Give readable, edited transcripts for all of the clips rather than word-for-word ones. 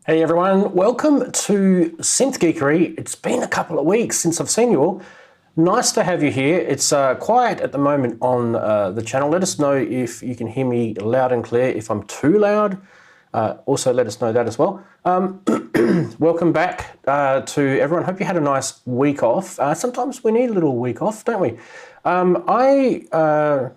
Hey everyone, welcome to Synth Geekery. It's been a couple of weeks since I've seen you all. Nice to have you here. It's quiet at the moment on the channel. Let us know if you can hear me loud and clear, if I'm too loud. Also let us know that as well. Welcome back to everyone. Hope you had a nice week off. Sometimes we need a little week off, don't we? There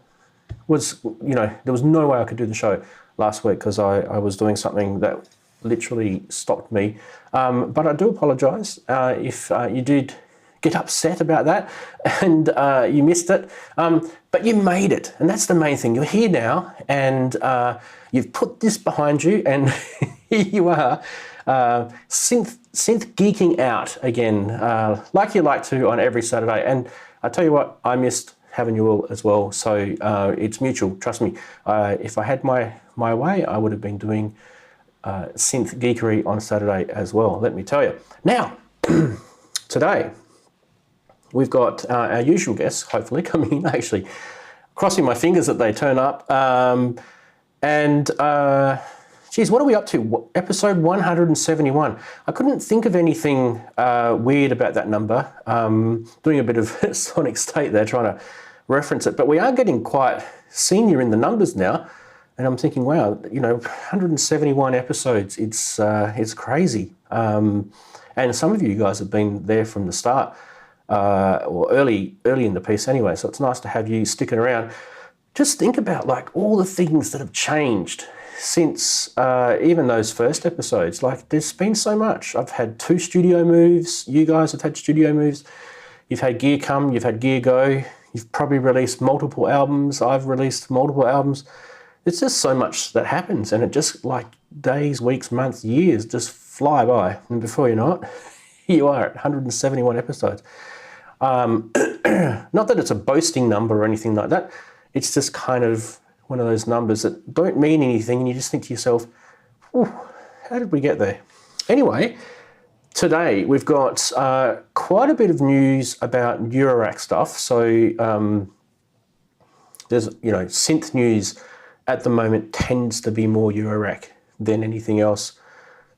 was no way I could do the show last week because I was doing something that literally stopped me. But I do apologise if you did get upset about that and you missed it. But you made it, and that's the main thing. You're here now, and you've put this behind you, and here you are, synth geeking out again, like you like to on every Saturday. And I tell you what, I missed having you all as well. So it's mutual, trust me. If I had my way, I would have been doing Synth Geekery on Saturday as well, let me tell you. Now, today, we've got our usual guests, hopefully, coming in, actually, crossing my fingers that they turn up. Geez, what are we up to? Episode 171. I couldn't think of anything weird about that number. Doing a bit of sonic state there, trying to reference it. But we are getting quite senior in the numbers now. And I'm thinking, wow, 171 episodes, it's crazy. And some of you guys have been there from the start, or early in the piece anyway, so it's nice to have you sticking around. Just think about like all the things that have changed since even those first episodes. Like there's been so much. I've had 2 studio moves, you guys have had studio moves, you've had gear come, you've had gear go, you've probably released multiple albums, I've released multiple albums. It's just so much that happens, and it just like days, weeks, months, years just fly by, and before you know it, you are at 171 episodes. Not that it's a boasting number or anything like that. It's just kind of one of those numbers that don't mean anything, and you just think to yourself, how did we get there? Anyway, today we've got quite a bit of news about eurorack stuff. So there's, synth news at the moment tends to be more eurorack than anything else.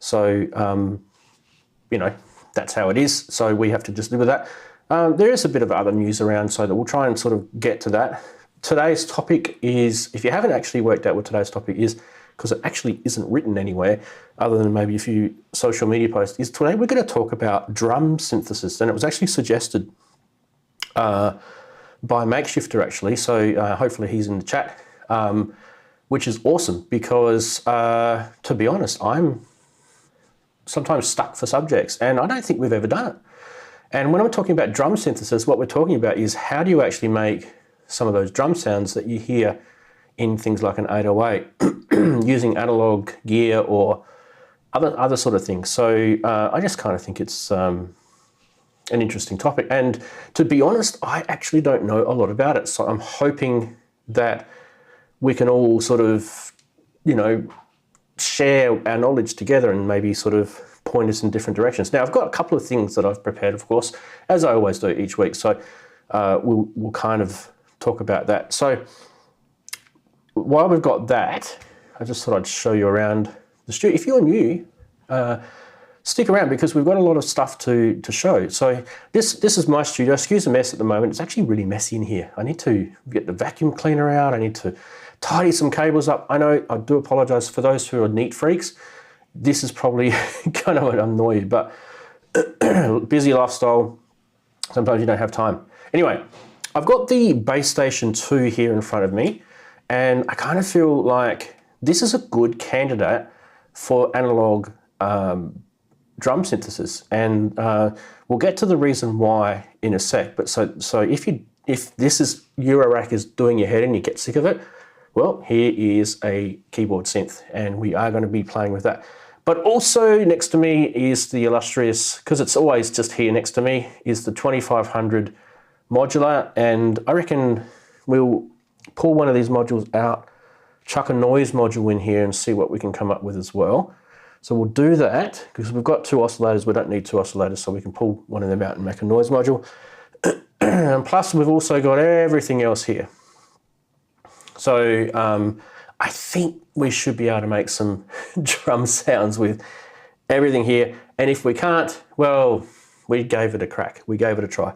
So, that's how it is. So we have to just live with that. There is a bit of other news around, so that we'll try and sort of get to that. Today's topic is, if you haven't actually worked out what today's topic is, because it actually isn't written anywhere other than maybe a few social media posts, is today we're going to talk about drum synthesis. And it was actually suggested by Makeshifter actually. So hopefully he's in the chat. Which is awesome because, to be honest, I'm sometimes stuck for subjects and I don't think we've ever done it. And when I'm talking about drum synthesis, what we're talking about is how do you actually make some of those drum sounds that you hear in things like an 808 using analog gear or other sort of things. So I just kind of think it's an interesting topic. And to be honest, I actually don't know a lot about it. So I'm hoping that we can all sort of share our knowledge together and maybe sort of point us in different directions. Now, I've got a couple of things that I've prepared, of course, as I always do each week. So we'll kind of talk about that. So while we've got that, I just thought I'd show you around the studio. If you're new, stick around because we've got a lot of stuff to show. So this is my studio. Excuse the mess at the moment. It's actually really messy in here. I need to get the vacuum cleaner out. I need to tidy some cables up. I know, I do apologize for those who are neat freaks. This is probably kind of annoy you, but busy lifestyle, sometimes you don't have time. Anyway, I've got the Bass Station 2 here in front of me, and I kind of feel like this is a good candidate for analog drum synthesis, and we'll get to the reason why in a sec. But so if this is Eurorack is doing your head and you get sick of it, well, here is a keyboard synth, and we are going to be playing with that. But also next to me is the illustrious, because it's always just here next to me, is the 2500 Modular, and I reckon we'll pull one of these modules out, chuck a noise module in here and see what we can come up with as well. So we'll do that, because we've got two oscillators. We don't need two oscillators, so we can pull one of them out and make a noise module. And plus we've also got everything else here. So I think we should be able to make some drum sounds with everything here. And if we can't, well, we gave it a crack. We gave it a try.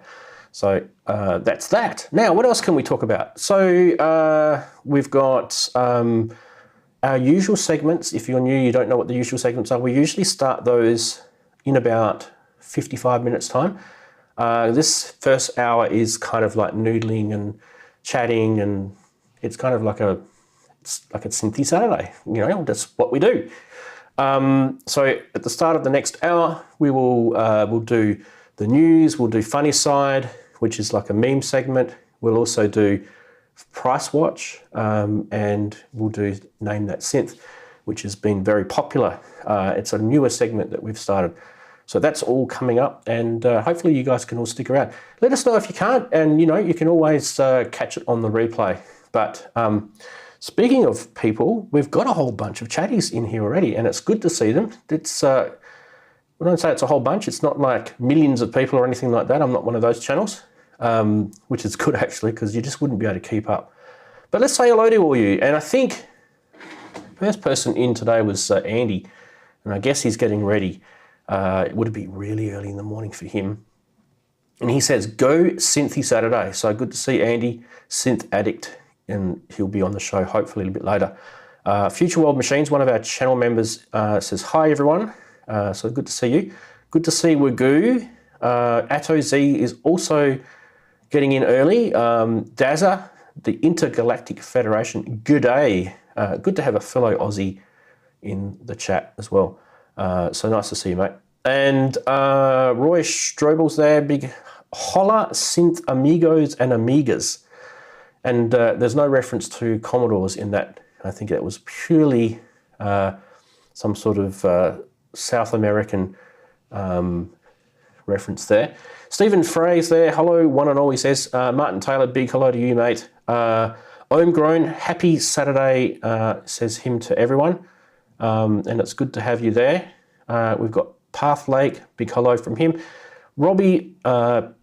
So that's that. Now, what else can we talk about? So we've got our usual segments. If you're new, you don't know what the usual segments are. We usually start those in about 55 minutes time. This first hour is kind of like noodling and chatting, and it's kind of like a Synthy Saturday. That's what we do. So at the start of the next hour, we'll do the news. We'll do Funny Side, which is like a meme segment. We'll also do Price Watch, and we'll do Name That Synth, which has been very popular. It's a newer segment that we've started. So that's all coming up, and hopefully you guys can all stick around. Let us know if you can't, and you can always catch it on the replay. But speaking of people, we've got a whole bunch of chatties in here already, and it's good to see them. It's when I say it's a whole bunch, it's not like millions of people or anything like that. I'm not one of those channels, which is good actually, because you just wouldn't be able to keep up. But let's say hello to all you. And I think the first person in today was Andy, and I guess he's getting ready. It would be really early in the morning for him. And he says, go Synthy Saturday. So good to see Andy, Synth Addict, and he'll be on the show hopefully a little bit later. Future World Machines, one of our channel members, says, hi everyone. So good to see you. Good to see Wagoo. Atto Z is also getting in early. Dazza, the Intergalactic Federation, good day. Good to have a fellow Aussie in the chat as well. So nice to see you, mate. And Roy Strobel's there, big holla synth amigos and amigas. And there's no reference to Commodores in that. I think that was purely some sort of South American reference there. Stephen Frey's there. Hello, one and all, he says. Martin Taylor, big hello to you, mate. Homegrown, happy Saturday, says him to everyone. And it's good to have you there. We've got Path Lake, big hello from him. Robbie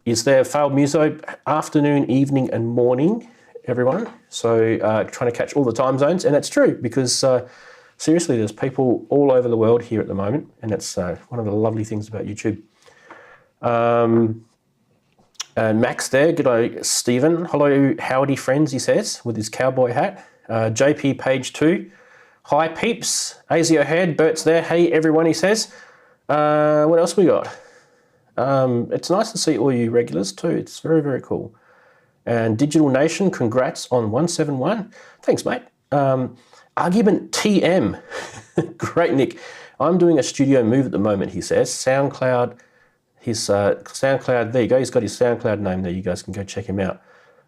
is there. Failed Muso, afternoon, evening, and morning, everyone. So trying to catch all the time zones, and it's true because seriously, there's people all over the world here at the moment, and it's one of the lovely things about YouTube. And Max there, good day, Stephen. Hello, howdy friends, he says, with his cowboy hat. JP Page 2. Hi peeps, ASIO Head, Bert's there. Hey everyone, he says. What else we got? It's nice to see all you regulars too. It's very, very cool. And Digital Nation, congrats on 171. Thanks, mate. Argument TM. Great, Nick. I'm doing a studio move at the moment, he says. SoundCloud, his SoundCloud, there you go. He's got his SoundCloud name there. You guys can go check him out.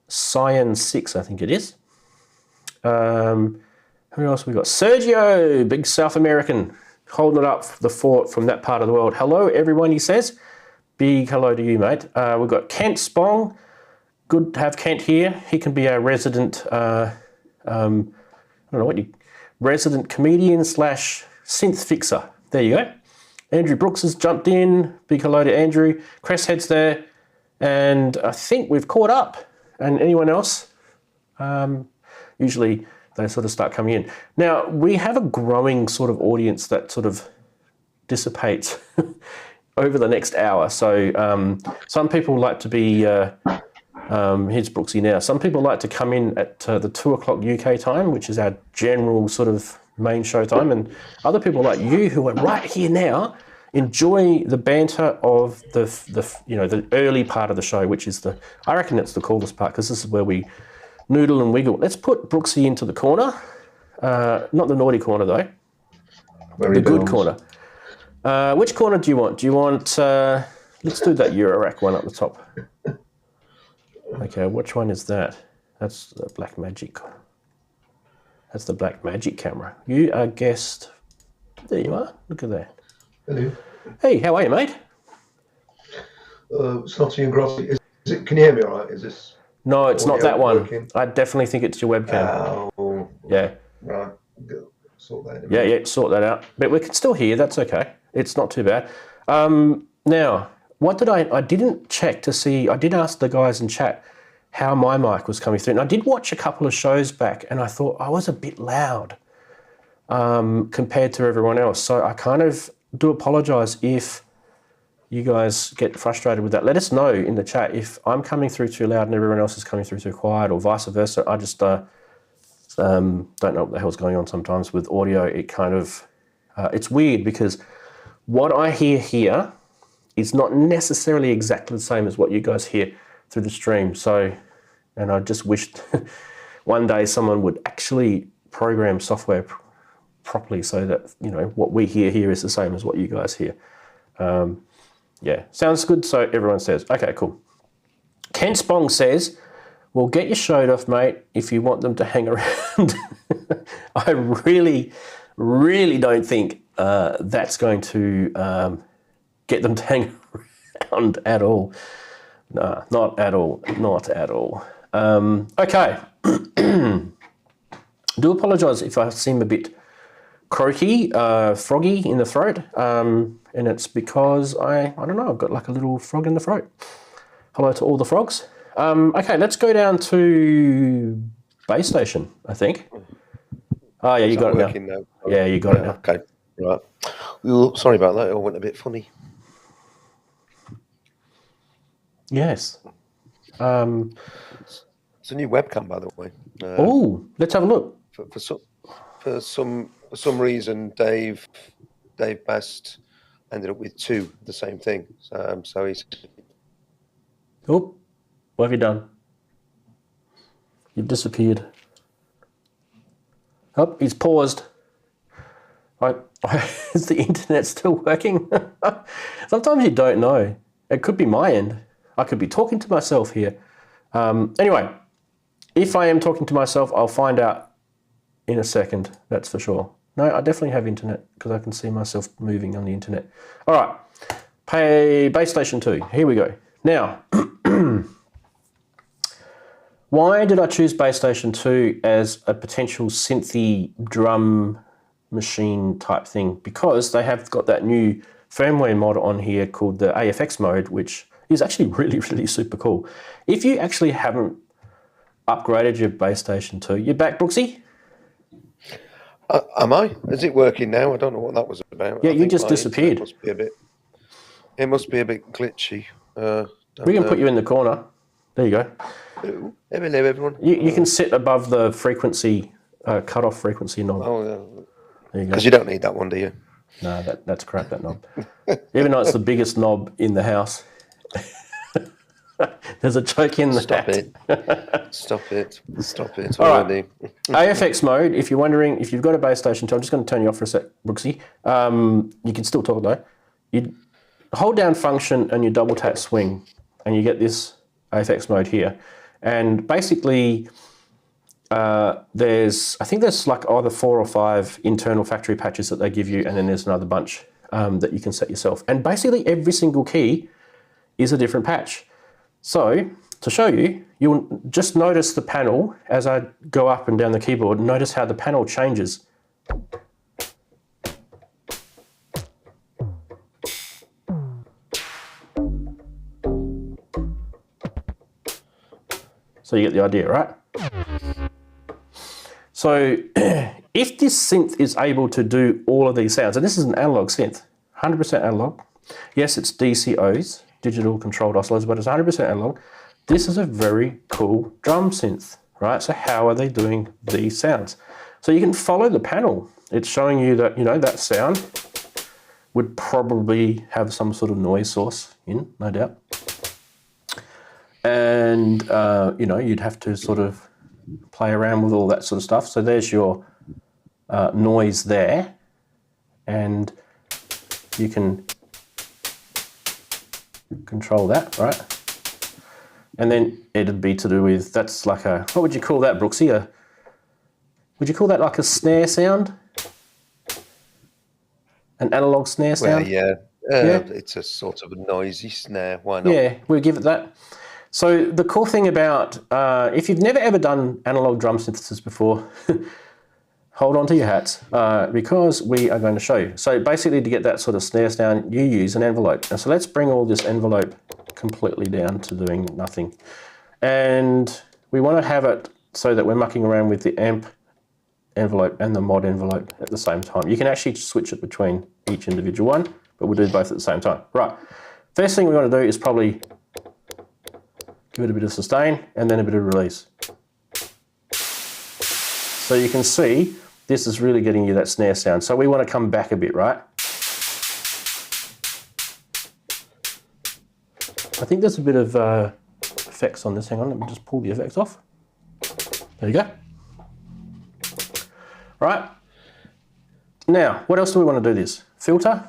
Cyan6, I think it is. Who else we got? Sergio, big South American, holding it up for the fort from that part of the world. Hello, everyone, he says. Big hello to you, mate. We've got Kent Spong. Good to have Kent here. He can be our resident, I don't know what you, resident comedian / synth fixer. There you go. Andrew Brooks has jumped in. Big hello to Andrew. Cresshead's there. And I think we've caught up. And anyone else? Usually they sort of start coming in. Now, we have a growing sort of audience that sort of dissipates over the next hour. So some people like to be, here's Brooksy now, some people like to come in at the 2 o'clock UK time, which is our general sort of main show time, and other people like you who are right here now enjoy the banter of the early part of the show, which is I reckon it's the coolest part, because this is where we noodle and wiggle. Let's put Brooksy into the corner, not the naughty corner though, the good corner. Which corner do you want? Do you want, let's do that Eurorack one up the top. Okay, which one is that? That's the Black Magic. That's the Black Magic camera. You are guest. There you are. Look at that. Hello. Hey, how are you, mate? Snotty and Grossy. Is it? Can you hear me all right? Is this? No, it's not that one. Working? I definitely think it's your webcam. Oh. Yeah. Right. Sort that out. Yeah, sort that out. But we can still hear. That's okay. It's not too bad. Now, what did I didn't check to see. I did ask the guys in chat how my mic was coming through. And I did watch a couple of shows back, and I thought I was a bit loud compared to everyone else. So I kind of do apologise if you guys get frustrated with that. Let us know in the chat if I'm coming through too loud and everyone else is coming through too quiet, or vice versa. I just don't know what the hell's going on sometimes with audio. It kind of, it's weird because what I hear here is not necessarily exactly the same as what you guys hear through the stream. So, and I just wished one day someone would actually program software properly so that, what we hear here is the same as what you guys hear. Yeah, sounds good. So everyone says, okay, cool. Ken Spong says, well, get your shirt off, mate, if you want them to hang around. I really, really don't think that's going to get them to hang around at all. No, not at all. Not at all. Okay. Do apologise if I seem a bit croaky, froggy in the throat. And it's because I don't know, I've got like a little frog in the throat. Hello to all the frogs. Okay, let's go down to base station, I think. Oh, yeah, you got it now. Yeah, you got it now. Okay, right. Well, sorry about that. It all went a bit funny. Yes. It's a new webcam, by the way. Oh, let's have a look. For some reason, Dave Best ended up with two of the same thing. So he's. Oh, what have you done? You've disappeared. Oh, he's paused. Is the internet still working? Sometimes you don't know. It could be my end. I could be talking to myself here. Anyway, if I am talking to myself, I'll find out in a second, that's for sure. No, I definitely have internet because I can see myself moving on the internet. All right, base station 2, here we go. Now, why did I choose base station 2 as a potential synthy drum machine type thing? Because they have got that new firmware mod on here called the AFX mode, which is actually really, really super cool. If you actually haven't upgraded your base station 2, you're back, Brooksy? Am I? Is it working now? I don't know what that was about. Yeah, you just disappeared. It must be a bit glitchy. We can put you in the corner. There you go. Hello, everyone. You can sit above the frequency, cut-off frequency knob. Oh, yeah. There you go. Because you don't need that one, do you? No, that's crap, that knob. Even though it's the biggest knob in the house. There's a joke in the Stop it. All right. AFX mode, if you're wondering, if you've got a base station 2, I'm just going to turn you off for a sec, Brooksy. You can still talk though. You hold down function and you double tap swing and you get this AFX mode here. And basically, I think there's like either 4 or 5 internal factory patches that they give you, and then there's another bunch that you can set yourself. And basically every single key is a different patch. So, to show you, you'll just notice the panel as I go up and down the keyboard. Notice how the panel changes So you get the idea, right? So if this synth is able to do all of these sounds, and this is an analog synth, 100% analog. Yes, it's DCOs, digital controlled oscillators, but it's 100% analog. This is a very cool drum synth, right? So how are they doing these sounds? So you can follow the panel. It's showing you that, you know, that sound would probably have some sort of noise source in, no doubt. And, you know, you'd have to sort of play around with all that sort of stuff. So there's your noise there, and you can control that, right? And then it'd be to do with, that's like a, what would you call that, Brooksy? Would you call that like a snare sound? An analog snare sound? Well, yeah, it's a sort of a noisy snare. Why not? Yeah, we'll give it that. So the cool thing about, if you've never ever done analog drum synthesis before, hold on to your hats, because we are going to show you. So basically to get that sort of snare sound, you use an envelope. And so let's bring all this envelope completely down to doing nothing. And we want to have it so that we're mucking around with the amp envelope and the mod envelope at the same time. You can actually switch it between each individual one, but we'll do both at the same time. Right, first thing we want to do is probably give it a bit of sustain and then a bit of release. So you can see this is really getting you that snare sound. So we want to come back a bit, right? I think there's a bit of effects on this. Hang on, let me just pull the effects off. There you go. Right. Now, what else do we want to do this? Filter.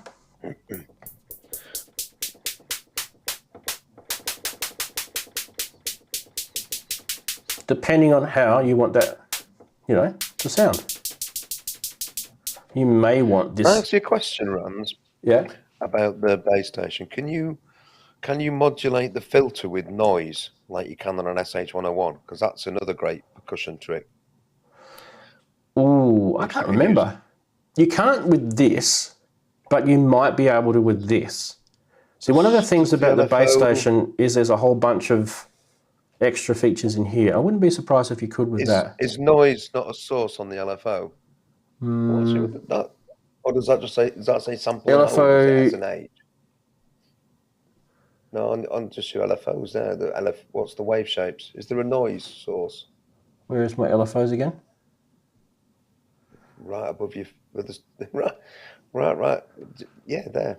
Depending on how you want that, you know, to sound. You may want this. Can I ask you a question, Ranz? Yeah. About the base station. Can you modulate the filter with noise like you can on an SH-101? Because that's another great percussion trick. Ooh, I can't remember. You can't with this, but you might be able to with this. See, one of the things about the base station is there's a whole bunch of extra features in here. I wouldn't be surprised if you could with that. Is noise not a source on the LFO? Or does that just say, sample LFO as an age? No, on just your LFOs there. What's the wave shapes? Is there a noise source? Where is my LFOs again? Right above you. Right. Yeah, there.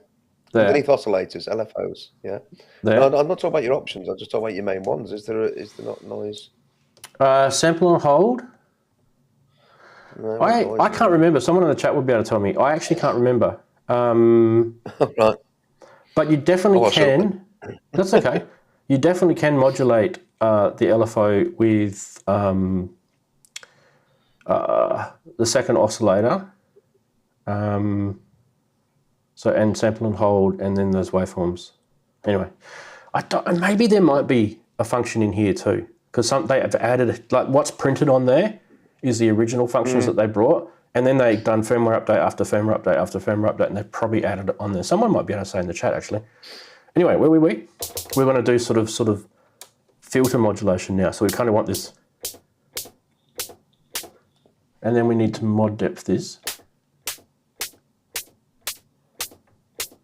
Underneath oscillators, LFOs. Yeah. There. No, I'm not talking about your options. I'm just talking about your main ones. Is there not noise? Sample and hold. No, I can't remember. Someone in the chat would be able to tell me. I actually can't remember. Right. But you definitely can. That's okay. You definitely can modulate the LFO with the second oscillator. And sample and hold, and then those waveforms. Anyway, maybe there might be a function in here too, because they have added, like what's printed on there is the original functions that they brought, and then they've done firmware update after firmware update after firmware update, and they've probably added it on there. Someone might be able to say in the chat actually. Anyway, where were we? We're going to do sort of filter modulation now. So we kind of want this, and then we need to mod depth this.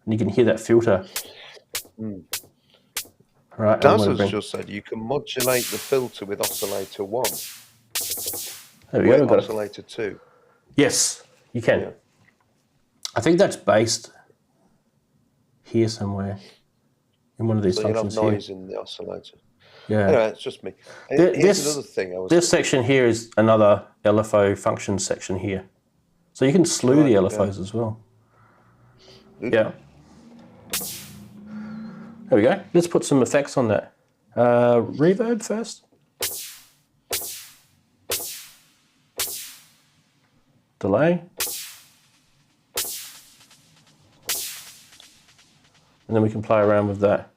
And you can hear that filter. Right. Daz has just said you can modulate the filter with oscillator 1. There we go. We've got oscillator 2. Yes, you can. Yeah. I think that's based here somewhere in one of these functions here. You have noise in the oscillator. Yeah. Anyway, it's just me. Here's another thing. This section here is another LFO function section here. So you can slew the LFOs as well. Yeah. There we go. Let's put some effects on that. Reverb first. Delay. And then we can play around with that.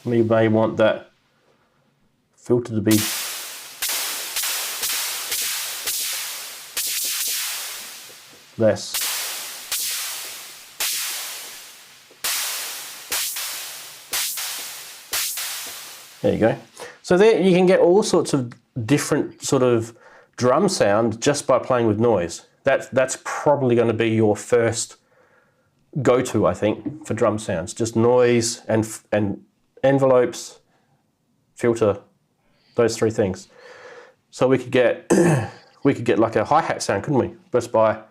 You may want that filter to be less. There you go. So there you can get all sorts of different sort of drum sound just by playing with noise. That's probably going to be your first go-to, I think, for drum sounds. Just noise and envelopes, filter, those three things. So we could get like a hi-hat sound, couldn't we? Just by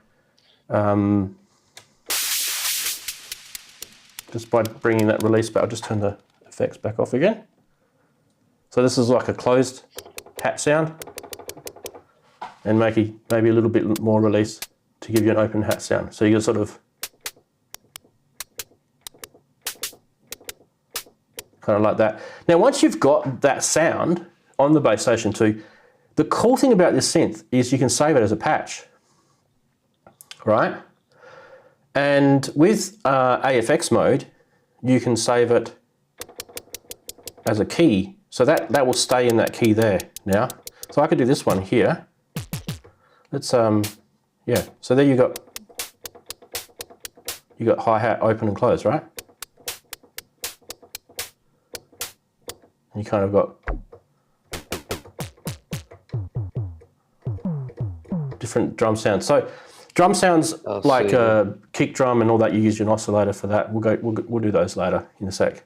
bringing that release back. I'll just turn the effects back off again. So this is like a closed hat sound, and maybe a little bit more release to give you an open hat sound. So you sort of kind of like that. Now, once you've got that sound on the Bass Station 2, the cool thing about this synth is you can save it as a patch, right? And with AFX mode, you can save it as a key. So that will stay in that key there now. So I could do this one here. Let's yeah. So there you got hi-hat open and close, right? And you kind of got different drum sounds. So drum sounds like kick drum and all that, you use your oscillator for that. We'll do those later in a sec.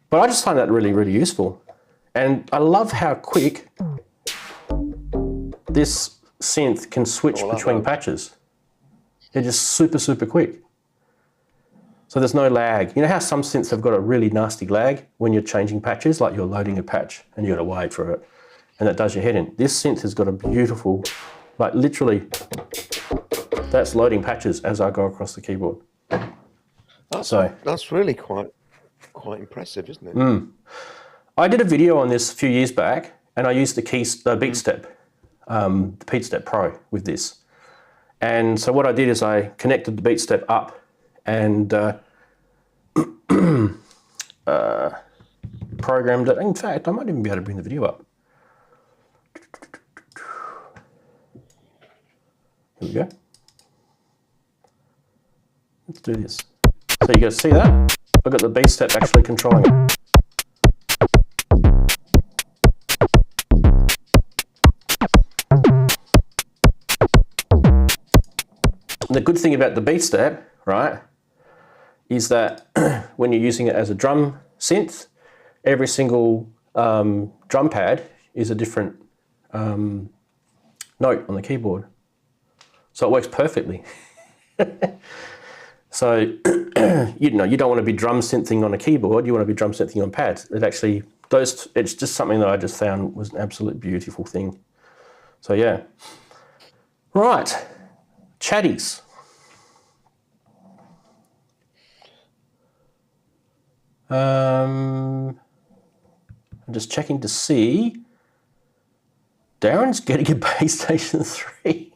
But I just find that really, really useful. And I love how quick this synth can switch between patches. They're just super, super quick. So there's no lag. You know how some synths have got a really nasty lag when you're changing patches, like you're loading a patch and you got to wait for it, and that does your head in. This synth has got a beautiful, like literally, that's loading patches as I go across the keyboard. That's really quite impressive, isn't it? I did a video on this a few years back, and I used the Beat Step, the Beat Step Pro with this. And so what I did is I connected the Beat Step up and programmed it. In fact, I might even be able to bring the video up. Here we go. Let's do this. So you guys see that? I've got the Beat Step actually controlling it. The good thing about the Beat Step, right, is that when you're using it as a drum synth, every single drum pad is a different note on the keyboard. So it works perfectly. So, you don't want to be drum synthing on a keyboard, you want to be drum synthing on pads. It's just something that I just found was an absolute beautiful thing. So yeah. Right, chatties. I'm just checking to see. Darren's getting a Bass Station 3.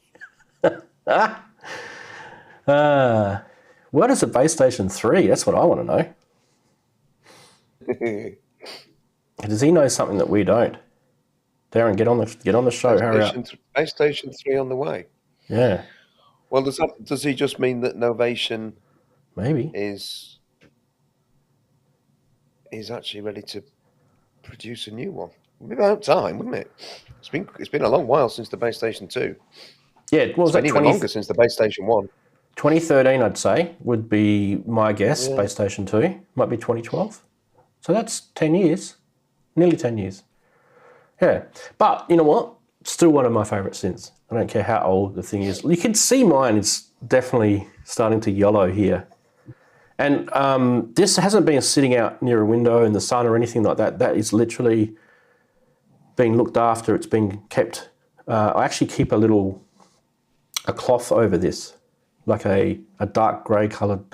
What is a Bass Station 3? That's what I want to know. Does he know something that we don't? Darren, get on the show. Hurry up. Bass Station 3 on the way. Yeah. Well, does he just mean that Novation maybe is actually ready to produce a new one? It'd be about time, wouldn't it? It's been a long while since the Bass Station 2. Yeah, well, it's been even longer since the Bass Station 1. 2013, I'd say, would be my guess. Yeah. Bass Station 2 might be 2012. So that's 10 years, nearly 10 years. Yeah, but you know what? Still one of my favourite synths. I don't care how old the thing is. You can see mine is definitely starting to yellow here. And this hasn't been sitting out near a window in the sun or anything like that. That is literally being looked after. It's been kept. I actually keep a cloth over this, like a dark grey coloured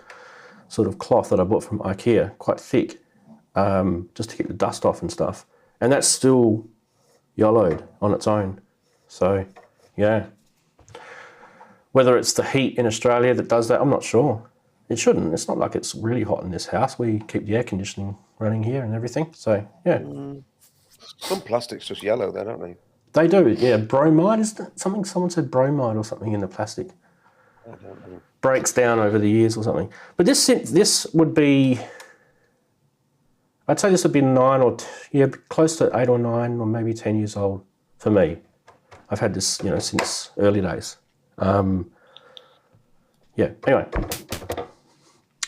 sort of cloth that I bought from IKEA, quite thick, just to keep the dust off and stuff. And that's still yellowed on its own. So, yeah. Whether it's the heat in Australia that does that, I'm not sure. It shouldn't. It's not like it's really hot in this house. We keep the air conditioning running here and everything. So, yeah. Some plastics just yellow there, don't they? They do, yeah. Bromide, is that something? Someone said bromide or something in the plastic. I don't know. Breaks down over the years or something. But this would be, I'd say this would be close to 8 or 9 or maybe 10 years old for me. I've had this, since early days. Anyway.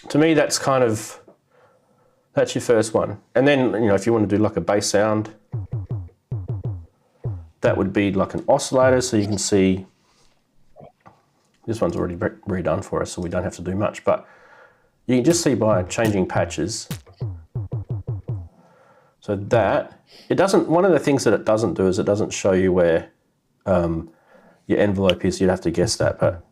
To me, that's your first one. And then, if you want to do like a bass sound, that would be like an oscillator, so you can see, this one's already redone for us, so we don't have to do much, but you can just see by changing patches. So that, one of the things that it doesn't do is it doesn't show you where your envelope is. You'd have to guess that, but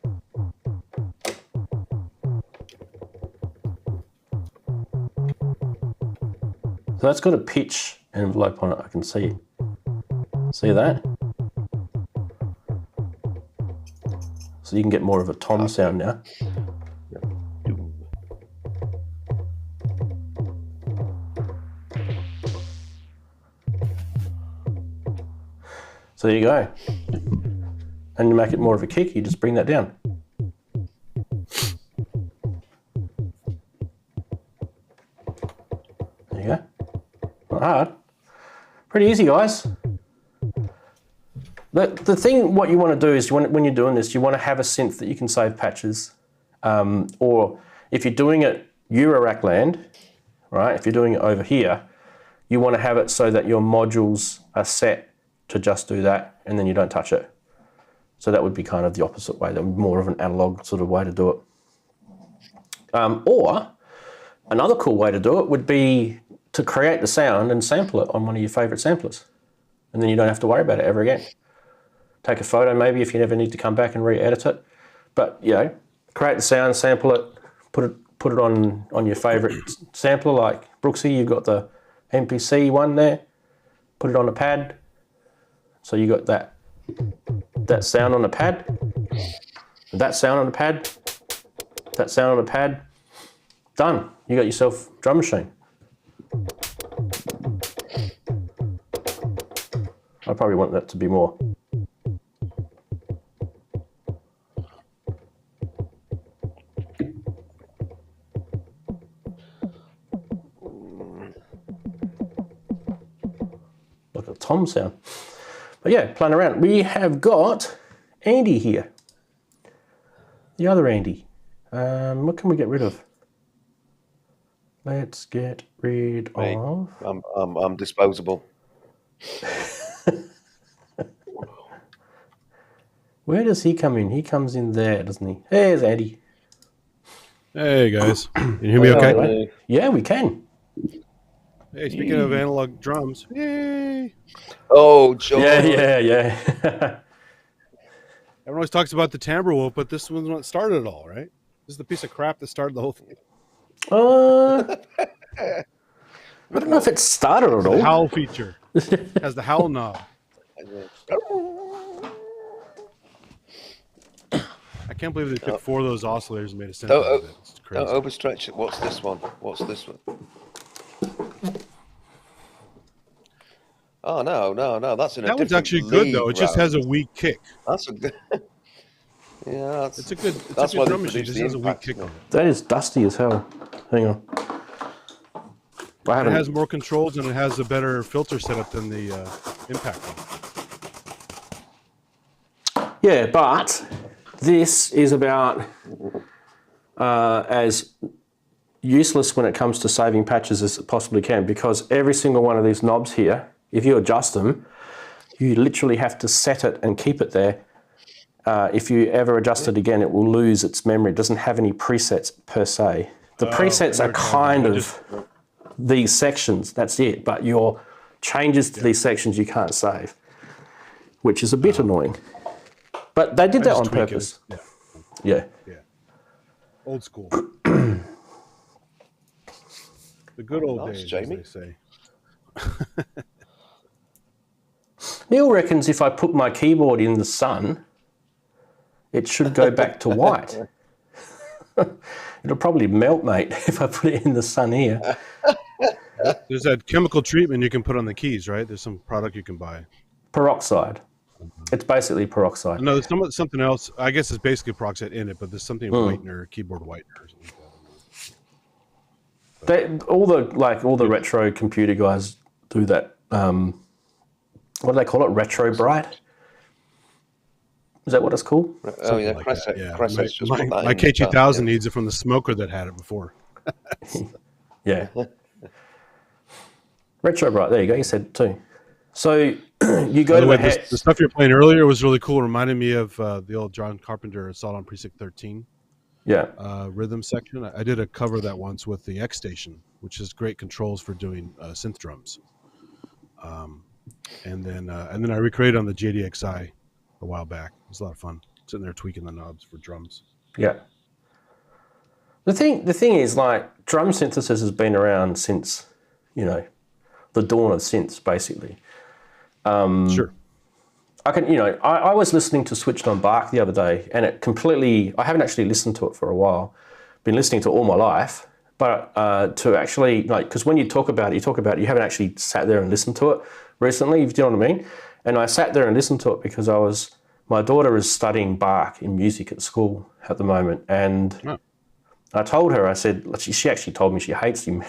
so that's got a pitch envelope on it, I can see. See that? So you can get more of a tom sound now. So there you go. And you make it more of a kick, you just bring that down. There you go. Not hard. Pretty easy, guys. The thing, what you want to do is, when you're doing this, you want to have a synth that you can save patches. Or if you're doing it Eurorack land, right, if you're doing it over here, you want to have it so that your modules are set to just do that, and then you don't touch it. So that would be kind of the opposite way, more of an analog sort of way to do it. Or another cool way to do it would be to create the sound and sample it on one of your favorite samplers. And then you don't have to worry about it ever again. Take a photo maybe if you never need to come back and re-edit it. But, create the sound, sample it, put it on your favorite sampler like Brooksy. You've got the MPC one there. Put it on a pad. So you got that sound on the pad, that sound on the pad, that sound on the pad. Done. You got yourself a drum machine. I probably want that to be more. Like a tom sound. But yeah, playing around. We have got Andy here. The other Andy. What can we get rid of? Let's get rid of. I'm disposable. Where does he come in? He comes in there, doesn't he? There's Andy. Hey guys, can you hear me okay? Yeah, we can. Hey, speaking of analog drums, yay! Oh, John. Yeah. Everyone always talks about the timbre wolf, but this one's what started it all, right? This is the piece of crap that started the whole thing. I don't know if it started at all. The howl feature has the howl knob. I can't believe they took 4 of those oscillators and made a synth out of it. It's crazy. Don't overstretch it. What's this one? Oh, no. That's in a That one's different actually good, though. It league, just Ralph. has a weak kick. That's a good... Yeah, It's a good why drum they machine. It produce just the has a weak impact, kick isn't on it? it. That is dusty as hell. Hang on. It has more controls and it has a better filter setup than the impact one. Yeah, but this is about as useless when it comes to saving patches as it possibly can, because every single one of these knobs here, if you adjust them, you literally have to set it and keep it there. If you ever adjust it again, it will lose its memory. It doesn't have any presets per se. The presets are kind of these sections, that's it. But your changes to these sections you can't save, which is a bit annoying. But they did that on purpose. Yeah. Old school. The good old days, Jamie. as they say. Neil reckons if I put my keyboard in the sun, it should go back to white. It'll probably melt, mate, if I put it in the sun here. There's that chemical treatment you can put on the keys, right? There's some product you can buy. Peroxide. It's basically peroxide. No, there's something else. I guess it's basically peroxide in it, but there's something whitener, keyboard whitener, or something like that. All the retro computer guys do that. What do they call it? Retro bright. Is that what it's called? Oh yeah, Like Crest. that, yeah. Crest just put that My in K2000 the needs it from the smoker that had it before. Yeah. Retro bright. There you go. You said it too. So you go to the stuff you're playing earlier was really cool. It reminded me of the old John Carpenter assault on Precinct 13. Yeah. Rhythm section. I did a cover of that once with the X Station, which is great controls for doing synth drums. And then I recreated on the JDXI a while back. It was a lot of fun sitting there tweaking the knobs for drums. Yeah. The thing is, like, drum synthesis has been around since, the dawn of synths, basically. Sure. I was listening to Switched on Bark the other day, and I haven't actually listened to it for a while. Been listening to it all my life, but to actually, because when you talk about it, you haven't actually sat there and listened to it recently, if you know what I mean? And I sat there and listened to it because my daughter is studying Bach in music at school at the moment, and I told her, I said, she actually told me she hates him.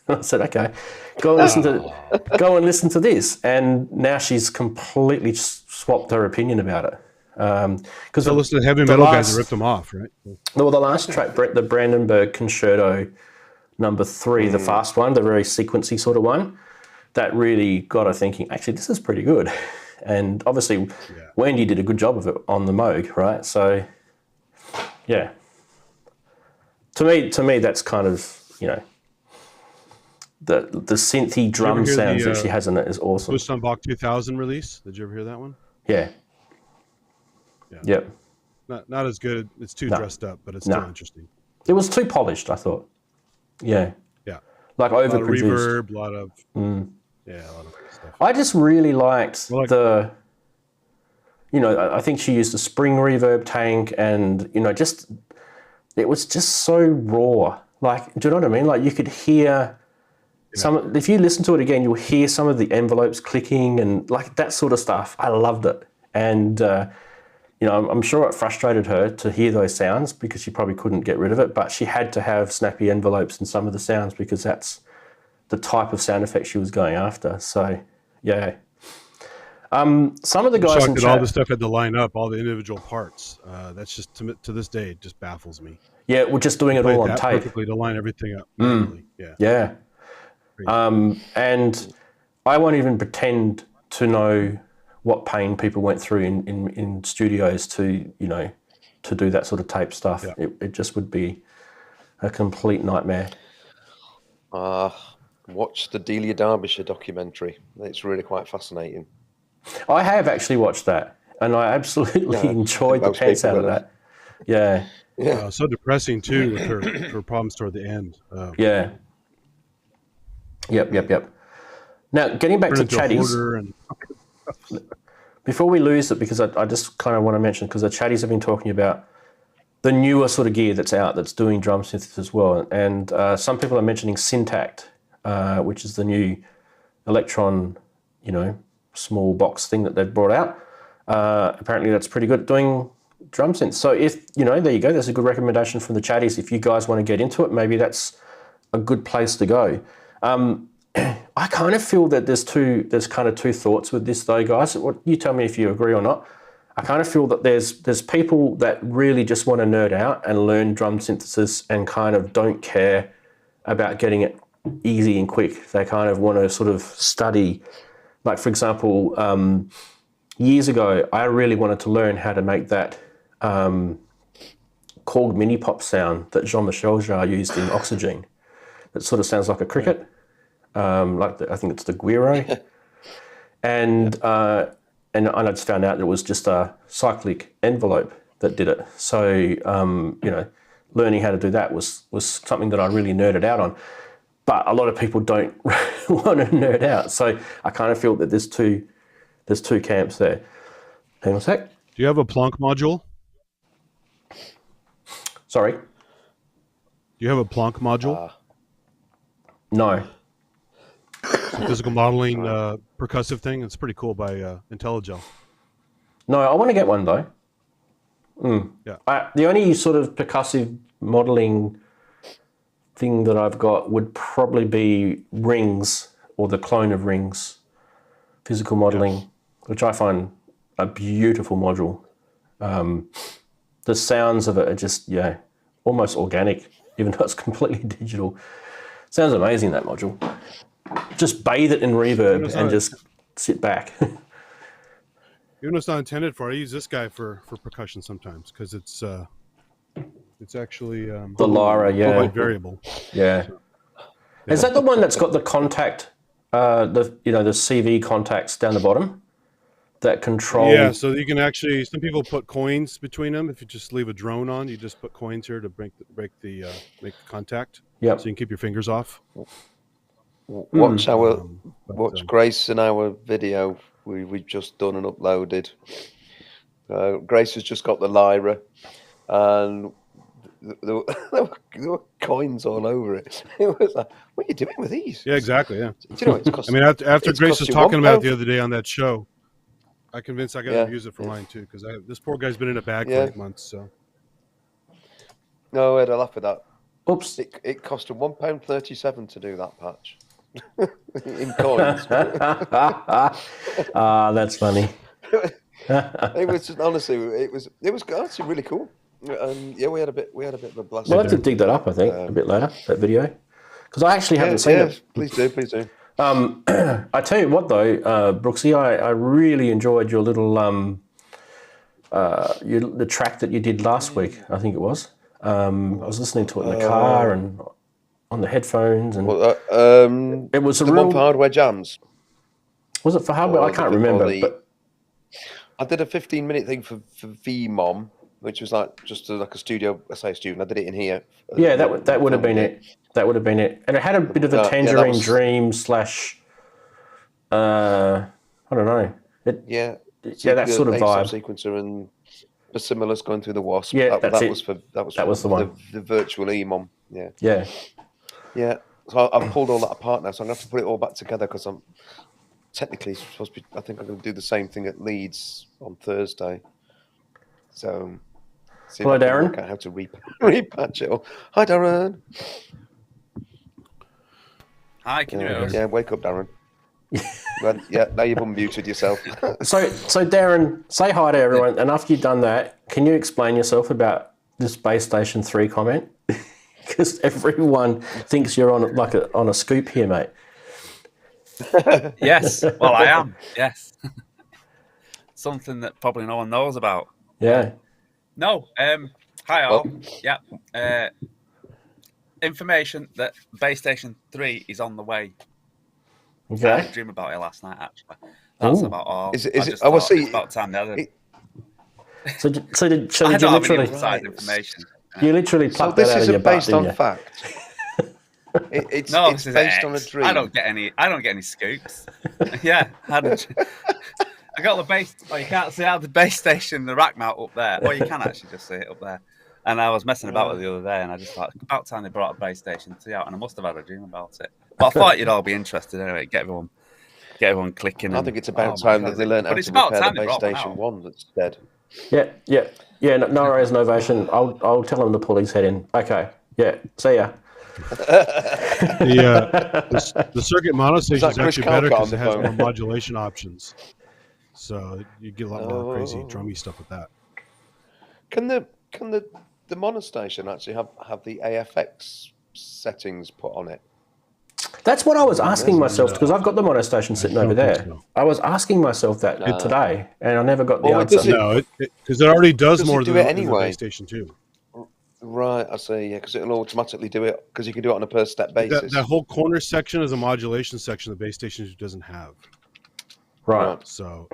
I said, okay, go and listen to this. And now she's completely swapped her opinion about it. Because listen to heavy metal guys that ripped them off, right? Well, the last track, the Brandenburg Concerto number 3, the fast one, the very sequency sort of one, that really got her thinking, actually, this is pretty good. And obviously, Wendy did a good job of it on the Moog, right? So, yeah. To me, that's kind of, the synthy drum sounds that she has in it is awesome. Switched on Bach 2000 release. Did you ever hear that one? Yeah. Yep. Not as good. It's too dressed up, but it's still interesting. It was too polished, I thought. Yeah. Yeah. Like overproduced. A lot of reverb, a lot of good stuff. I just really liked I think she used a spring reverb tank, and it was just so raw. Like, do you know what I mean? Like, you could hear if you listen to it again, you'll hear some of the envelopes clicking and like that sort of stuff. I loved it. And, I'm sure it frustrated her to hear those sounds because she probably couldn't get rid of it, but she had to have snappy envelopes in some of the sounds because that's the type of sound effect she was going after. So, yeah. Some of the guys in chat, all the stuff had to line up, all the individual parts. That's just to this day, it just baffles me. Yeah, we're just doing it all on tape. Perfectly to line everything up. Yeah. And I won't even pretend to know what pain people went through in studios to do that sort of tape stuff. Yeah. It just would be a complete nightmare. Watch the Delia Derbyshire documentary. It's really quite fascinating. I have actually watched that, and I absolutely enjoyed the pants out of that. Yeah. So depressing too with her problems toward the end. Yeah. Yep. Now, getting back to chatties, before we lose it, because I just kind of want to mention, because the chatties have been talking about the newer sort of gear that's out that's doing drum synths as well, and some people are mentioning Syntact, which is the new Electron, small box thing that they've brought out. Apparently that's pretty good at doing drum synths. So if, there you go, there's a good recommendation from the chatties. If you guys want to get into it, maybe that's a good place to go. I kind of feel that there's kind of two thoughts with this though, guys. You tell me if you agree or not. I kind of feel that there's people that really just want to nerd out and learn drum synthesis and kind of don't care about getting it easy and quick. They kind of want to sort of study. Like, for example, years ago, I really wanted to learn how to make that Korg mini pop sound that Jean-Michel Jarre used in Oxygen. It sort of sounds like a cricket. I think it's the Guiro. And I just found out that it was just a cyclic envelope that did it. So, learning how to do that was something that I really nerded out on. But a lot of people don't want to nerd out. So I kind of feel that there's two camps there. Hang on a sec. Do you have a Plonk module? Sorry? you have a Planck module? No. Physical modeling percussive thing. It's pretty cool by IntelliGel. No, I want to get one though. Yeah. The only sort of percussive modeling thing that I've got would probably be Rings, or the clone of Rings, physical modeling, which I find a beautiful module. The sounds of it are just, almost organic, even though it's completely digital. Sounds amazing, that module. Just bathe it in reverb and just sit back. Even though it's not intended for, I use this guy for percussion sometimes because it's actually the Lyra, quite variable. Yeah. Is that the one that's got the contact, the CV contacts down the bottom that control? Yeah, so you can actually, some people put coins between them. If you just leave a drone on, you just put coins here to make the contact. Yep. So you can keep your fingers off. Watch Grace in our video we've just done and uploaded. Grace has just got the Lyra, and there were coins all over it. It was like, what are you doing with these? Yeah, exactly. Yeah. Do you know it's cost, I mean, after Grace was talking about it the other day on that show, I convinced I got to use it for mine too, because this poor guy's been in a bag for 8 months. So. No, I had a laugh at that. Oops. It cost him £1.37 to do that patch. In coins. That's funny. It was honestly, it was actually really cool. We had a bit of a blast. We'll have to dig that up, I think, a bit later, that video, because I actually haven't seen it. Please do. I tell you what, though, Brooksy, I really enjoyed your little the track that you did last week. I think it was. I was listening to it in the car and on the headphones, and it was a the real one for Hardware Jams. Was it for hardware? I can't remember. But I did a 15-minute thing for VMOM, which was like just like a studio. I say studio. I did it in here. Yeah, that would have been it. That would have been it, and it had a bit of a Tangerine Dream / I don't know. That sort of vibe. Sequencer and the similars going through the Wasp. Yeah, that was the one. The virtual EMOM. Yeah. So I've pulled all that apart now, so I'm going to have to put it all back together because I'm technically supposed to be. I think I'm going to do the same thing at Leeds on Thursday. So, see if hello, I can Darren. work out how to repatch it all. Hi, Darren. Hi, can you hear us? Yeah, wake up, Darren. Well, now you've unmuted yourself. So Darren, say hi to everyone, and after you've done that, can you explain yourself about this Base Station 3 comment? Because everyone thinks you're on a scoop here, mate. Yes, well, I am. Yes, something that probably no one knows about. Yeah. No. Hi all. Yeah. Information that Base Station 3 is on the way. Okay. I had a dream about it last night. Actually, that's about all. Is it? I was it's about time. So did you I don't have any literally? inside information. You literally plucked that out of your butt, based on didn't you? fact. It's this is based X. on a dream. I don't get any scoops. Yeah, I got the base. Oh, you can't see out the base station, the rack mount up there. Well, you can actually just see it up there. And I was messing about with it the other day, and I just thought about time they brought a base station 3 out, and I must have had a dream about it. But I thought you'd all be interested anyway. Get everyone clicking. I think it's about time that they learn how to repair the Base Station 1 that's dead. Yeah. No worries, Novation. I'll tell him to pull his head in. Okay. Yeah. See ya. The circuit mono station is actually better because it has more modulation options. So you get a lot more crazy drummy stuff with that. Can the mono station actually have the AFX settings put on it? That's what I was asking myself, because I've got the mono station sitting over there. So. I was asking myself that today, and I never got the answer. No, because it already does more than anyway? the Base Station 2. Right, I see. Yeah, because it'll automatically do it because you can do it on a per step basis. That whole corner section is a modulation section the Base Station 2 doesn't have. Right. So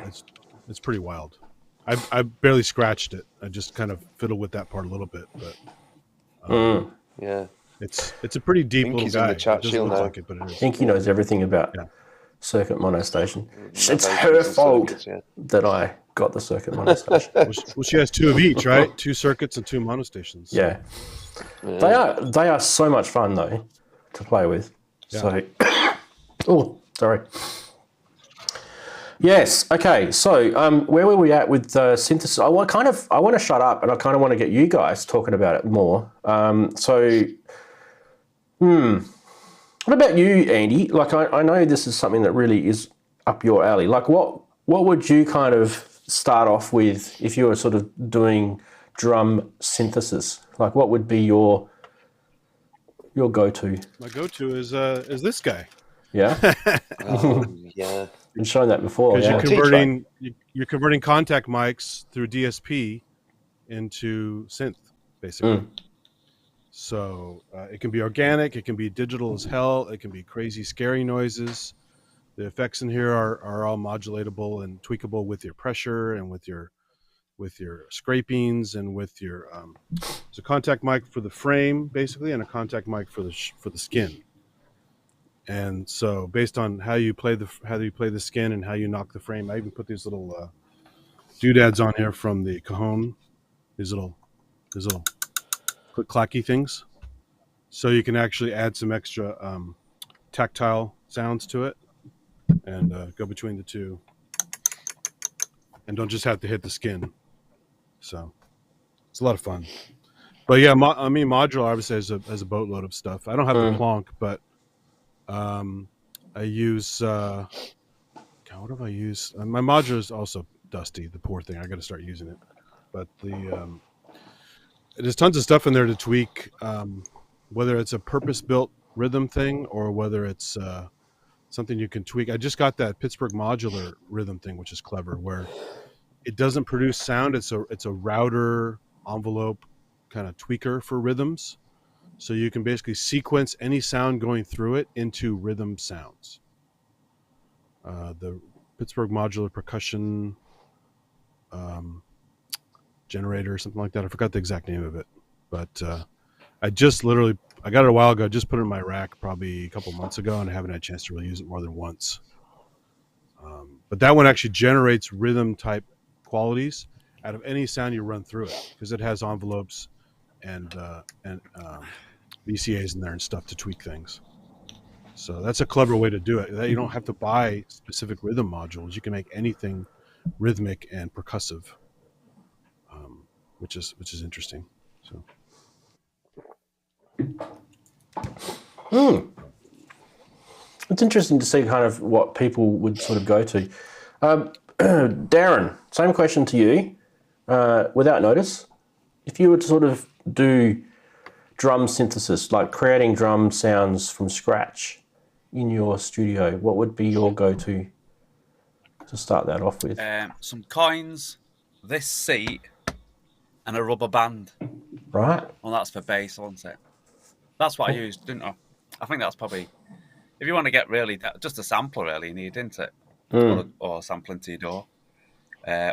it's pretty wild. I barely scratched it. I just kind of fiddled with that part a little bit, but yeah, it's a pretty deep Inky's little guy. in the chat. It doesn't look like it, but it is. Inky knows everything about circuit mono station. It's her fault that I got the circuit mono station. Well, she has 2 of each, right? 2 circuits and 2 mono stations. Yeah. They are so much fun though to play with. Yeah. So, oh, sorry. Yes. Okay. So, where were we at with synthesis? I want to shut up, and I kind of want to get you guys talking about it more. What about you, Andy? Like, I know this is something that really is up your alley. Like, what would you kind of start off with if you were sort of doing drum synthesis? Like, what would be your go-to? My go-to is this guy. Yeah. Yeah. Been shown that before. Because you're converting contact mics through DSP into synth, basically. So it can be organic, it can be digital as hell, it can be crazy, scary noises. The effects in here are all modulatable and tweakable with your pressure and with your scrapings and with your it's a contact mic for the frame basically, and a contact mic for the skin. And so based on how you play the skin and how you knock the frame, I even put these little doodads on here from the Cajon, these little click clacky things, so you can actually add some extra tactile sounds to it and go between the two, and don't just have to hit the skin. So it's a lot of fun. But yeah, Modular obviously has a boatload of stuff. I don't have the Plonk, but I use God, what have I used? My Modular is also dusty, the poor thing. I got to start using it. But there's tons of stuff in there to tweak, whether it's a purpose-built rhythm thing or whether it's something you can tweak. I just got that Pittsburgh Modular rhythm thing, which is clever, where it doesn't produce sound. It's a router envelope kind of tweaker for rhythms. So you can basically sequence any sound going through it into rhythm sounds. The Pittsburgh Modular percussion generator or something like that. I forgot the exact name of it, but I got it a while ago. Just put it in my rack probably a couple months ago, and I haven't had a chance to really use it more than once. But that one actually generates rhythm type qualities out of any sound you run through it, because it has envelopes and VCAs in there and stuff to tweak things. So that's a clever way to do it. That you don't have to buy specific rhythm modules. You can make anything rhythmic and percussive, which is interesting. So. It's interesting to see kind of what people would sort of go to. Darren, same question to you. Without notice, if you were to sort of do drum synthesis, like creating drum sounds from scratch in your studio, what would be your go-to to start that off with? Some coins, this seat, and a rubber band. Right. Well, that's for bass, wasn't it? That's what I used, didn't I? I think that's probably, if you want to get really, just a sampler really you need, isn't it? Or sampling to your door.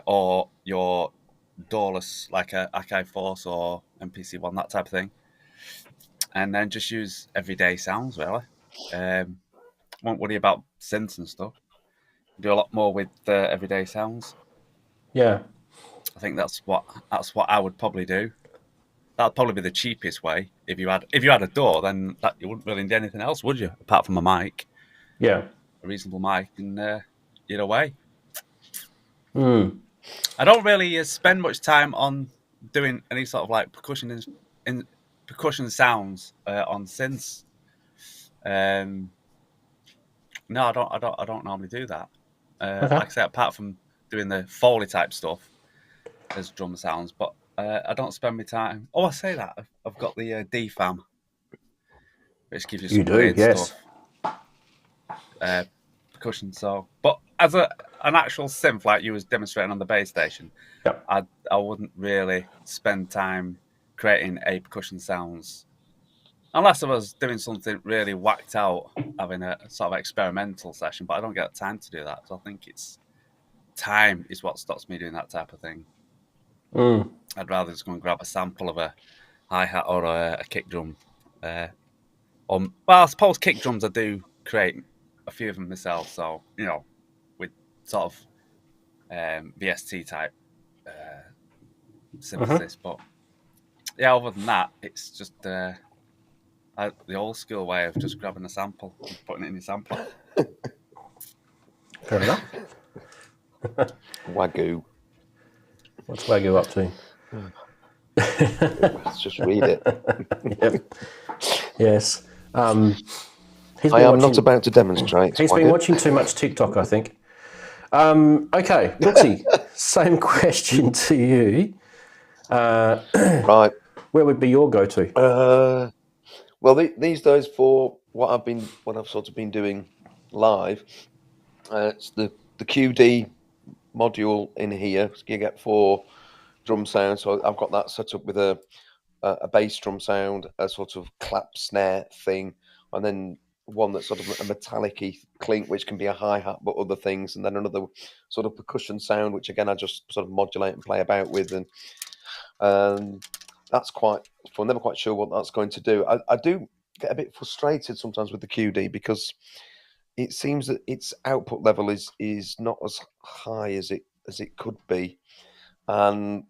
Or your doorless, like a Akai Force or MPC-1, that type of thing. And then just use everyday sounds, really. Won't worry about synths and stuff. Do a lot more with everyday sounds. Yeah. I think that's what I would probably do. That'd probably be the cheapest way. If you had a door, then you wouldn't really need anything else, would you? Apart from a mic. Yeah. A reasonable mic, and you're away. I don't really spend much time on doing any sort of like percussion sounds on synths. No, I don't normally do that. Like I say, apart from doing the Foley type stuff as drum sounds, but I don't spend my time. Oh, I say that I've got the DFAM, which gives you some weird stuff. Percussion. So, but as an actual synth, like you was demonstrating on the bass station, I wouldn't really spend time creating a percussion sounds unless I was doing something really whacked out, having a sort of experimental session. But I don't get time to do that, so I think it's time is what stops me doing that type of thing. I'd rather just go and grab a sample of a hi-hat or a kick drum. Well, I suppose kick drums I do create a few of them myself. So with sort of VST type synthesis, but yeah, other than that, it's just the old school way of just grabbing a sample and putting it in your sampler. Fair enough. Wagyu. What's Wagyu up to? Let's just read it. Yep. Yes. I am not about to demonstrate. He's been watching too much TikTok, I think. Okay, Brooksy, same question to you. Right. Where would be your go-to? Well, these days for what I've sort of been doing live, it's the QD module in here. So you get 4 drum sounds. So I've got that set up with a bass drum sound, a sort of clap snare thing, and then one that's sort of a metallic-y clink, which can be a hi-hat, but other things, and then another sort of percussion sound, which again I just sort of modulate and play about with, and that's quite fun. Never quite sure what that's going to do. I do get a bit frustrated sometimes with the QD because it seems that its output level is not as high as it could be, and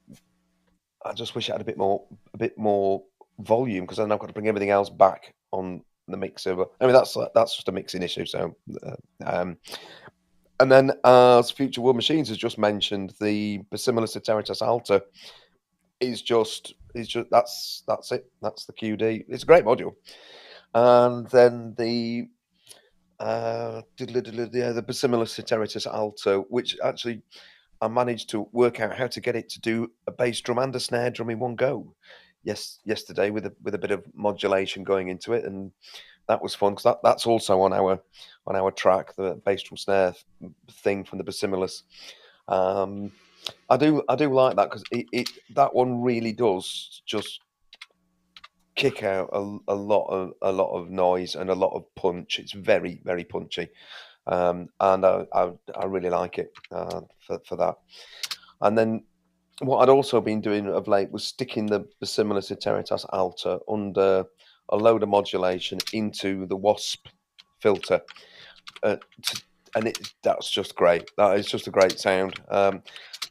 I just wish it had a bit more volume, because then I've got to bring everything else back on the mixer. But I mean, that's just a mixing issue. So, and then as Future World Machines has just mentioned, the Behringer Ceteritas Alta is just that's it. That's the QD. It's a great module. And then the Behringer Ceteritas Alto, which actually I managed to work out how to get it to do a bass drum and a snare drum in one go. Yesterday with a bit of modulation going into it, and that was fun because that's also on our track, the bass drum snare thing from the Behringer. I do like that because that one really does just kick out a lot of noise and a lot of punch. It's very, very punchy, and I really like it for that. And then what I'd also been doing of late was sticking the Behringer Ceteritas Alta under a load of modulation into the Wasp filter, and that's just great. That is just a great sound.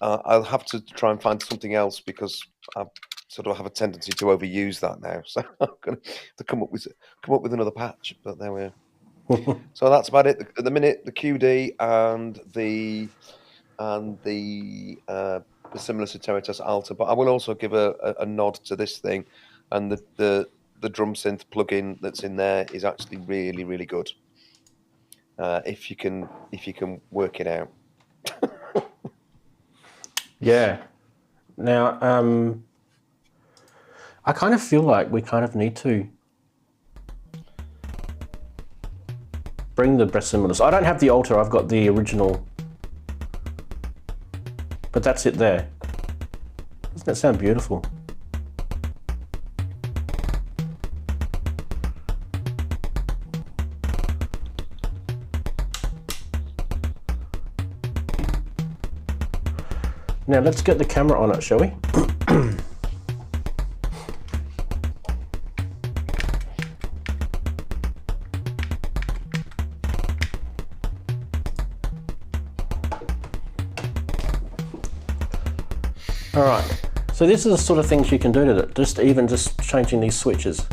I'll have to try and find something else because I sort of have a tendency to overuse that now. So I'm going to come up with another patch. But there we are. So that's about it. At the minute, the QD and the Behringer Ceteritas Alta, but I will also give a nod to this thing, and the drum synth plugin that's in there is actually really, really good. If you can work it out. Yeah. Now, I kind of feel like we kind of need to bring the Behringer. I don't have the Alta. I've got the original. But that's it there. Doesn't that sound beautiful? Now let's get the camera on it, shall we? All right, so this is the sort of things you can do to it, just changing these switches.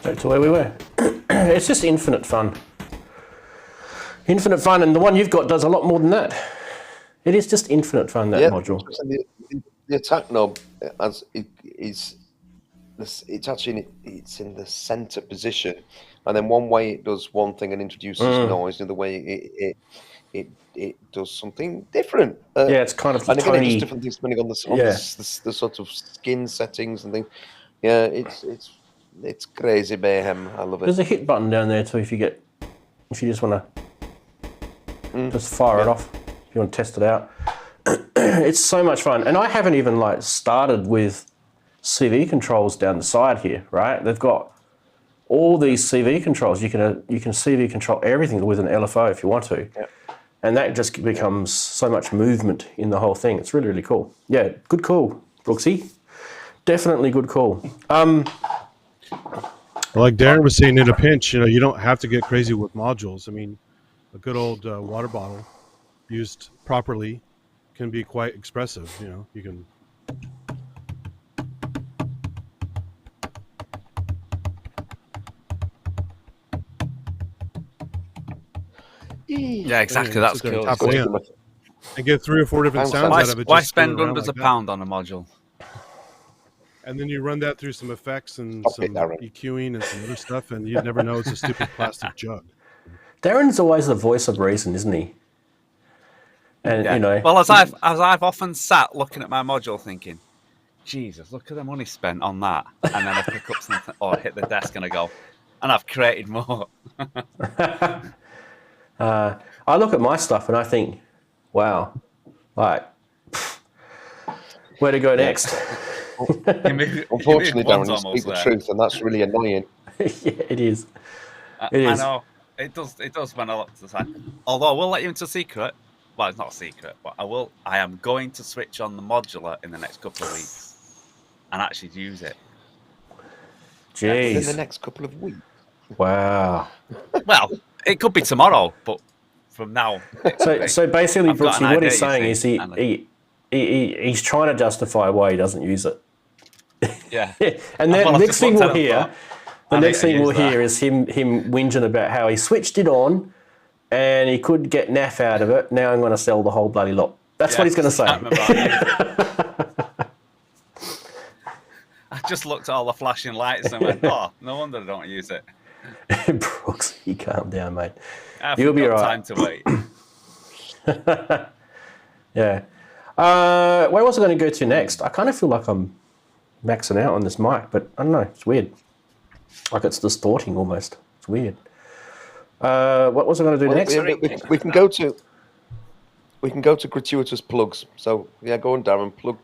Back to where we were. It's just infinite fun. Infinite fun, and the one you've got does a lot more than that. It is just infinite fun, that module. The attack knob is it's actually it's in the center position, and then one way it does one thing and introduces noise, the other way it does something different. Yeah, it's kind of and again, it does Tony. different things depending on Yeah. the sort of skin settings and things. Yeah, it's crazy mayhem. I love it. There's a hit button down there too if you just want to just fire it off. If you want to test it out. It's so much fun. And I haven't even like started with CV controls down the side here, right? They've got all these CV controls. You can CV control everything with an LFO if you want to. Yep. And that just becomes so much movement in the whole thing. It's really, really cool. Yeah, good call, Brooksy. Definitely good call. Like Darren was saying, in a pinch, you don't have to get crazy with modules. I mean, a good old water bottle used properly can be quite expressive. You can. Yeah, exactly. That's cool. And get 3 or 4 different sounds out of it. Why spend hundreds of pounds on a module? And then you run that through some effects and some EQing and some other stuff, and you'd never know it's a stupid plastic jug. Darren's always the voice of reason, isn't he? And Well, as I've often sat looking at my module, thinking, Jesus, look at the money spent on that, and then I pick up something or hit the desk and I go, and I've created more. I look at my stuff and I think, wow, like, where to go next? Unfortunately, Darren, you speak the truth, and that's really annoying. Yeah, it is. I know. It does when I look to the side. Although I will let you into a secret. Well, it's not a secret, but I am going to switch on the modular in the next couple of weeks and actually use it. Jeez. In the next couple of weeks. Wow. Well, it could be tomorrow, but from now. So basically, Brooksy, what he's saying is he's trying to justify why he doesn't use it. Yeah. And then the next thing we'll hear, is him whinging about how he switched it on and he could get naff out of it. Now I'm going to sell the whole bloody lot. That's what he's going to say. I just looked at all the flashing lights and went, oh, no wonder I don't use it. Brooks, you calm down, mate. You'll be all right. Time to wait. Yeah. Where was I going to go to next? I kind of feel like I'm maxing out on this mic, but I don't know. It's weird. Like it's distorting almost. It's weird. What was I going to do next? We can go to gratuitous plugs. So yeah, go on, Darren. Plug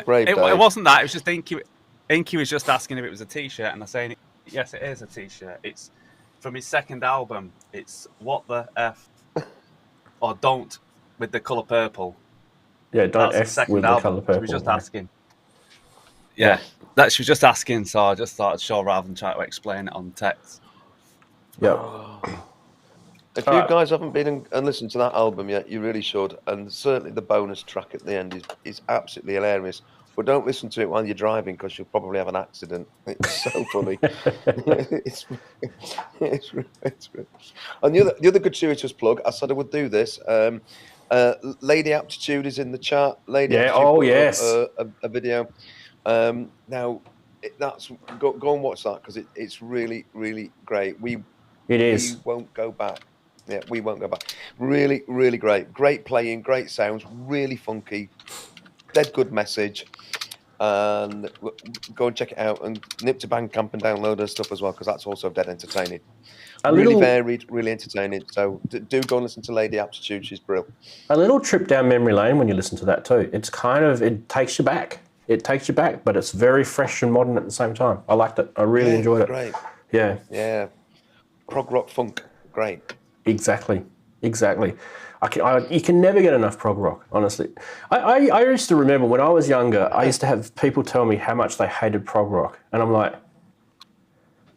Brave. It wasn't that. It was just Inky was just asking if it was a T-shirt, and I'm saying yes, it is a T-shirt. It's from his second album. It's What the F or Don't with the colour purple. Yeah, Don't F with the colour purple. She was just asking. Yeah, that she was just asking, so I just thought I'd show rather than try to explain it on text. Yep. If you guys haven't been and listened to that album yet, you really should. And certainly the bonus track at the end is absolutely hilarious. But don't listen to it while you're driving because you'll probably have an accident. It's so funny. it's and the other gratuitous plug, I said I would do this. Lady Aptitude is in the chat. Lady Aptitude. Oh yes. A video. Now, that's go and watch that because it's really, really great. We won't go back. Yeah, we won't go back. Really, really great. Great playing, great sounds, really funky, dead good message. And go and check it out and nip to Bandcamp and download her stuff as well because that's also dead entertaining. Really varied, really entertaining. So do go and listen to Lady Aptitude. She's brilliant. A little trip down memory lane when you listen to that too. It's it takes you back. It takes you back, but it's very fresh and modern at the same time. I liked it. I really enjoyed it. Great. Yeah. Yeah. Prog rock funk. Great. Exactly. You can never get enough prog rock, honestly. I used to remember when I was younger, I used to have people tell me how much they hated prog rock. And I'm like,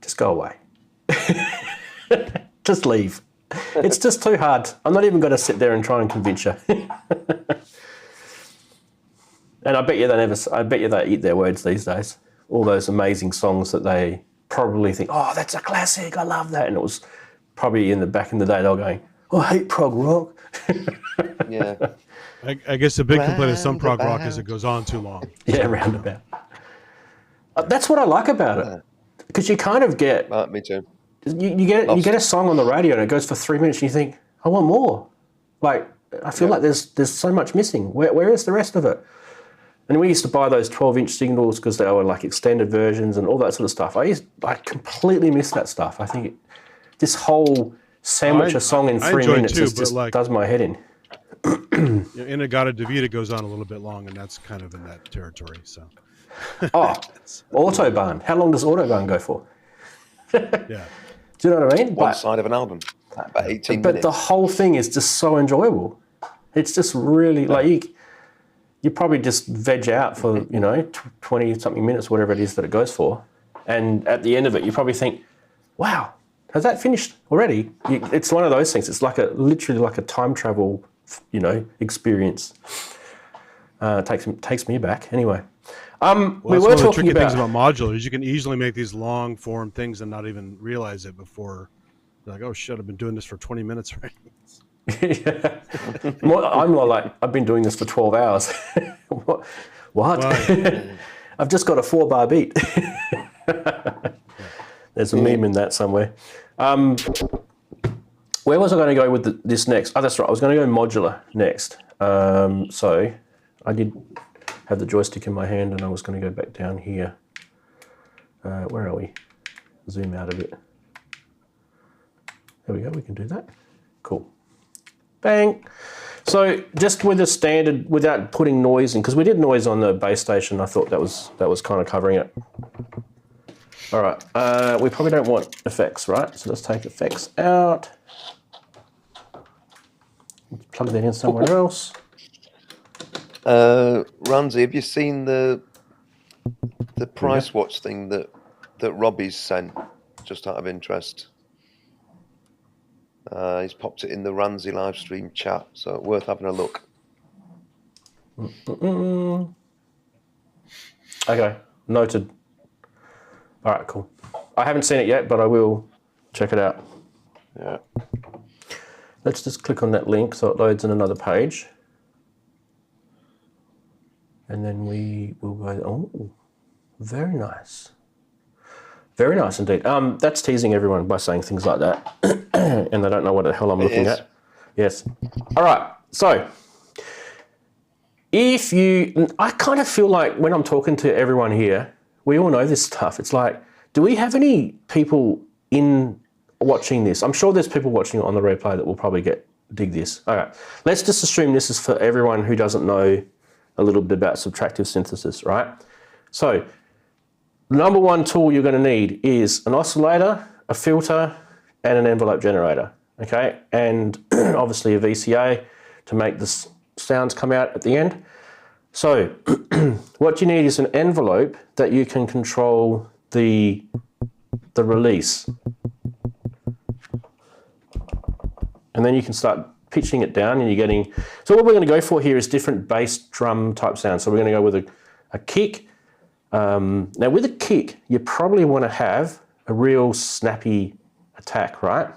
just go away. Just leave. It's just too hard. I'm not even going to sit there and try and convince you. And I bet you they eat their words these days. All those amazing songs that they probably think, oh, that's a classic, I love that. And it was probably back in the day they were going, oh, I hate prog rock. Yeah. I guess the big complaint of some prog rock is it goes on too long. Yeah, roundabout. That's what I like about it, because you kind of get Me too. you get a song on the radio and it goes for 3 minutes and you think, I want more. Like, I feel like there's so much missing. Where is the rest of it? And we used to buy those 12-inch signals because they were like extended versions and all that sort of stuff. I completely miss that stuff. I think this whole sandwich a song in 3 minutes just does my head in. Inagata Davida goes on a little bit long, and that's kind of in that territory. So, Autobahn. How long does Autobahn go for? Yeah. Do you know what I mean? One side of an album, about 18 but minutes. the whole thing is just so enjoyable. It's just really like you probably just veg out for 20 something minutes, whatever it is that it goes for, and at the end of it, you probably think, "Wow, has that finished already?" It's one of those things. It's literally like a time travel, experience. Takes me back anyway. Well, we that's were one of the talking tricky about things about modular is you can easily make these long form things and not even realize it before you're like, oh shit, I've been doing this for 20 minutes right. Yeah. I'm like, I've been doing this for 12 hours. What? Well, I've just got a 4-bar beat. There's a meme in that somewhere. Where was I going to go with this next? Oh, that's right. I was going to go modular next. So I did have the joystick in my hand and I was going to go back down here. Where are we? Zoom out a bit. There we go. We can do that. Cool. Bang. So just with a standard, without putting noise in, because we did noise on the base station, I thought that was kind of covering it. All right. We probably don't want effects, right? So let's take effects out. Let's plug that in somewhere else. Ranzee, have you seen the price watch thing that Robbie's sent, just out of interest? He's popped it in the Ranzee live stream chat, so worth having a look. Okay, noted. All right, cool. I haven't seen it yet, but I will check it out. Yeah. Let's just click on that link so it loads in another page. And then we will go, oh, very nice. Very nice indeed. That's teasing everyone by saying things like that. And they don't know what the hell I'm looking at. Yes. All right. So I kind of feel like when I'm talking to everyone here, we all know this stuff. It's like, do we have any people in watching this? I'm sure there's people watching it on the replay that will probably dig this. All right. Let's just assume this is for everyone who doesn't know a little bit about subtractive synthesis, right? So number one tool you're going to need is an oscillator, a filter, and an envelope generator, okay? And obviously a VCA to make the sounds come out at the end. So what you need is an envelope that you can control the release. And then you can start pitching it down and you're getting... So what we're going to go for here is different bass drum type sounds. So we're going to go with a kick. Now with a kick, you probably want to have a real snappy attack, right?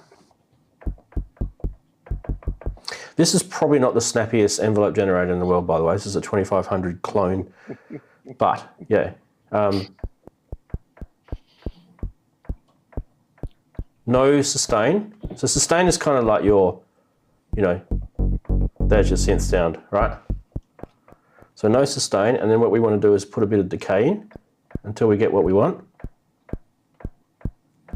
This is probably not the snappiest envelope generator in the world, by the way. This is a 2500 clone, but yeah. No sustain. So sustain is kind of like your, there's your synth sound, right? So no sustain, and then what we want to do is put a bit of decay in until we get what we want.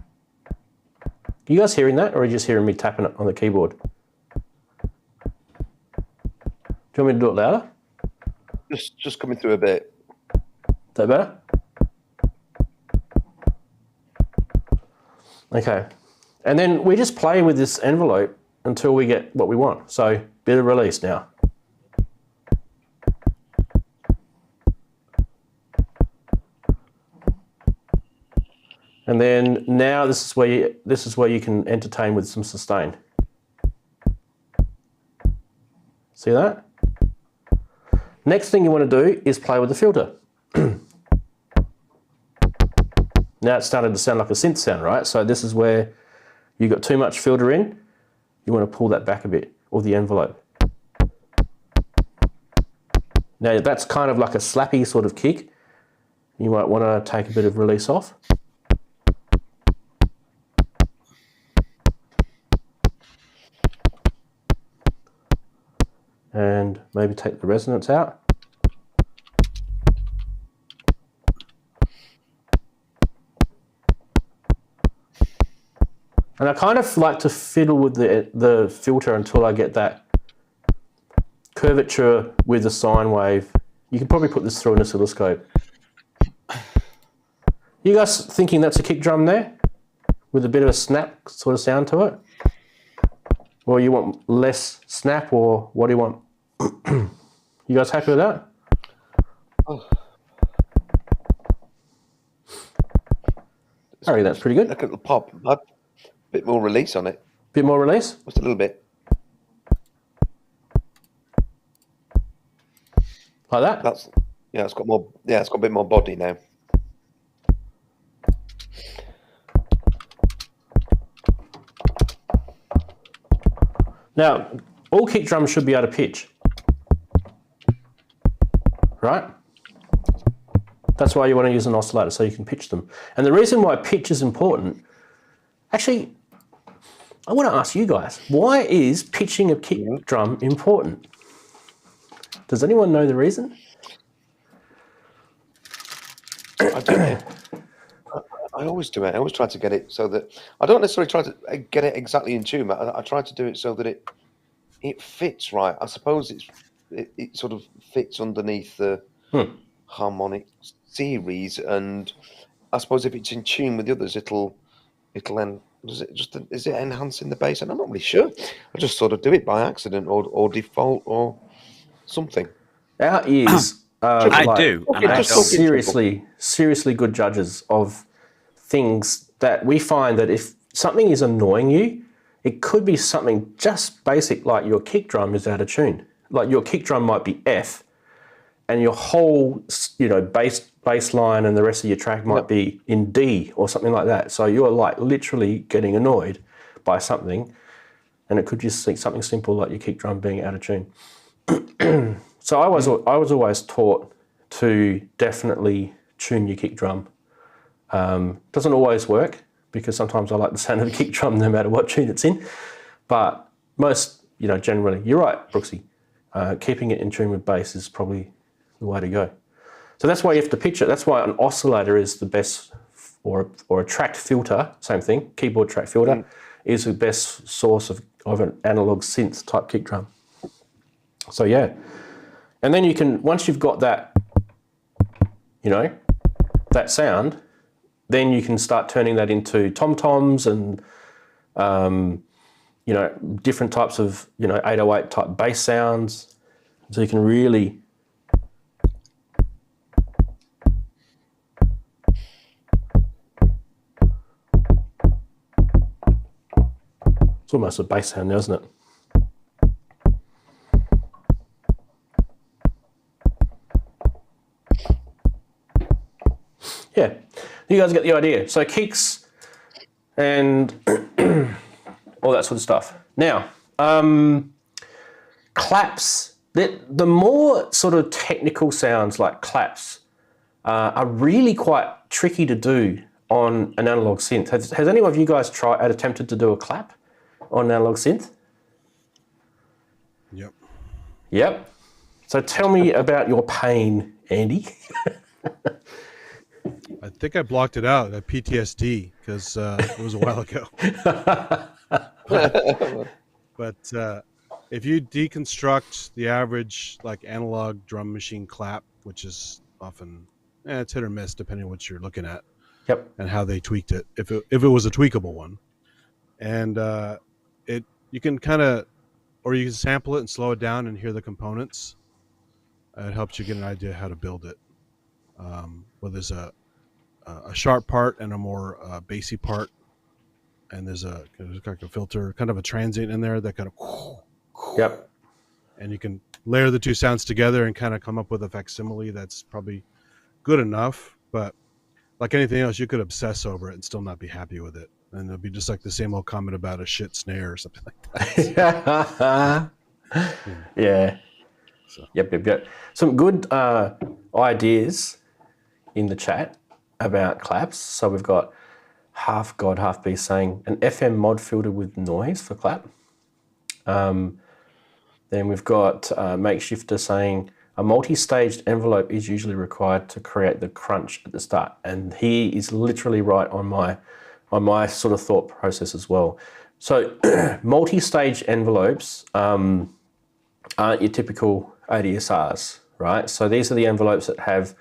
Are you guys hearing that, or are you just hearing me tapping it on the keyboard? Do you want me to do it louder? Just coming through a bit. Is that better? Okay. And then we just play with this envelope until we get what we want. So bit of release now. And then now this is where you can entertain with some sustain. See that? Next thing you want to do is play with the filter. Now it's starting to sound like a synth sound, right? So this is where you got too much filter in. You want to pull that back a bit, or the envelope. Now that's kind of like a slappy sort of kick. you might want to take a bit of release off. And maybe take the resonance out. And I kind of like to fiddle with the filter until I get that curvature with the sine wave. You could probably put this through an oscilloscope. You guys thinking that's a kick drum there? With a bit of a snap sort of sound to it? Or you want less snap, or what do you want? You guys happy with that? Oh. Harry, that's pretty good. Look at the pop. A bit more release on it. Bit more release? Just a little bit. Like that? That's it's got more. Yeah, it's got a bit more body now. Now, all kick drums should be out of pitch, right? That's why you want to use an oscillator, so you can pitch them. And the reason why pitch is important, actually, I want to ask you guys, why is pitching a kick drum important? Does anyone know the reason? I do it. I always do it. I always try to get it so that I don't necessarily try to get it exactly in tune. I try to do it so that it fits right. I suppose it sort of fits underneath the harmonic series, and I suppose if it's in tune with the others, it'll is it enhancing the bass? And I'm not really sure. I just sort of do it by accident or default or something. Our ears are seriously good judges of things that we find that if something is annoying you, it could be something just basic, like your kick drum is out of tune. Like your kick drum might be F, and your whole, bass line and the rest of your track might be in D or something like that. So you're like literally getting annoyed by something, and it could just be something simple like your kick drum being out of tune. So I was always taught to definitely tune your kick drum. Doesn't always work, because sometimes I like the sound of the kick drum no matter what tune it's in. But most, generally, you're right, Brooksy. Keeping it in tune with bass is probably the way to go. So that's why you have to pitch it. That's why an oscillator is the best, or a tracked filter, same thing, keyboard track filter, is the best source of an analog synth type kick drum. So yeah. And then you can, once you've got that, that sound, then you can start turning that into tom-toms and, different types of, 808 type bass sounds. So you can really it's almost a bass sound now, isn't it? Yeah, you guys get the idea. So kicks and all that sort of stuff. Now, claps. The more sort of technical sounds like claps are really quite tricky to do on an analog synth. Has any of you guys attempted to do a clap on an analog synth? Yep. So tell me about your pain, Andy. I think I blocked it out at PTSD because it was a while ago. But if you deconstruct the average analog drum machine clap, which is often it's hit or miss depending on what you're looking at, and how they tweaked it. If it was a tweakable one, and you can kind of, or you can sample it and slow it down and hear the components. It helps you get an idea how to build it. Well, there's a sharp part and a more bassy part, and there's like a filter, kind of a transient in there that kind of and you can layer the two sounds together and kind of come up with a facsimile that's probably good enough. But like anything else, you could obsess over it and still not be happy with it, and it'll be just like the same old comment about a shit snare or something like that. Yeah. So. Yep. Some good ideas in the chat about claps. So we've got Half God, Half Beast saying an FM mod filter with noise for clap. Then we've got Makeshifter saying a multi-staged envelope is usually required to create the crunch at the start. And he is literally right on my sort of thought process as well. So multi-stage envelopes aren't your typical ADSRs, right? So these are the envelopes that have,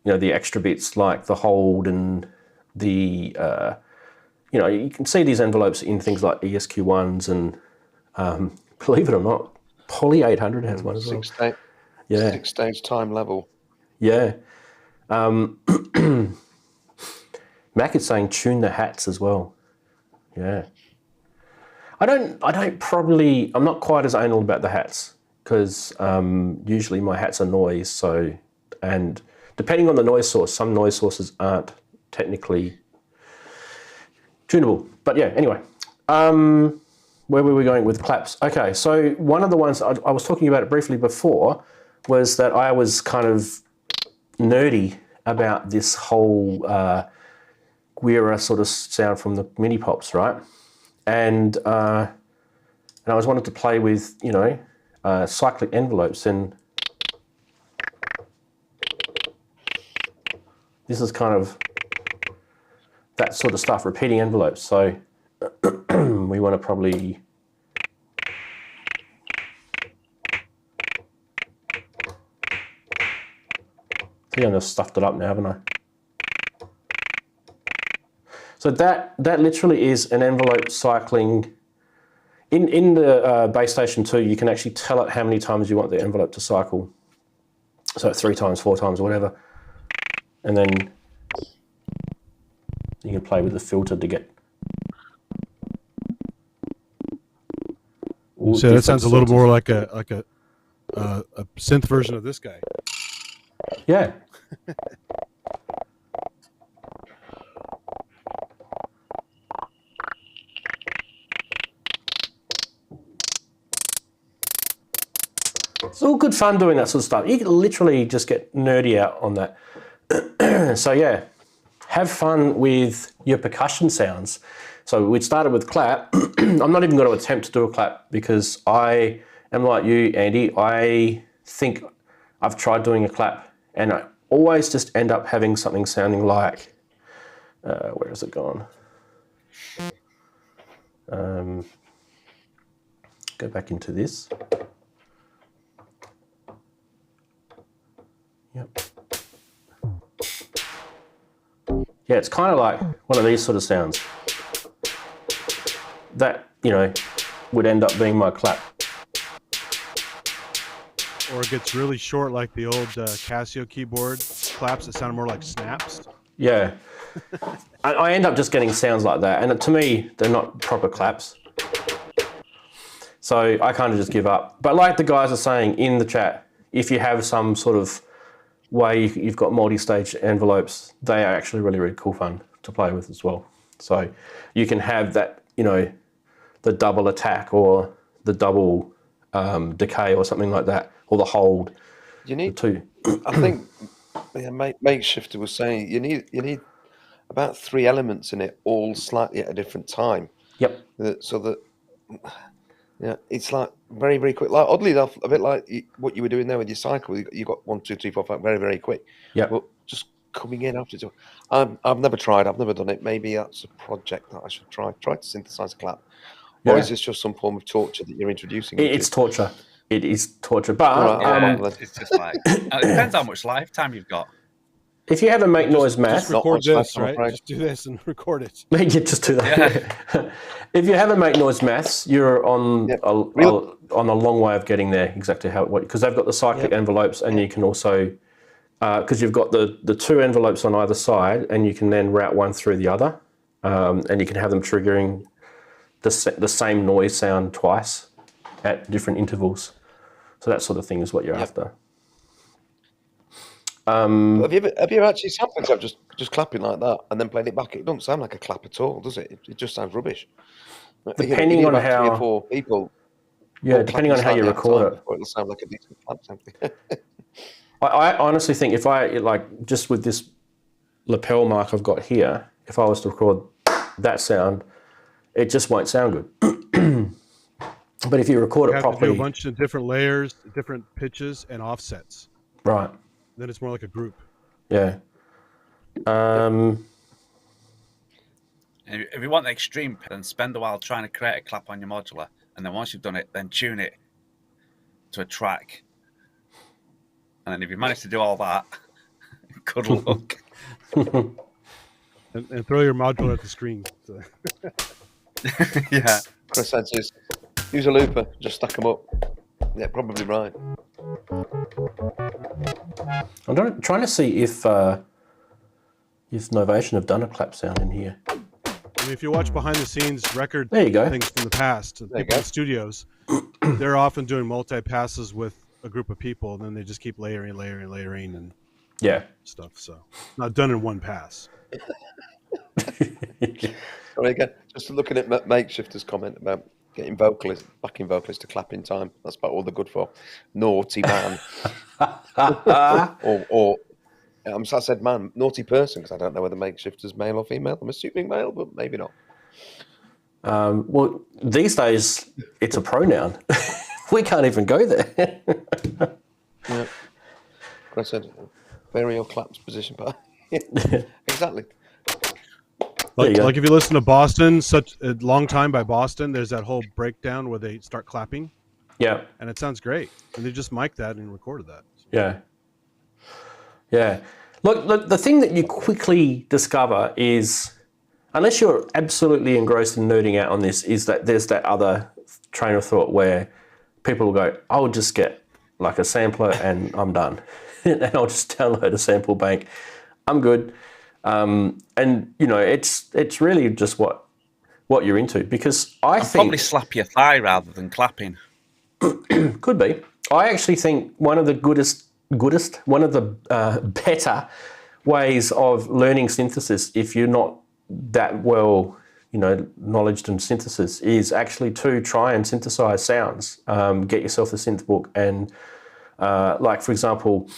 the extra bits like the hold and the, you can see these envelopes in things like ESQ1s and believe it or not, Poly 800 has one as well. Six-stage time level. Yeah. Mac is saying tune the hats as well. Yeah. I'm not quite as anal about the hats because usually my hats are noise. So, and depending on the noise source, some noise sources aren't technically tunable. But yeah, anyway, where were we going with claps? Okay, so one of the ones I was talking about it briefly before was that I was kind of nerdy about this whole Guira sort of sound from the mini pops, right? And I was wanted to play with, cyclic envelopes, and this is kind of that sort of stuff, repeating envelopes. So we want to probably I think I just stuffed it up now, haven't I? So that literally is an envelope cycling. In the base station 2, you can actually tell it how many times you want the envelope to cycle. So 3 times, 4 times, or whatever. And then you can play with the filter to get. So that sounds a little more like a synth version of this guy. Yeah. It's all good fun doing that sort of stuff. You can literally just get nerdy out on that. So yeah, have fun with your percussion sounds. So we started with clap. I'm not even going to attempt to do a clap because I am like you, Andy. I think I've tried doing a clap and I always just end up having something sounding like, where has it gone? Go back into this. Yep. Yeah, it's kind of like one of these sort of sounds. That, would end up being my clap. Or it gets really short like the old Casio keyboard claps that sound more like snaps. Yeah. I end up just getting sounds like that. And to me, they're not proper claps. So I kind of just give up. But like the guys are saying in the chat, if you have some sort of way you've got multi-stage envelopes, they are actually really, really cool fun to play with as well. So you can have that, the double attack or the double decay or something like that, or the hold. You need two. I think Makeshifter was saying you need about 3 elements in it, all slightly at a different time. Yep. So that it's like very, very quick. Like oddly enough, a bit like what you were doing there with your cycle. You got 1, 2, 3, 4, 5, very, very quick. Yeah. But just coming in after. I've never tried. I've never done it. Maybe that's a project that I should try. Try to synthesize a clap. Yeah. Or is this just some form of torture that you're introducing? It's torture. It is torture. But it's just like it depends how much lifetime you've got. If you have a make noise math, just record this, right? Just do this and record it. You just do that. Yeah. If you have a make noise maths, you're on on a long way of getting there. Exactly how because they've got the cyclic envelopes, and you can also because you've got the 2 envelopes on either side, and you can then route one through the other, and you can have them triggering the same noise sound twice at different intervals. So that sort of thing is what you're after. Have you ever actually sampled yourself just clapping like that and then playing it back? It doesn't sound like a clap at all, does it? It just sounds rubbish. Depending on how 3 or 4 people. Yeah, depending on how you record it. It'll sound like a decent clap sample. I honestly think if I, like, just with this lapel mic I've got here, if I was to record that sound, it just won't sound good. But if you record You it have to properly... do a bunch of different layers, different pitches, and offsets. Right. Then it's more like a group. Yeah. If you want the extreme, then spend a while trying to create a clap on your modular, and then once you've done it, then tune it to a track. And then if you manage to do all that, good luck. And throw your modular at the screen. So. Yeah. Chris said, use a looper, just stack them up. Yeah, probably right. I'm trying to see if Novation have done a clap sound in here. I mean, if you watch behind the scenes record There you go. things from the past, you people go. in studios, they're often doing multi-passes with a group of people, and then they just keep layering and Yeah. stuff. So not done in one pass. I mean, again, just looking at Makeshifter's comment about getting backing vocalists to clap in time. That's about all they're good for. Naughty man. or I said man, naughty person, because I don't know whether Makeshifter's male or female. I'm assuming male, but maybe not. Well, these days, it's a pronoun. We can't even go there. Yeah. I said, vary your claps position, but exactly. Like if you listen to Boston, such a long time by Boston, there's that whole breakdown where they start clapping. Yeah. And it sounds great. And they just mic'd that and recorded that. Yeah. Yeah. Look, the thing that you quickly discover is, unless you're absolutely engrossed in nerding out on this, is that there's that other train of thought where people will go, I'll just get like a sampler and I'm done. And I'll just download a sample bank. I'm good. And, you know, it's really just what you're into, because I think... Probably slap your thigh rather than clapping. Could be. I actually think one of the better ways of learning synthesis, if you're not that well, you know, knowledge in synthesis, is actually to try and synthesize sounds. Get yourself a synth book, and like, for example,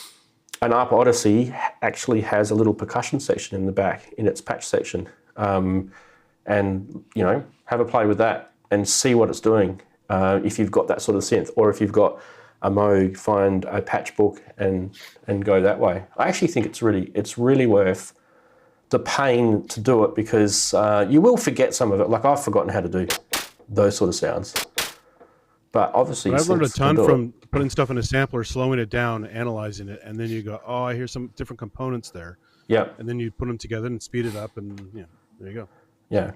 an ARP Odyssey actually has a little percussion section in the back in its patch section, and, you know, have a play with that and see what it's doing. If you've got that sort of synth, or if you've got a Moog, find a patch book and go that way. I actually think it's really worth the pain to do it, because you will forget some of it. Like, I've forgotten how to do those sort of sounds. But obviously, I've learned a ton from putting stuff in a sampler, slowing it down, analyzing it, and then you go, oh, I hear some different components there. Yeah. And then you put them together and speed it up, and yeah, there you go. Yeah.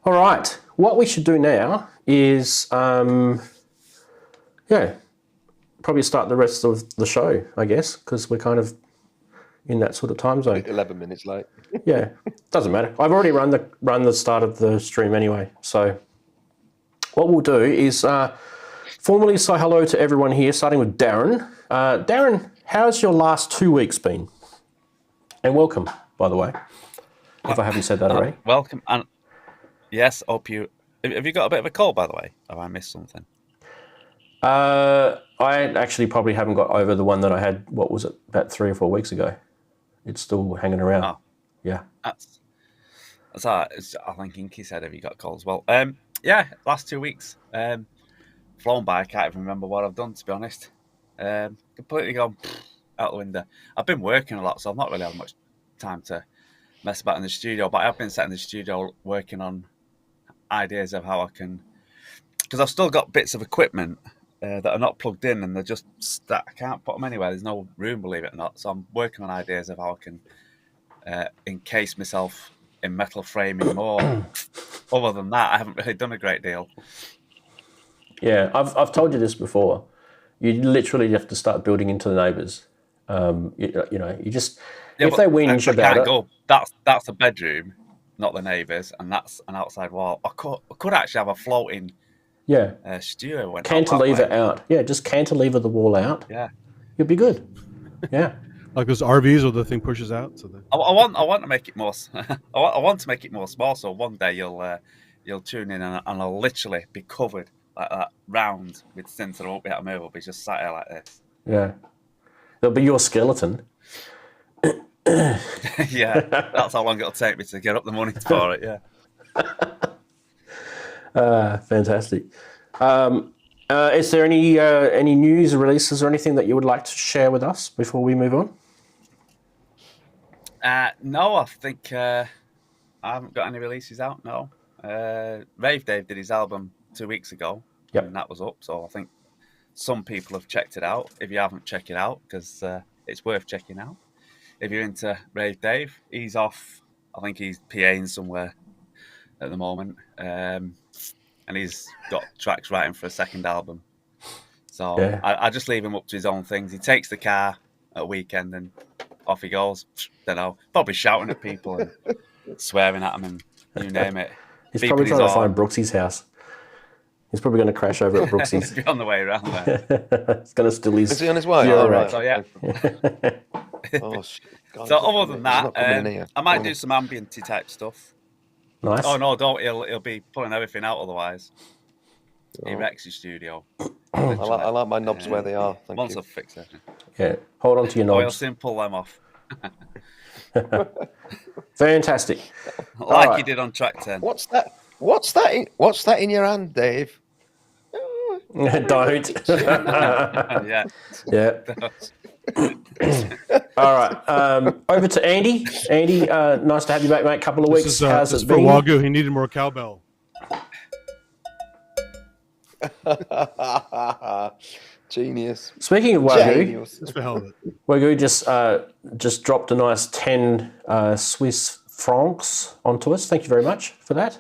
All right. What we should do now is, probably start the rest of the show, I guess, because we're kind of in that sort of time zone. 11 minutes late. Yeah, doesn't matter. I've already run the start of the stream anyway. So what we'll do is formally say hello to everyone here, starting with Darren. Darren, how's your last 2 weeks been? And welcome, by the way, if I haven't said that already. Welcome. And yes, hope you... Have you got a bit of a cold, by the way? Have I missed something? I actually probably haven't got over the one that I had, what was it, about 3 or 4 weeks ago. It's still hanging around. Oh. Yeah. That's all right. I think Inky said, have you got colds? Well, yeah, last 2 weeks. Flown by, I can't even remember what I've done, to be honest. Completely gone out the window. I've been working a lot, so I've not really had much time to mess about in the studio, but I've been sat in the studio working on ideas of how I can... Because I've still got bits of equipment that are not plugged in, and they're just that I can't put them anywhere. There's no room, believe it or not. So I'm working on ideas of how I can encase myself in metal framing more. Other than that, I haven't really done a great deal. Yeah, I've told you this before. You literally have to start building into the neighbours. You know, you just... if they whinge about it... Go, that's the bedroom, not the neighbours, and that's an outside wall. I could actually have a floating... studio went cantilever out. Yeah, just cantilever the wall out. Yeah, you'll be good. Yeah, like those RVs where the thing pushes out. So that... I want to make it more. I want to make it more small. So one day you'll tune in and I'll literally be covered like that, round with synths, and I won't be able to move. I'll be just sat here like this. Yeah. There'll be your skeleton. Yeah, that's how long it'll take me to get up the money for it. Yeah. Fantastic. Is there any news releases or anything that you would like to share with us before we move on? No, I think I haven't got any releases out. No. Rave Dave did his album 2 weeks ago, Yep. and that was up. So I think some people have checked it out. If you haven't, check it out because it's worth checking out. If you're into Rave Dave, he's off. I think he's PAing somewhere at the moment, and he's got tracks writing for a second album. So Yeah. I just leave him up to his own things. He takes the car at a weekend and off he goes. Don't know, probably shouting at people and swearing at them and you name it. He's Beeping probably his trying to horn. find Brooksy's house. He's probably going to crash over at Brooksy's. Be on the way around there. He's going to steal his. Is he on his way? Eurorack. So yeah. Oh, shit. God, So he's not other than coming- he's not that, coming in here. I might do some ambient type stuff. Nice. Oh no, don't! He'll be pulling everything out otherwise. He wrecks your studio. I like my knobs where they are. Thank Once you. I've fixed it, Yeah. Hold on to your oh, he'll knobs. soon pull them off, Fantastic. like right. he did on track 10. What's that? What's that in your hand, Dave? Don't. Yeah. Yeah. All right. Over to Andy. Andy, nice to have you back, mate. Couple of weeks. This is, How's this it is for been? Wagyu. He needed more cowbell. Genius. Speaking of Wagyu, Genius. Just for hell of it. Wagyu just dropped a nice 10 Swiss francs onto us. Thank you very much for that.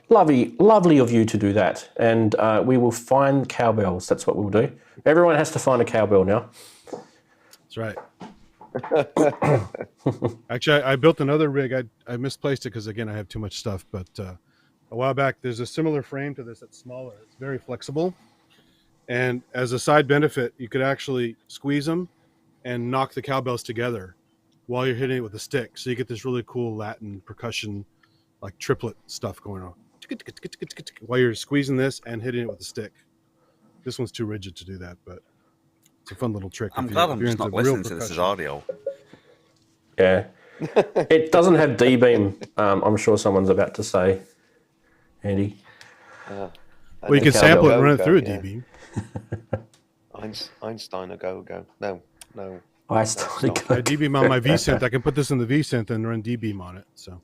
Lovely of you to do that. And we will find cowbells. That's what we'll do. Everyone has to find a cowbell now. That's right. Actually, I built another rig. I misplaced it because, again, I have too much stuff. But a while back, there's a similar frame to this that's smaller. It's very flexible. And as a side benefit, you could actually squeeze them and knock the cowbells together while you're hitting it with a stick. So you get this really cool Latin percussion, like triplet stuff going on. While you're squeezing this and hitting it with a stick. This one's too rigid to do that, but it's a fun little trick. I'm if glad you're I'm just into not real listening to this as percussion. audio. Yeah. It doesn't have D-beam. I'm sure someone's about to say, Andy. Well, you can sample it and run it through a D-beam. Einstein a go. No. I started not. I D-beam on my V-Synth. I can put this in the V-Synth and run D-beam on it. So,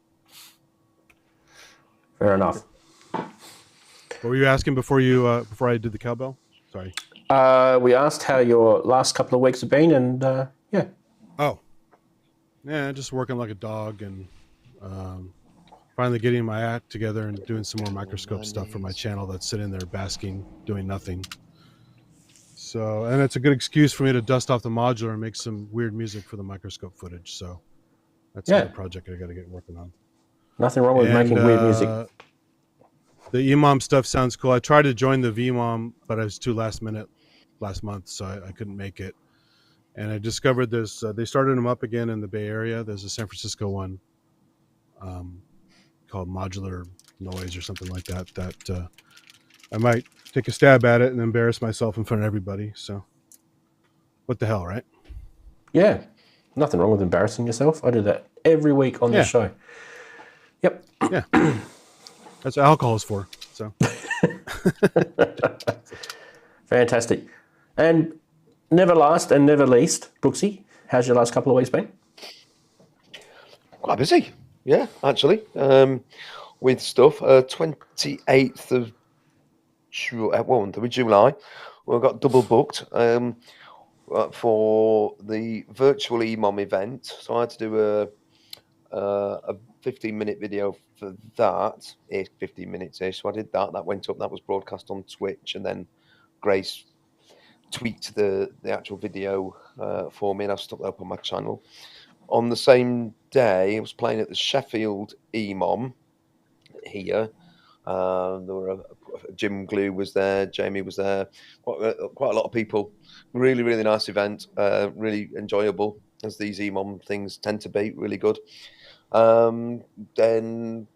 Fair enough. what were you asking before I did the cowbell? Sorry. We asked how your last couple of weeks have been, and yeah. Oh, yeah, just working like a dog and finally getting my act together and doing some more microscope stuff for my channel that's sitting there basking, doing nothing. So, and it's a good excuse for me to dust off the modular and make some weird music for the microscope footage. So, that's Yeah. another project I got to get working on. Nothing wrong with making weird music. The EMOM stuff sounds cool. I tried to join the VMOM, but I was too last minute last month, so I couldn't make it. And I discovered there's they started them up again in the Bay Area. There's a San Francisco one called Modular Noise or something like that. That I might take a stab at it and embarrass myself in front of everybody. So, what the hell, right? Yeah. Nothing wrong with embarrassing yourself. I do that every week on the show. Yep. Yeah, that's what alcohol is for. So, Fantastic. And never last and never least, Brooksy, how's your last couple of weeks been? Quite busy. Yeah, actually. With stuff. 28th of July. We've got double booked for the virtual EMOM event. So I had to do a 15-minute video for that. 15 minutes-ish. So I did that. That went up. That was broadcast on Twitch. And then Grace tweaked the actual video for me, and I've stuck that up on my channel. On the same day, I was playing at the Sheffield EMOM here. There were Jim Glue was there, Jamie was there, quite a lot of people. Really, really nice event. Really enjoyable, as these EMOM things tend to be. Really good. Then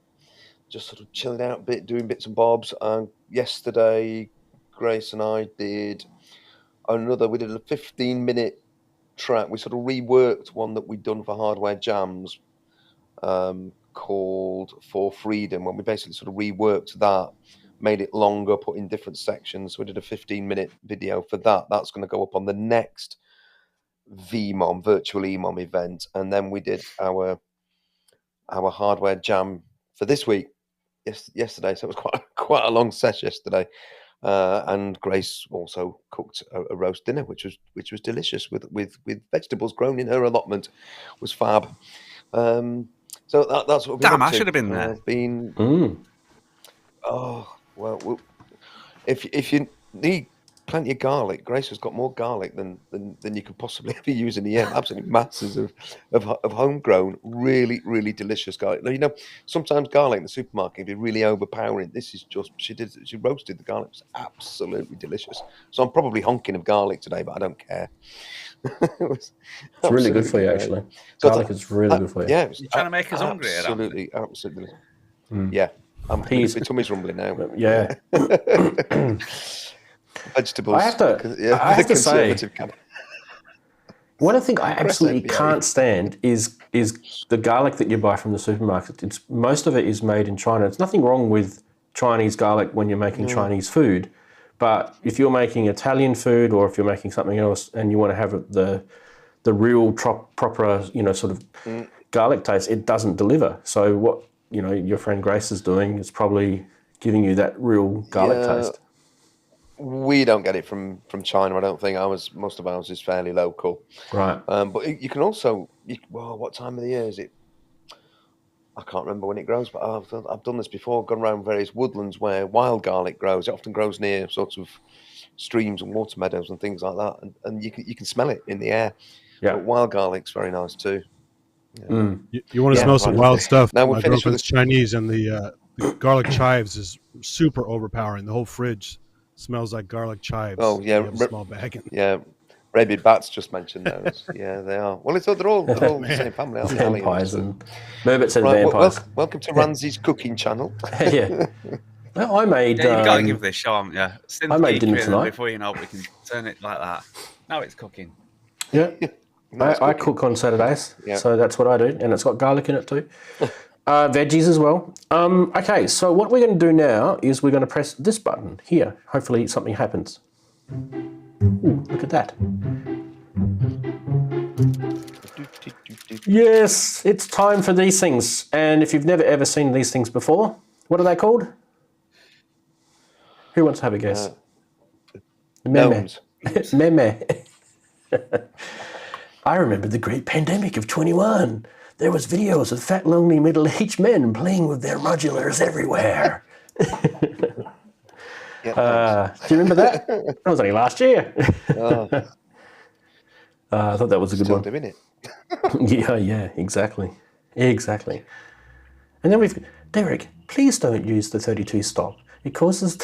just sort of chilling out a bit, doing bits and bobs. And yesterday, Grace and I did we did a 15-minute track. We sort of reworked one that we'd done for Hardware Jams called For Freedom, when we basically sort of reworked that, made it longer, put in different sections. So we did a 15-minute video for that. That's going to go up on the next VMOM, virtual EMOM event. And then we did our Hardware Jam for this week, yesterday. So it was quite a long session yesterday. And Grace also cooked a roast dinner, which was delicious with vegetables grown in her allotment. It was fab. So that's what we've been Damn, up I to. should have been there. Oh well, if you need plenty of garlic, Grace has got more garlic than you could possibly ever use in the year. Absolutely masses of homegrown, really, really delicious garlic. Now, you know, sometimes garlic in the supermarket can be really overpowering. This is just, she roasted the garlic. It was absolutely delicious. So I'm probably honking of garlic today, but I don't care. It's really good for you, actually. So garlic is really good for you. Yeah, You're trying to make us hungry. Absolutely. Yeah, my tummy's rumbling now. Yeah. Vegetables. I have to say, one thing I absolutely can't stand is the garlic that you buy from the supermarket. Most of it is made in China. There's nothing wrong with Chinese garlic when you're making Chinese food, but if you're making Italian food or if you're making something else and you want to have the real proper, sort of garlic taste, it doesn't deliver. So what your friend Grace is doing is probably giving you that real garlic taste. We don't get it from China, I don't think. Most of ours is fairly local. Right. But you can also, what time of the year is it? I can't remember when it grows, but I've done this before, gone around various woodlands where wild garlic grows. It often grows near sorts of streams and water meadows and things like that. And you can smell it in the air. Yeah. But wild garlic's very nice too. Yeah. You want to smell some wild stuff. Now we're finished with the Chinese, and the garlic chives is super overpowering. The whole fridge smells like garlic chives. Oh yeah, a small bag. Yeah, rabid bats just mentioned those. Yeah, they are. Well, they're all the same family. Vampires and Merbits and vampires. Welcome to Ranzee's cooking channel. Yeah. Well, I made. Yeah, you've got to give this show, haven't you? Synth I made dinner Geekery, tonight. Before you know it, we can turn it like that. Now it's cooking. Yeah. I cook on Saturdays, so that's what I do, and it's got garlic in it too. Veggies as well. Okay, so what we're going to do now is we're going to press this button here. Hopefully something happens. Ooh, look at that. Yes, it's time for these things. And if you've never ever seen these things before, what are they called? Who wants to have a guess? Meme. Meme. I remember the great pandemic of 21. There was videos of fat, lonely, middle-aged men playing with their modulars everywhere. Do you remember that? That was only last year. I thought that was a good one. Doing it. Yeah, exactly. And then Derek, please don't use the 32 stop. It causes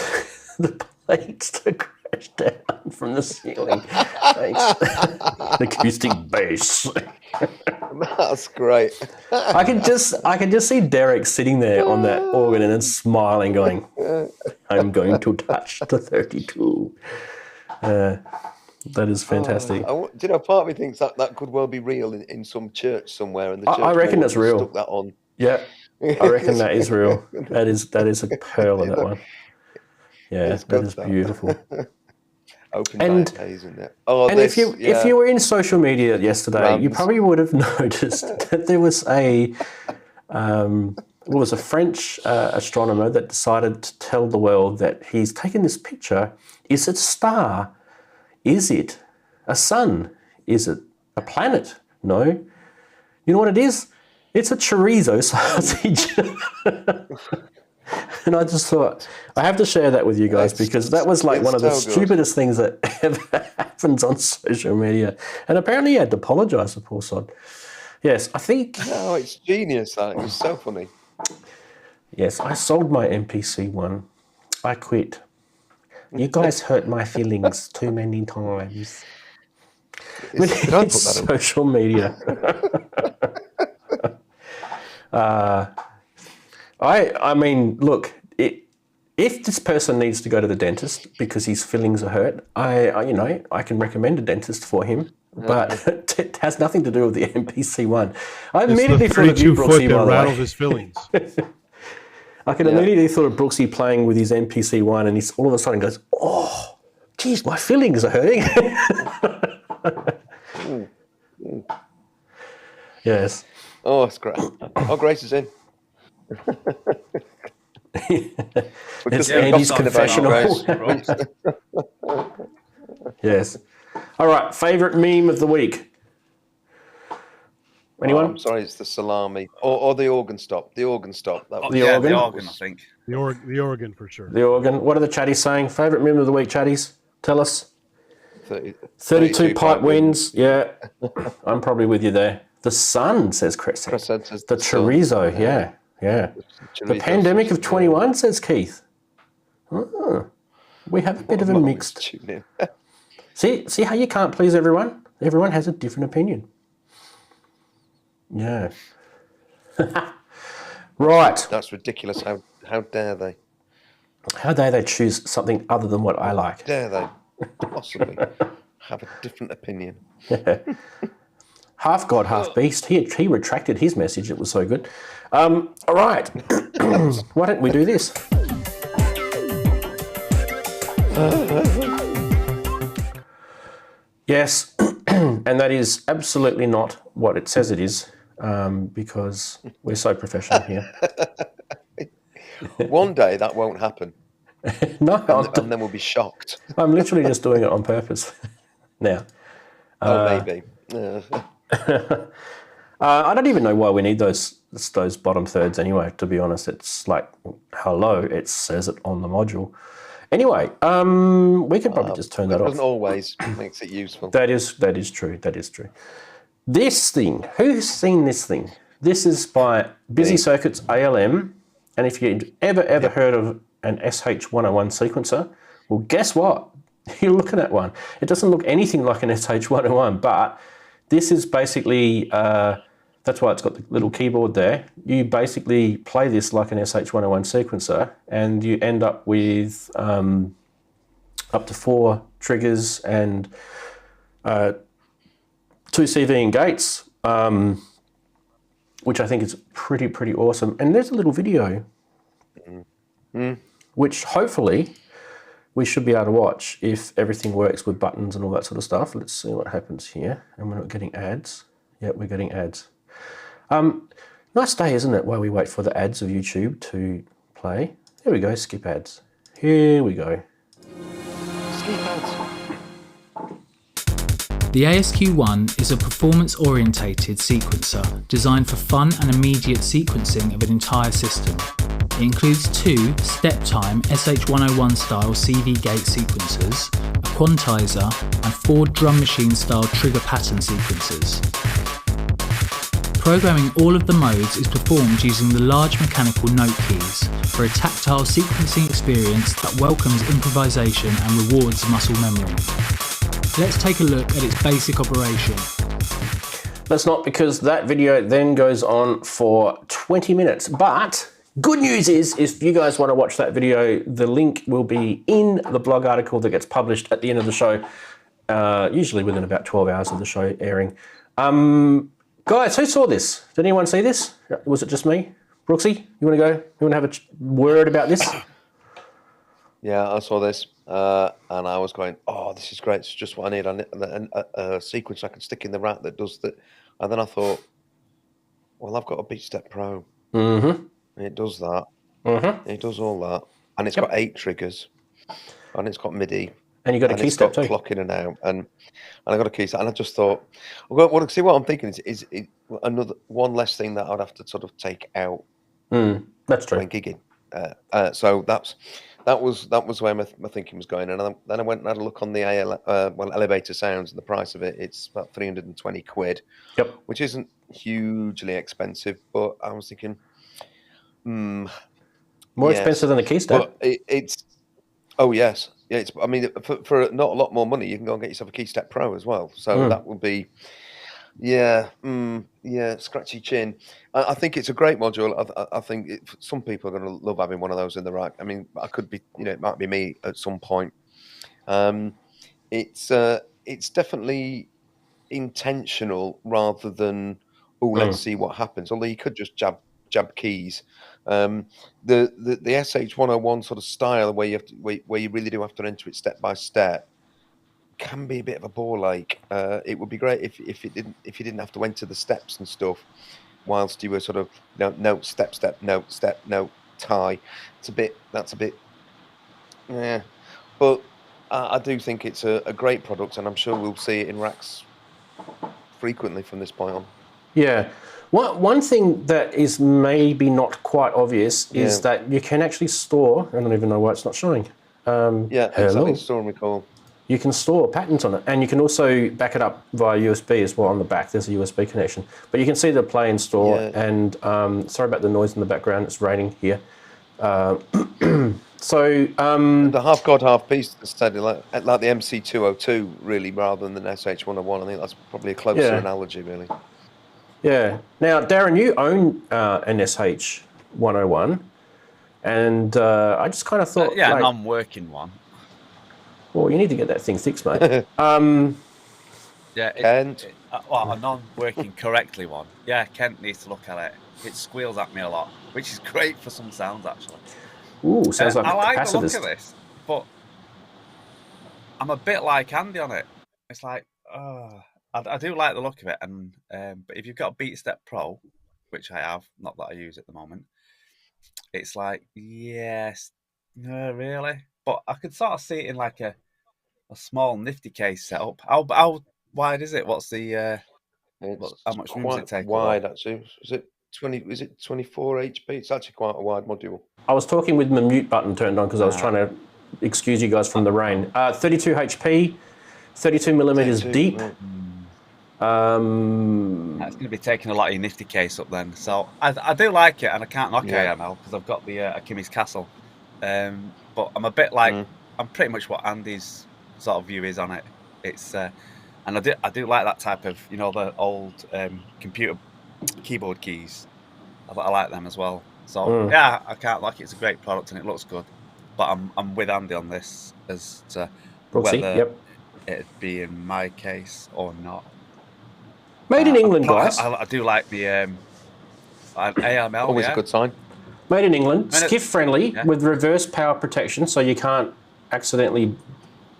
the plates to crash down from the ceiling. Acoustic bass. That's great. I can just see Derek sitting there on that organ and then smiling, going, "I'm going to touch the 32." That is fantastic. Part of me thinks that could well be real in some church somewhere. And I reckon that's real. Stuck that on. Yeah, I reckon that is real. That is a pearl of that one. Yeah, that is beautiful. Open days, isn't it? And if you were in social media yesterday, you probably would have noticed that there was a French astronomer that decided to tell the world that he's taken this picture. Is it a star? Is it a sun? Is it a planet? No. You know what it is? It's a chorizo sausage. And I just thought, I have to share that with you guys because that was like one of the stupidest things that ever happens on social media. And apparently he had to apologise, the poor sod. Yes, I think... No, it's genius, that. It's so funny. Yes, I sold my MPC one. I quit. You guys hurt my feelings too many times. It's social media. I mean, look, if this person needs to go to the dentist because his fillings are hurt, I can recommend a dentist for him. But it has nothing to do with the MPC-1. I immediately thought of you, 32 foot Brooksy, that by the rattles way. his fillings. I can immediately thought of Brooksy playing with his MPC-1 and he's all of a sudden goes, oh, geez, my fillings are hurting. Yes. Oh, it's great. Oh, Grace is in. It's Andy's confessional. Yes. All right, favourite meme of the week? Anyone? I'm sorry, it's the salami. Or the organ stop. The organ stop. That was, The organ? The organ, I think. The organ for sure. The organ. What are the chatties saying? Favourite meme of the week, chatties? Tell us. 32 pipe wins. Yeah, I'm probably with you there. The sun, says Chris. Chris says The chorizo, yeah. The pandemic of 21, says Keith. Oh, we have a bit of a mixed... See how you can't please everyone? Everyone has a different opinion. Yeah. Right. That's ridiculous. How dare they? How dare they choose something other than what I like? Dare they possibly have a different opinion? Half god, half beast. He retracted his message. It was so good. All right. Why don't we do this? Yes, and that is absolutely not what it says it is, because we're so professional here. One day that won't happen. No, And then we'll be shocked. I'm literally just doing it on purpose now. Maybe. I don't even know why we need those bottom thirds anyway, to be honest. It's like, hello, it says it on the module. Anyway, we could probably just turn that off. It doesn't always makes it useful. That is true. That is true. This thing, who's seen this thing? This is by Busy Circuits ALM. And if you'd ever heard of an SH101 sequencer, well, guess what? You're looking at one. It doesn't look anything like an SH101, but this is basically, that's why it's got the little keyboard there. You basically play this like an SH101 sequencer and you end up with up to 4 triggers and 2 CV and gates, which I think is pretty awesome. And there's a little video, which hopefully we should be able to watch if everything works with buttons and all that sort of stuff. Let's see what happens here. And we're not getting ads. Yeah, we're getting ads. Nice day, isn't it, while we wait for the ads of YouTube to play. There we go, skip ads. Here we go. Skip ads. The ASQ1 is a performance-orientated sequencer designed for fun and immediate sequencing of an entire system. It includes 2 step-time SH101 style CV gate sequencers, a quantizer, and 4 drum machine style trigger pattern sequencers. Programming all of the modes is performed using the large mechanical note keys for a tactile sequencing experience that welcomes improvisation and rewards muscle memory. Let's take a look at its basic operation. Let's not, because that video then goes on for 20 minutes. But good news is, if you guys want to watch that video, the link will be in the blog article that gets published at the end of the show, usually within about 12 hours of the show airing. Guys, who saw this? Did anyone see this? Was it just me? Brooksy, you want to go? You want to have a word about this? Yeah, I saw this and I was going, oh, this is great. It's just what I need. I need a sequence I can stick in the rack that does that. And then I thought, well, I've got a BeatStep Pro. And it does that. It does all that. And it's got 8 triggers. And it's got MIDI. And you got a key step too. Clock in and out. And I got a key step. And I just thought, well, see what I'm thinking is another one less thing that I'd have to sort of take out. That's true. When gigging. So that was where my thinking was going. And then I went and had a look on the Elevator Sounds, and the price of it, it's about 320 quid. Yep. Which isn't hugely expensive, but I was thinking, more expensive than a key step. But it's yes. Yeah, I mean, for not a lot more money, you can go and get yourself a KeyStep Pro as well. So that would be, Yeah, yeah, scratchy chin. I think it's a great module. I think some people are going to love having one of those in the rack. I mean, I could be, it might be me at some point. It's definitely intentional rather than let's see what happens. Although you could just jab keys. The SH101 sort of style where you have to, where you really do have to enter it step by step can be a bit of a bore ache. It would be great if you didn't have to enter the steps and stuff whilst you were sort of note step note step note tie. That's a bit yeah, but I do think it's a great product, and I'm sure we'll see it in racks frequently from this point on. Yeah. One thing that is maybe not quite obvious is that you can actually store, I don't even know why it's not showing. Exactly, store and recall. You can store patterns on it, and you can also back it up via USB as well on the back. There's a USB connection. But you can see the play and store, and sorry about the noise in the background, it's raining here. The half god, half piece study, like the MC202, really, rather than SH101. I think that's probably a closer analogy, really. Yeah. Now, Darren, you own an SH101, and I just kind of thought, a non-working one. Well, you need to get that thing fixed, mate. A non-working correctly one. Yeah, Kent needs to look at it. It squeals at me a lot, which is great for some sounds, actually. Ooh, sounds like I like capacitors. the look of this, but I'm a bit like Andy on it. It's like, I do like the look of it, and but if you've got a Beat Step Pro, which I have, not that I use at the moment, it's like, yes, no, really. But I could sort of see it in like a small nifty case setup. How wide is it? What's the how much room does it take? Wide, actually. Is it 24 HP? It's actually quite a wide module. I was talking with my mute button turned on because I was trying to excuse you guys from the rain. 32 HP, 32 millimeters deep. Right. That's going to be taking a lot of your nifty case up then. So I do like it, and I can't knock AML because I've got the Akimi's Castle. But I'm a bit like I'm pretty much what Andy's sort of view is on it. It's and I do like that type of, the old computer keyboard keys. I like them as well. So I can't like it. It's a great product and it looks good. But I'm with Andy on this as to whether it'd be in my case or not. Made in England, guys. I do like the AML. Always a good sign. Made in England, skiff friendly with reverse power protection, so you can't accidentally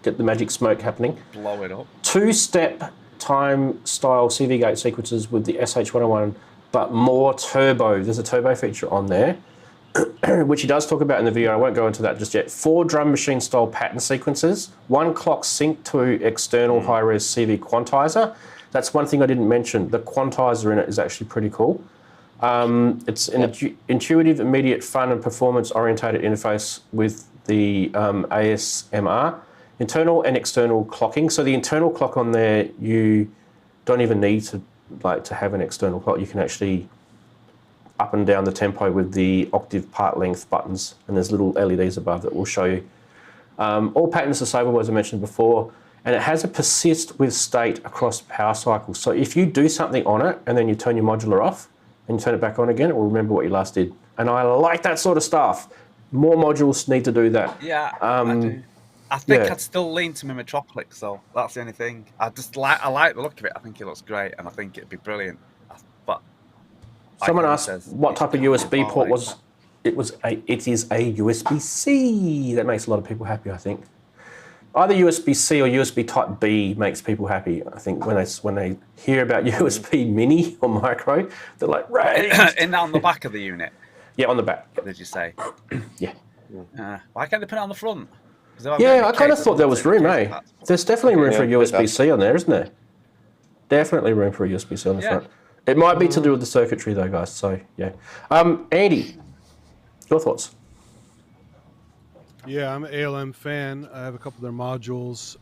get the magic smoke happening. Blow it up. 2-step time style CV gate sequences with the SH101, but more turbo. There's a turbo feature on there, which he does talk about in the video. I won't go into that just yet. 4 drum machine style pattern sequences, 1 clock sync to external high-res CV quantizer. That's one thing I didn't mention. The quantizer in it is actually pretty cool. It's an intuitive, immediate, fun and performance-orientated interface with the ASMR. Internal and external clocking. So the internal clock on there, you don't even need to have an external clock. You can actually up and down the tempo with the octave part length buttons, and there's little LEDs above that will show you. All patterns are savable, as I mentioned before, and it has a persist with state across power cycles. So if you do something on it and then you turn your modular off and you turn it back on again, it will remember what you last did. And I like that sort of stuff. More modules need to do that. Yeah, I do. I think I'd still lean to my Metropolix, though. That's the only thing. I like the look of it. I think it looks great, and I think it'd be brilliant. But someone asked what type of USB port was. It is a USB-C. That makes a lot of people happy, I think. Either USB-C or USB Type B makes people happy. I think when they hear about USB Mini or Micro, they're like, right. Isn't that on the back of the unit? Yeah, on the back. Yep. Did you say? Yeah. Why can't they put it on the front? Yeah, I kind of thought there was room, eh? There's definitely room for a USB-C on there, isn't there? Definitely room for a USB-C on the front. It might be to do with the circuitry, though, guys. So, yeah. Andy, your thoughts? Yeah, I'm an ALM fan. I have a couple of their modules.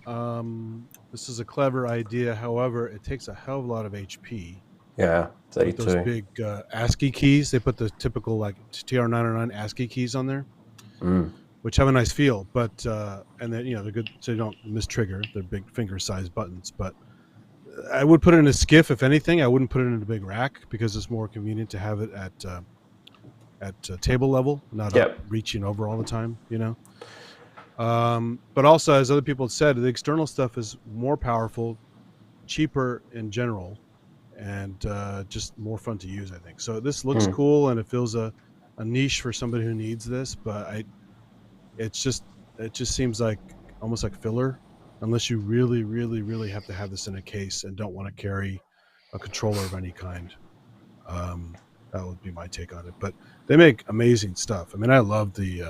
This is a clever idea. However, it takes a hell of a lot of HP. Yeah, 32. Those big ASCII keys. They put the typical TR909 ASCII keys on there, which have a nice feel. But and then they're good, so you don't mistrigger. They're big finger-sized buttons. But I would put it in a skiff, if anything. I wouldn't put it in a big rack because it's more convenient to have it at table level, not up reaching over all the time, you know. But also, as other people have said, the external stuff is more powerful, cheaper in general, and just more fun to use, I think. So this looks cool, and it feels a niche for somebody who needs this, but it just seems like almost like filler, unless you really, really, really have to have this in a case and don't want to carry a controller of any kind. That would be my take on it. But they make amazing stuff. I mean, I love the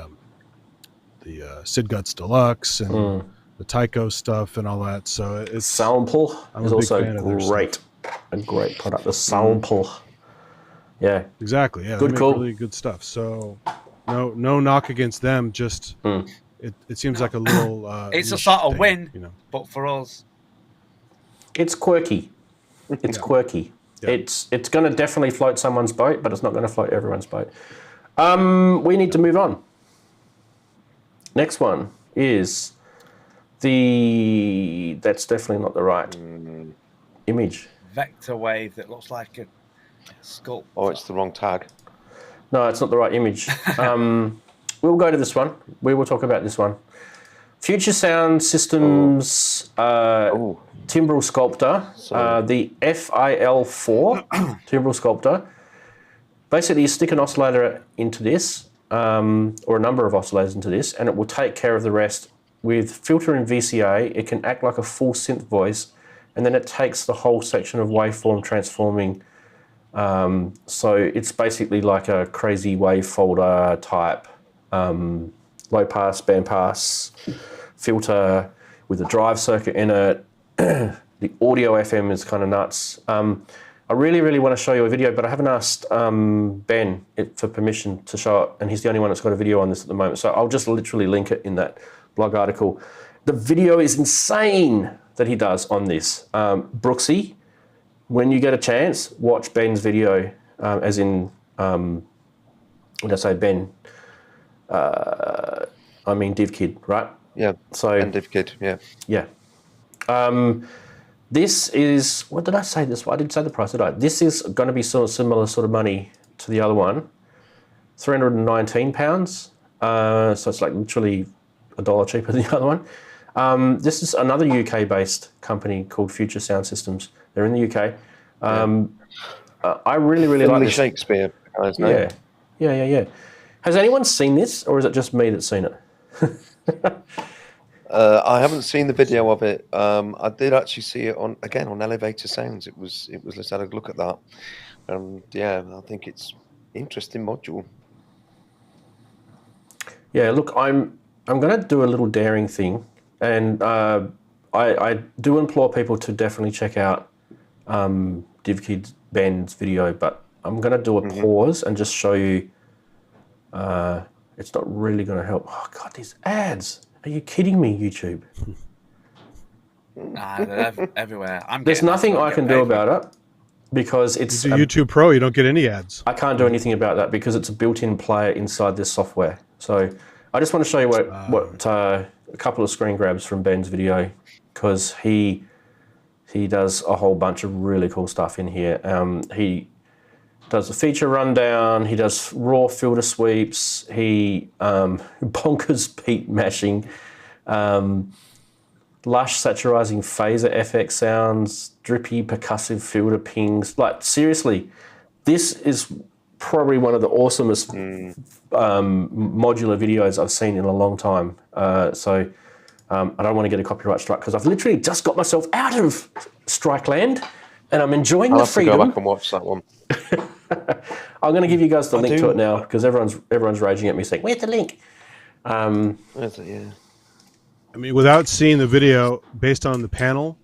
Sid Guts Deluxe and the Tycho stuff and all that. So it's Sample is also great. A great product. The Sample. Yeah. Exactly. Yeah. Good call. Really good stuff. So no knock against them. Just it seems like a little. It's a sort of thing, win, you know. but for us, it's quirky. It's quirky. Yeah. It's going to definitely float someone's boat, but it's not going to float everyone's boat. We need to move on. Next one is that's definitely not the right image. Vector wave that looks like a sculpt. Oh, it's the wrong tag. No, it's not the right image. We'll go to this one. We will talk about this one. Future Sound Systems Timbrel Sculptor, the FIL4 Timbrel Sculptor. Basically, you stick an oscillator into this, or a number of oscillators into this, and it will take care of the rest. With filter and VCA, it can act like a full synth voice, and then it takes the whole section of waveform transforming. So it's basically like a crazy wave folder type, low pass, band pass filter with a drive circuit in it. The audio FM is kind of nuts. I really, really want to show you a video, but I haven't asked Ben for permission to show it, and he's the only one that's got a video on this at the moment. So I'll just literally link it in that blog article. The video is insane that he does on this. Brooksy, when you get a chance, watch Ben's video, as in, when I say Ben, I mean DivKid, right? Yeah, so and DivKid, yeah. Yeah. This is, what did I say this? I didn't say the price, did I? This is going to be sort of similar sort of money to the other one. £319. So it's like literally $1 cheaper than the other one. This is another UK-based company called Future Sound Systems. They're in the UK. I really, really like this. Shakespeare. Yeah. Has anyone seen this, or is it just me that's seen it? I haven't seen the video of it. I did actually see it on Elevator Sounds. It was. Let's have a look at that. Yeah, I think it's interesting module. Yeah, look, I'm going to do a little daring thing, and I do implore people to definitely check out DivKid Ben's video, but I'm going to do a pause and just show you. It's not really going to help. Oh God, these ads. Are you kidding me, YouTube? Nah, they're everywhere. There's nothing I can do about it because it's a YouTube Pro. You don't get any ads. I can't do anything about that because it's a built-in player inside this software. So I just want to show you what a couple of screen grabs from Ben's video, because he does a whole bunch of really cool stuff in here. He does a feature rundown, he does raw filter sweeps, he bonkers beat mashing, lush saturizing phaser FX sounds, drippy percussive filter pings. Like seriously, this is probably one of the awesomest modular videos I've seen in a long time. So I don't want to get a copyright strike because I've literally just got myself out of strike land and I'm enjoying the freedom. I'll have to go back and watch that one. I'm going to give you guys the link to it now because everyone's raging at me saying, "Where's the link?" Where's it? Yeah. I mean, without seeing the video based on the panel,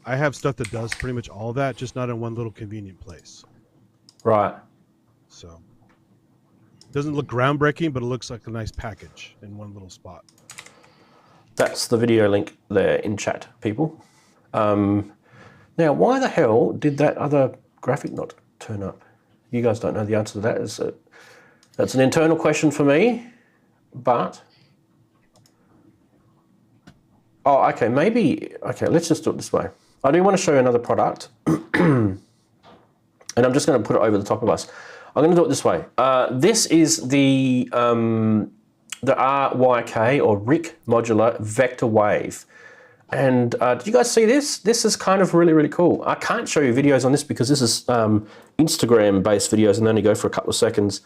I have stuff that does pretty much all that, just not in one little convenient place. Right. So it doesn't look groundbreaking, but it looks like a nice package in one little spot. That's the video link there in chat, people. Now, why the hell did that other graphic not turn up? You guys don't know the answer to that. That's an internal question for me, but... Oh, okay, maybe... Okay, let's just do it this way. I do want to show you another product, and I'm just going to put it over the top of us. I'm going to do it this way. This is the RYK or Rick Modular Vector Wave. And did you guys see this? This is kind of really, really cool. I can't show you videos on this because this is Instagram-based videos and they only go for a couple of seconds.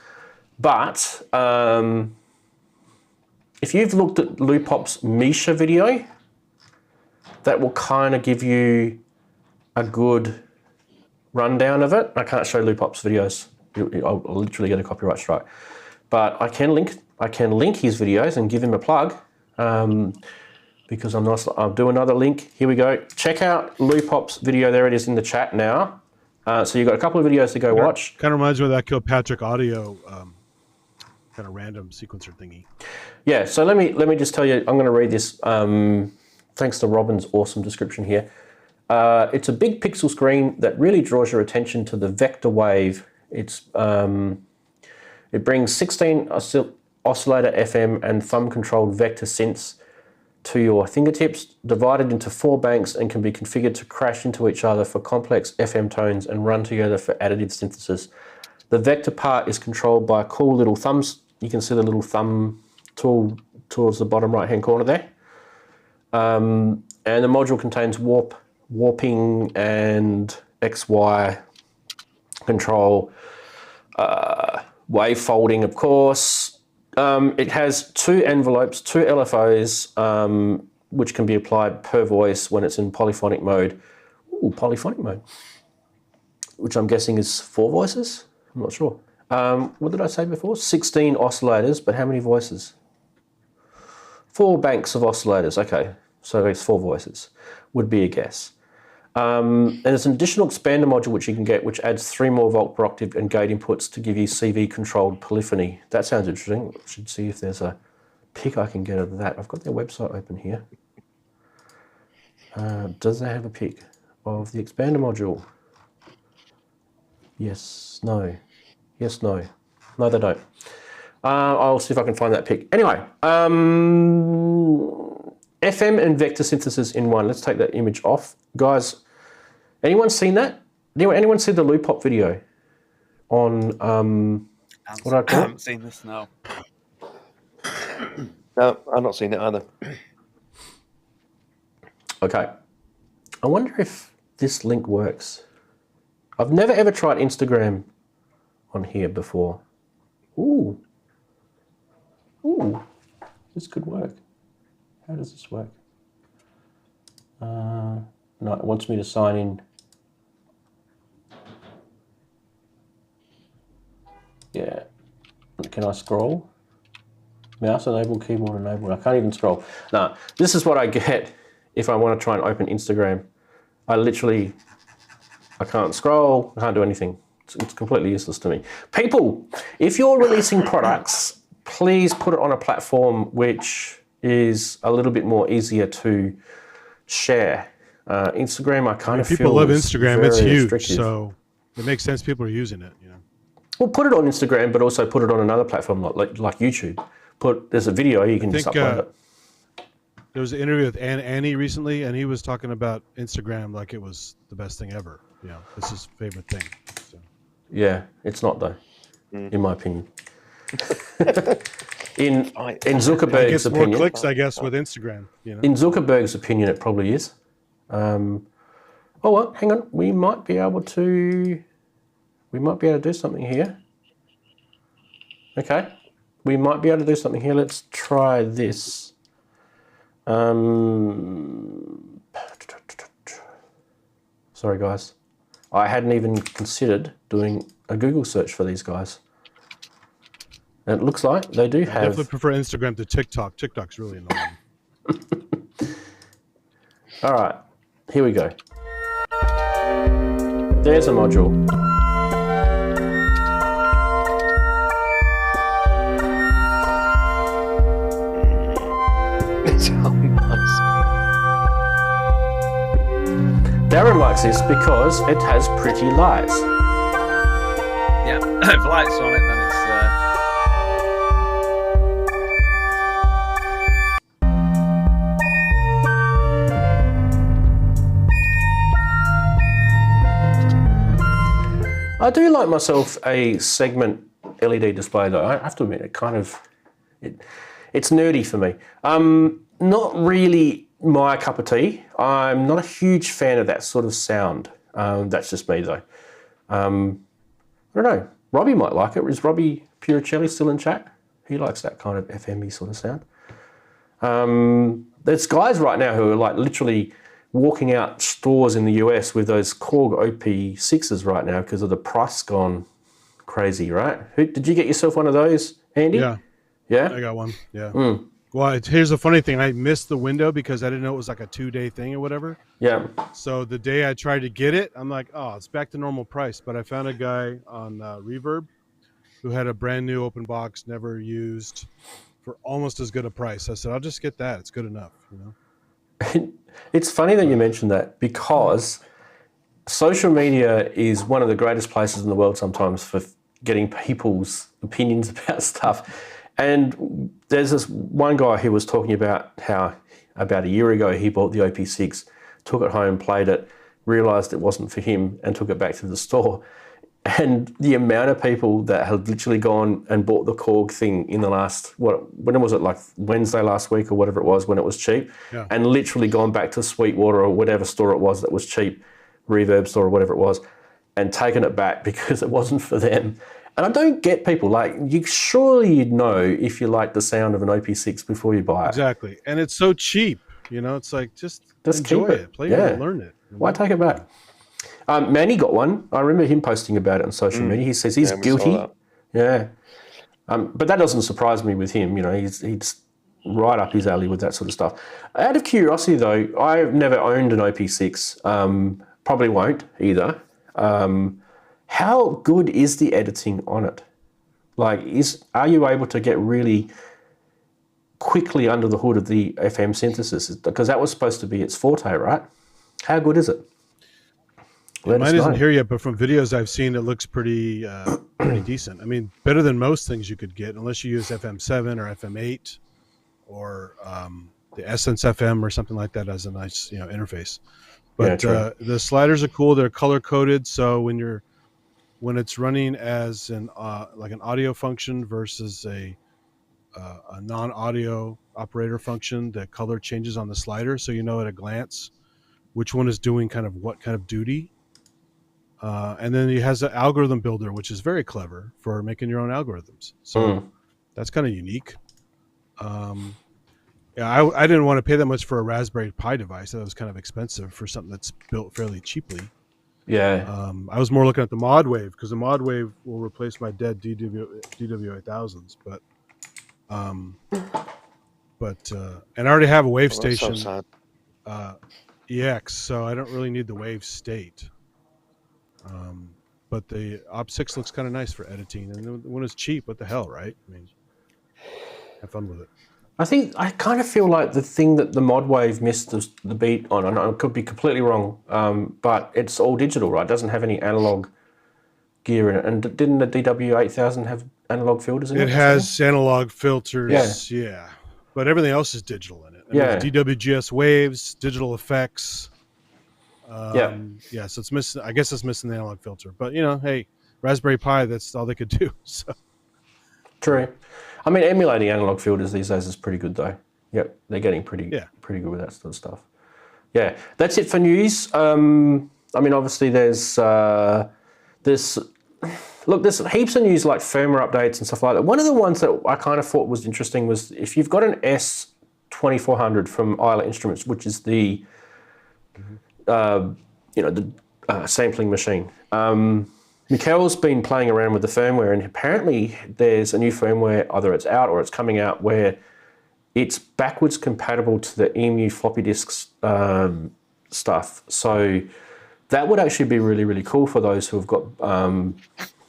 But if you've looked at Lupop's Misha video, that will kind of give you a good rundown of it. I can't show Lupop's videos. I'll literally get a copyright strike. But I can link his videos and give him a plug. Because I'll do another link. Here we go. Check out Lupop's video. There it is in the chat now. So you've got a couple of videos to go watch. Kind of reminds me of that Kilpatrick audio kind of random sequencer thingy. Yeah, so let me just tell you, I'm going to read this thanks to Robin's awesome description here. It's a big pixel screen that really draws your attention to the vector wave. It brings 16 oscillator FM and thumb-controlled vector synths to your fingertips, divided into 4 banks and can be configured to crash into each other for complex FM tones and run together for additive synthesis. The vector part is controlled by cool little thumbs. You can see the little thumb tool towards the bottom right-hand corner there. And the module contains warping and XY control, wave folding, of course. It has 2 envelopes, 2 LFOs, which can be applied per voice when it's in polyphonic mode. Ooh, polyphonic mode, which I'm guessing is 4 voices. I'm not sure. What did I say before? 16 oscillators, but how many voices? 4 banks of oscillators. Okay, so it's 4 voices, would be a guess. And there's an additional expander module which you can get, which adds 3 more volt per octave and gate inputs to give you CV-controlled polyphony. That sounds interesting. I should see if there's a pic I can get of that. I've got their website open here. Does they have a pic of the expander module? Yes, no. Yes, no. No, they don't. I'll see if I can find that pic. Anyway, FM and vector synthesis in one. Let's take that image off. Guys, anyone seen that? Anyone see the Lupop video on what I call it? I haven't seen this, no. No, I've not seen it either. Okay. I wonder if this link works. I've never ever tried Instagram on here before. Ooh. Ooh. This could work. How does this work? No, it wants me to sign in. Yeah. Can I scroll? Mouse enabled, keyboard enabled. I can't even scroll. No, this is what I get if I want to try and open Instagram. I can't scroll, I can't do anything. It's completely useless to me. People, if you're releasing products, please put it on a platform which is a little bit more easier to share. Instagram, I kind of feel people love Instagram. It's huge, restrictive. So it makes sense. People are using it. You know. Well, put it on Instagram, but also put it on another platform like YouTube. There's a video, you can just upload it. There was an interview with Annie recently, and he was talking about Instagram like it was the best thing ever. You know, it's his favorite thing. So. Yeah, it's not though, in my opinion. In Zuckerberg's opinion, more clicks, I guess, with Instagram. You know? In Zuckerberg's opinion, it probably is. Oh well, hang on. We might be able to do something here. Okay, we might be able to do something here. Let's try this. Sorry, guys. I hadn't even considered doing a Google search for these guys. And it looks like they do have... I definitely prefer Instagram to TikTok. TikTok's really annoying. All right, here we go. There's a module. It's so nice. Darren likes this because it has pretty lights. Yeah, if lights on it, then it's I do like myself a segment LED display though. I have to admit, it's nerdy for me. Not really my cup of tea. I'm not a huge fan of that sort of sound. That's just me though. I don't know. Robbie might like it. Is Robbie Puricelli still in chat? He likes that kind of FM-y sort of sound. There's guys right now who are like literally walking out stores in the US with those Korg OP6s right now because of the price gone crazy, right? Did you get yourself one of those, Andy? Yeah. Yeah? I got one. Yeah. Well, here's the funny thing. I missed the window because I didn't know it was like a 2-day thing or whatever. Yeah. So the day I tried to get it, I'm like, oh, it's back to normal price. But I found a guy on Reverb who had a brand new open box, never used, for almost as good a price. I said, I'll just get that. It's good enough, you know? It's funny that you mentioned that because social media is one of the greatest places in the world sometimes for getting people's opinions about stuff. And there's this one guy who was talking about how about a year ago he bought the OP6, took it home, played it, realised it wasn't for him and took it back to the store. And the amount of people that had literally gone and bought the Korg thing in the last, when was it, like Wednesday last week or whatever it was when it was cheap, and literally gone back to Sweetwater or whatever store it was that was cheap, Reverb store or whatever it was, and taken it back because it wasn't for them. And I don't get people, like, you'd know if you like the sound of an OP6 before you buy it. Exactly. And it's so cheap, you know, it's like, just enjoy it, play it, learn it. Why take it back? Manny got one. I remember him posting about it on social media. He says he's guilty. Yeah. But that doesn't surprise me with him. You know, he's right up his alley with that sort of stuff. Out of curiosity, though, I've never owned an OP6. Probably won't either. How good is the editing on it? Like, are you able to get really quickly under the hood of the FM synthesis? Because that was supposed to be its forte, right? How good is it? Mine isn't here yet, but from videos I've seen, it looks pretty decent. I mean, better than most things you could get, unless you use FM7 or FM8 or the Essence FM or something like that as a nice, interface. But the sliders are cool. They're color coded, so when it's running as an like an audio function versus a non-audio operator function, the color changes on the slider, so you know at a glance which one is doing kind of what kind of duty. And then it has an algorithm builder, which is very clever for making your own algorithms. So that's kind of unique. I didn't want to pay that much for a Raspberry Pi device. That was kind of expensive for something that's built fairly cheaply. Yeah. I was more looking at the ModWave because the ModWave will replace my dead DW8000s. And I already have a Wave Station EX, so I don't really need the Wave State. But the Op6 looks kind of nice for editing, and when it's cheap, what the hell, right? I mean, have fun with it. I kind of feel like the thing that the ModWave missed the beat on, and I could be completely wrong, but it's all digital, right? It doesn't have any analog gear in it. And didn't the DW8000 have analog filters in it? It has analog filters, yeah. But everything else is digital in it. I mean, DWGS waves, digital effects. So it's missing. I guess it's missing the analog filter. But hey, Raspberry Pi, that's all they could do. So true. I mean, emulating analog filters these days is pretty good, though. Yep, they're getting pretty good with that sort of stuff. Yeah, that's it for news. I mean, obviously there's heaps of news like firmware updates and stuff like that. One of the ones that I kind of thought was interesting was if you've got an S2400 from Isla Instruments, which is the sampling machine. Mikhail's been playing around with the firmware, and apparently there's a new firmware, either it's out or it's coming out, where it's backwards compatible to the EMU floppy disks stuff. So that would actually be really, really cool for those who have got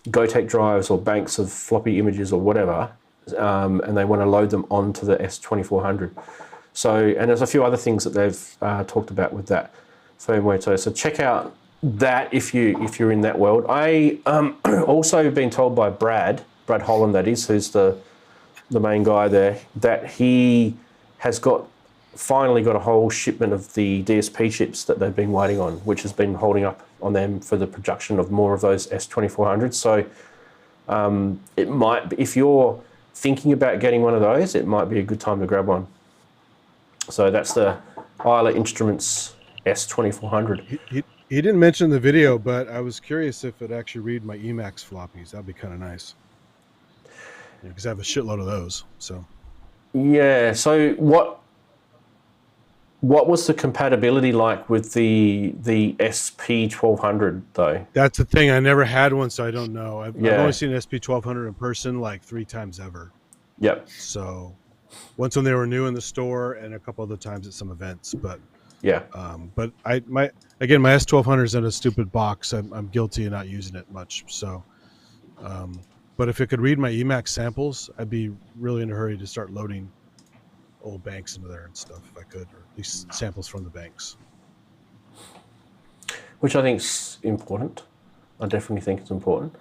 Gotek drives or banks of floppy images or whatever, and they want to load them onto the S2400. So, and there's a few other things that they've talked about with that firmware too. So check out that if you're in that world. I also been told by Brad Holland, that is, who's the main guy there, that he has got finally got a whole shipment of the DSP chips that they've been waiting on, which has been holding up on them for the production of more of those S2400s. So it might, if you're thinking about getting one of those, it might be a good time to grab one. So that's the Isla Instruments S2400. He didn't mention the video, but I was curious if it actually read my Emacs floppies. That'd be kind of nice. Because I have a shitload of those. So yeah. So what was the compatibility like with the SP1200 though? that's the thing. I never had one, so I don't know. I've only seen an SP1200 in person like 3 times ever. Yep. So once when they were new in the store, and a couple other times at some events. But yeah. But my S1200 is in a stupid box. I'm guilty of not using it much. So, but if it could read my Emacs samples, I'd be really in a hurry to start loading old banks into there and stuff if I could, or at least samples from the banks. Which I think is important. I definitely think it's important.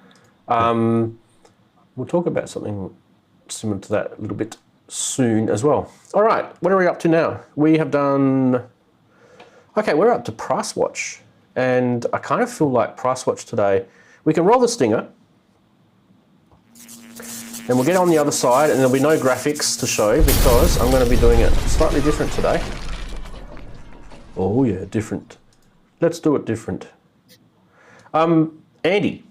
We'll talk about something similar to that a little bit soon as well. All right, what are we up to now? We have done... Okay, we're up to Price Watch. And I kind of feel like Price Watch today... We can roll the stinger. And we'll get on the other side, and there'll be no graphics to show because I'm going to be doing it slightly different today. Oh yeah, different. Let's do it different. Andy,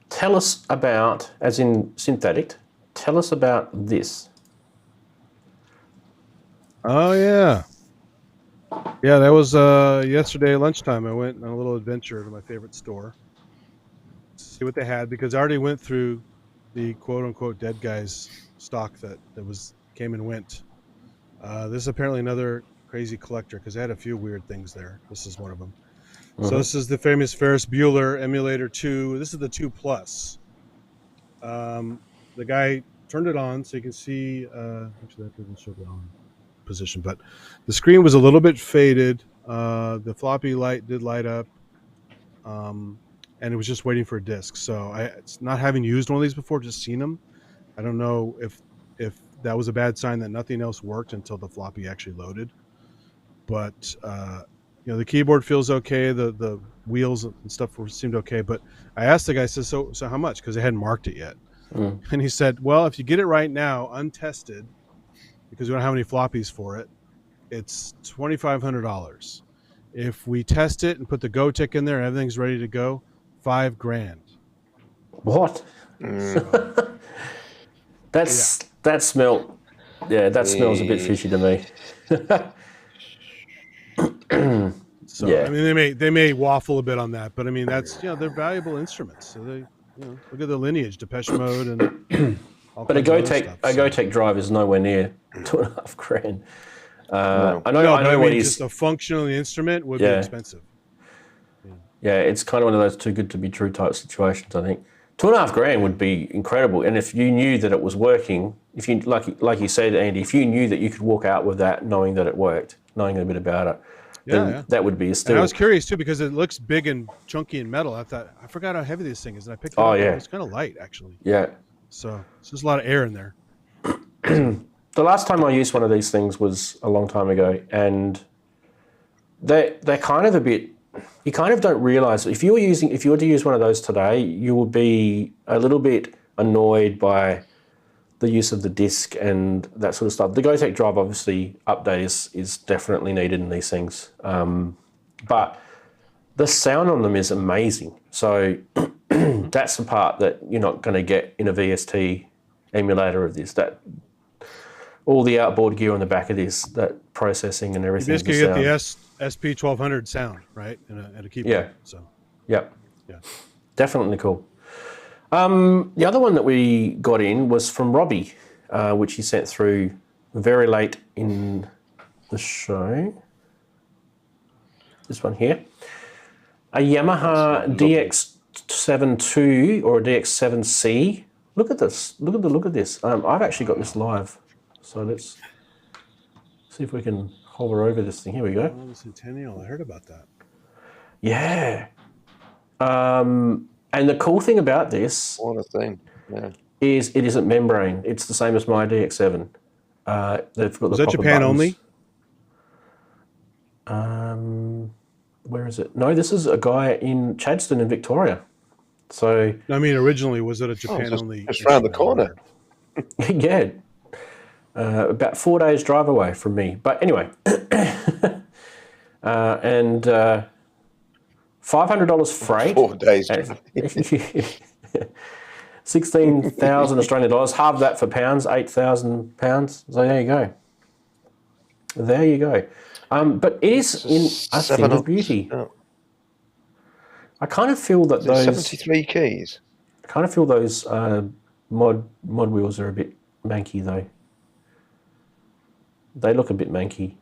tell us about, as in Synth Addict, tell us about this. Oh yeah. Yeah, that was yesterday lunchtime. I went on a little adventure to my favorite store to see what they had, because I already went through the quote-unquote dead guys stock that came and went. This is apparently another crazy collector, because they had a few weird things there. This is one of them. So this is the famous Ferris Bueller Emulator 2. This is the 2 Plus. The guy turned it on so you can see. Actually, that doesn't show the on position, but the screen was a little bit faded. The floppy light did light up. And it was just waiting for a disc. So it's not having used one of these before, just seen them. I don't know if that was a bad sign that nothing else worked until the floppy actually loaded. But the keyboard feels okay. The wheels and stuff seemed okay. But I asked the guy, I said, so how much? Because they hadn't marked it yet. And he said, well, if you get it right now, untested, because we don't have any floppies for it, it's $2,500. If we test it and put the Go tick in there and everything's ready to go, $5,000. What? That smelled. Yeah, that smells a bit fishy to me. So yeah. I mean, they may waffle a bit on that, but I mean that's they're valuable instruments. So they look at the lineage, Depeche Mode, and but a GoTech drive is nowhere near $2,500. No. I know what he's. Just a function on the instrument would be expensive. Yeah, it's kind of one of those too good to be true type situations. I think $2,500 would be incredible, and if you knew that it was working, if you like you said, Andy, if you knew that you could walk out with that, knowing that it worked, knowing a bit about it, then that would be a steal. And I was curious too because it looks big and chunky and metal. I thought I forgot how heavy this thing is, and I picked it up. Yeah, it's kind of light actually. Yeah. So there's a lot of air in there. The last time I used one of these things was a long time ago, and they're kind of a bit. You kind of don't realise if you were to use one of those today, you will be a little bit annoyed by the use of the disc and that sort of stuff. The GoTech drive, obviously, update is definitely needed in these things, but the sound on them is amazing. So that's the part that you're not going to get in a VST emulator of this. That all the outboard gear on the back of this, that processing and everything. You basically get the SP1200 sound, right? And a keyboard. Yeah. So. Yep. Yeah. Definitely cool. The other one that we got in was from Robbie, which he sent through very late in the show. This one here. A Yamaha DX7 II or a DX7C. Look at this. Look at this. I've actually got this live. So let's see if we can hover over this thing. Here we go. Oh, the Centennial. I heard about that. Yeah. And the cool thing about this what a thing. Yeah. is it isn't membrane. It's the same as my DX7. They've got Was the that proper Japan buttons. only? Where is it? No, this is a guy in Chadstone in Victoria. So No, I mean, originally, was it a Japan only? just round the issue? I corner. wondered. yeah, about 4 days drive away from me. But anyway, and $500 freight. 4 days. 16,000 Australian dollars. Halve that for pounds, 8,000 pounds. So there you go. There you go. But it is in a thing of beauty. Oh, I kind of feel that is it those 73 keys. I kind of feel those mod wheels are a bit manky though. They look a bit manky.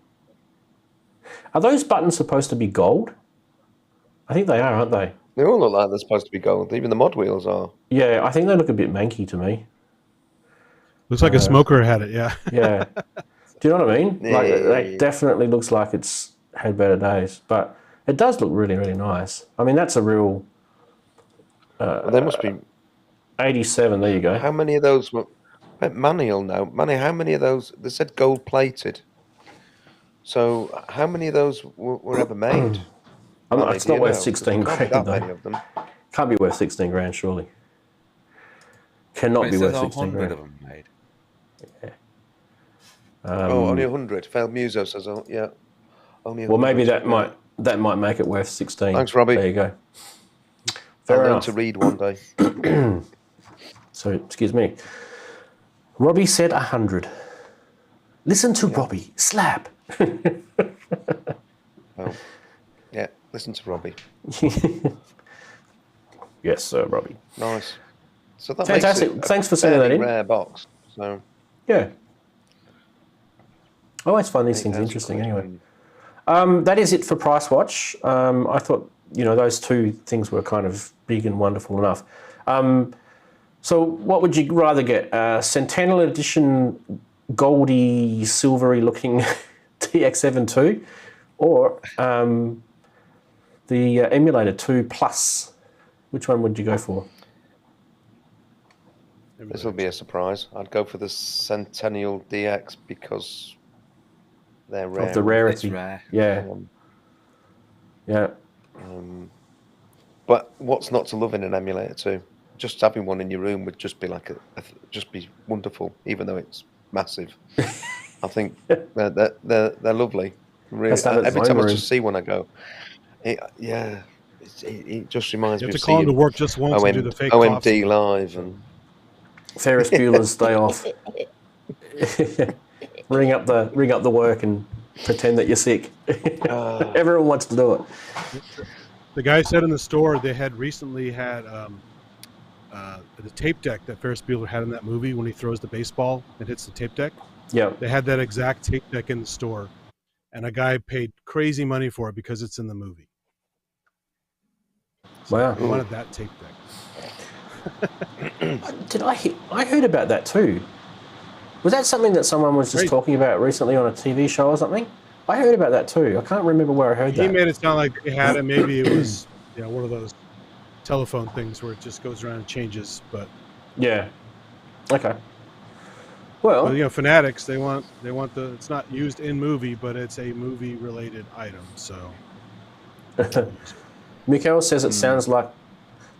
Are those buttons supposed to be gold? I think they are, aren't they? They all look like they're supposed to be gold. Even the mod wheels are. Yeah, I think they look a bit manky to me. Looks like a smoker had it. Yeah. Yeah. Do you know what I mean? Like, Yeah. it definitely looks like it's had better days, but it does look really, really nice. I mean, that's a real Well, there must be. 87. There you go. How many of those were? Manny will know. Manny, how many of those? They said gold plated. So how many of those were ever made? Manny, It's do not you worth know? 16 There can't be grand that many though. of them. Can't be worth 16 grand, surely. Cannot It be says worth 16 100 grand. of them made. Oh, only 100. Failed Muso says, oh, yeah. Only 100. Well, maybe that might make it worth 16. Thanks, Robbie. There you go. I'll Fair learn enough. to read one day. So, excuse me. Robbie said 100. Listen to Robbie. Slap. Oh, yeah. Listen to Robbie. Yes, sir, Robbie. Nice. So that Fantastic. makes it Thanks for a sending that fairly in. rare box. So Yeah. I always find these things interesting anyway. That is it for Price Watch. I thought, those two things were kind of big and wonderful enough. So what would you rather get? Centennial Edition goldy, silvery looking TX72 or the Emulator 2 Plus? Which one would you go for? this will be a surprise. I'd go for the Centennial DX because they're rare. Of the rarity. It's rare. Yeah. Yeah. But what's not to love in an emulator too? Just having one in your room would just be like just be wonderful, even though it's massive. I think they're lovely. Really, Has to have its every own time I room. just see one, I go, it just reminds You me have of to call him to seeing work just once and do the fake OMD coughs. live and Ferris Bueller's Day Off. ring up the work and pretend that you're sick. Everyone wants to do it. The guy said in the store they had recently had the tape deck that Ferris Bueller had in that movie when he throws the baseball and hits the tape deck. Yeah. They had that exact tape deck in the store, and a guy paid crazy money for it because it's in the movie. So Wow. he wanted that tape deck. I heard about that too. Was that something that someone was just Great. talking about recently on a TV show or something? I heard about that too. I can't remember where I heard He that. made it sound like they had it. Maybe it was one of those telephone things where it just goes around and changes. But Yeah. Okay. Well, fanatics they want it's not used in movie, but it's a movie related item. So Mikael says it sounds like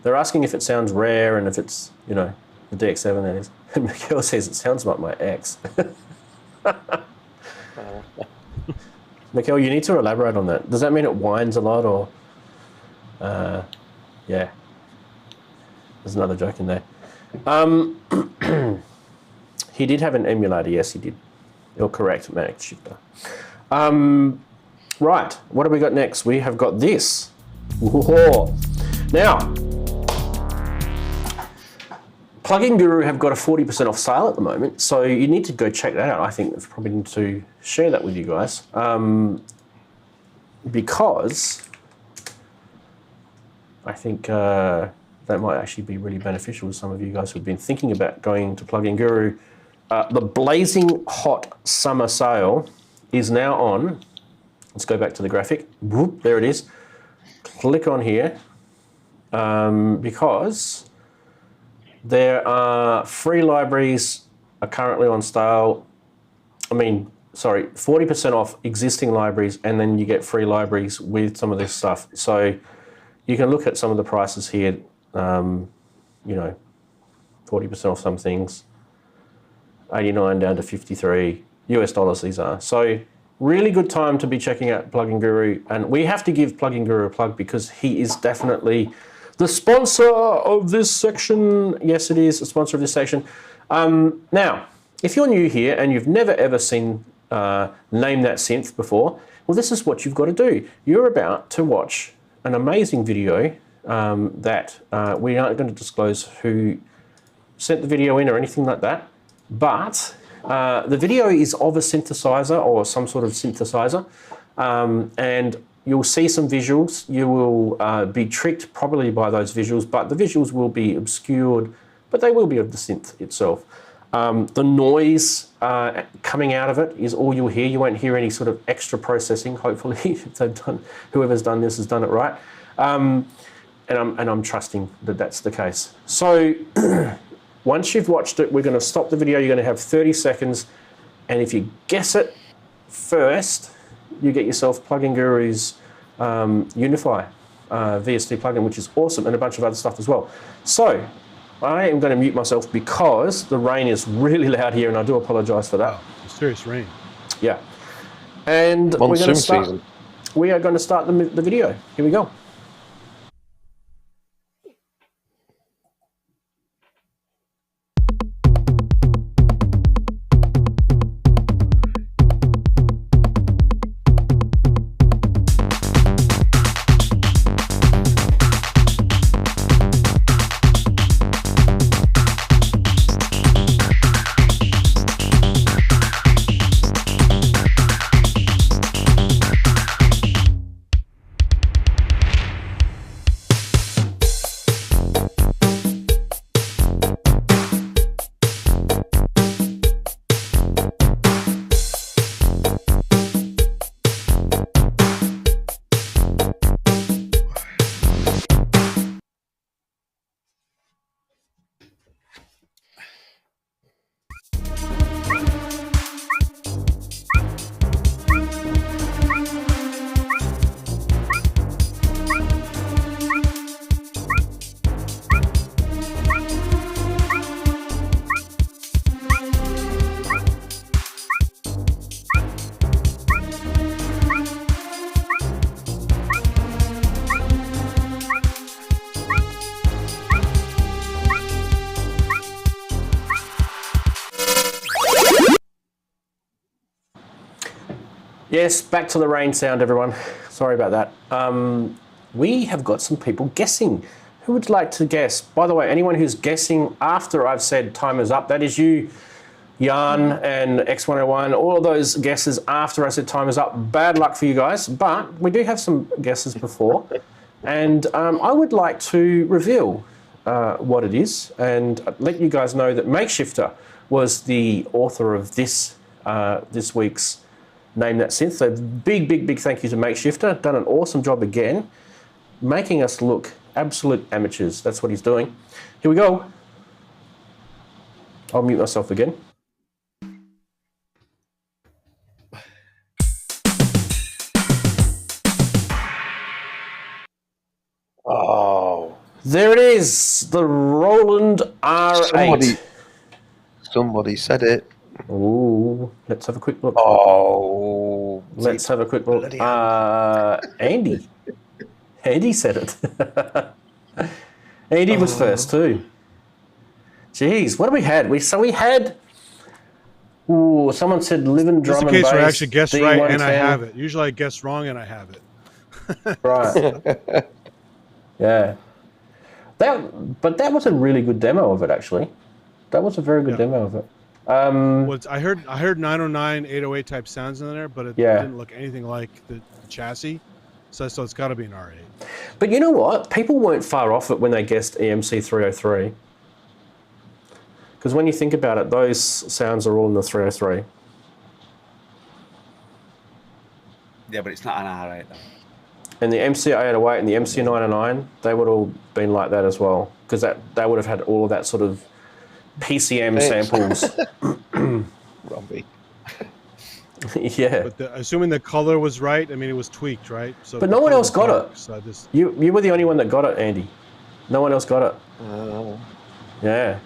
they're asking if it sounds rare and if it's the DX7 that is. Mikael says it sounds like my ex. Mikael, you need to elaborate on that. Does that mean it whines a lot or? Yeah. There's another joke in there. He did have an emulator, yes, he did. You're correct, Max Shifter. Right, what have we got next? We have got this. Whoa. Now, Plugin Guru have got a 40% off sale at the moment, so you need to go check that out. I think I probably need to share that with you guys because I think that might actually be really beneficial to some of you guys who've been thinking about going to Plugin Guru. The blazing hot summer sale is now on. Let's go back to the graphic. Whoop, there it is. Click on here because there are free libraries are currently on sale 40% off existing libraries, and then you get free libraries with some of this stuff. So you can look at some of the prices here, 40% off some things, 89 down to 53 US dollars these are. So really good time to be checking out Plugin Guru, and we have to give Plugin Guru a plug because he is definitely the sponsor of this section. Yes, it is a sponsor of this section. Now, if you're new here and you've never ever seen Name That Synth before, well, this is what you've got to do. You're about to watch an amazing video that we aren't going to disclose who sent the video in or anything like that, but the video is of a synthesizer or some sort of synthesizer, and you'll see some visuals. You will be tricked probably by those visuals, but the visuals will be obscured, but they will be of the synth itself. The noise coming out of it is all you'll hear. You won't hear any sort of extra processing, hopefully, if whoever's done this has done it right. And I'm trusting that that's the case. So once you've watched it, we're going to stop the video. You're going to have 30 seconds. And if you guess it first, you get yourself Plugin Guru's Unify VST plugin, which is awesome, and a bunch of other stuff as well. So I am going to mute myself because the rain is really loud here, and I do apologise for that. Oh, serious rain. Yeah. And Monsoon we are going to start the video. Here we go. Yes, back to the rain sound, everyone. Sorry about that. We have got some people guessing. Who would like to guess? By the way, anyone who's guessing after I've said timer's up, that is you, Jan and X101, all of those guesses after I said timer's up. Bad luck for you guys, but we do have some guesses before. And I would like to reveal what it is and let you guys know that Makeshifter was the author of this this week's Name That Synth. So big thank you to Makeshifter. Done an awesome job again, making us look absolute amateurs. That's what he's doing. Here we go. I'll mute myself again. Oh, there it is, the Roland R8. Somebody said it. Ooh, let's have a quick look. Oh, let's have a quick look. Andy. Andy said it. Andy was first too. Jeez, what have we had? We had. Ooh, someone said live and drum and bass. This is the case where I actually guessed right D110. and I have it. Usually I guess wrong and I have it. Right. Yeah. But that was a really good demo of it, actually. That was a very good demo of it. Well, I heard 909, 808 type sounds in there, but it didn't look anything like the chassis. So it's got to be an R8. But you know what? People weren't far off it when they guessed EMC 303. Because when you think about it, those sounds are all in the 303. Yeah, but it's not an R8 though. And the MC 808 and the MC 909, they would all been like that as well. Because they would have had all of that sort of PCM samples. Robbie. Yeah. But assuming the color was right, I mean, it was tweaked, right? So But no one else got it. So this, You were the only one that got it, Andy. No one else got it. Yeah.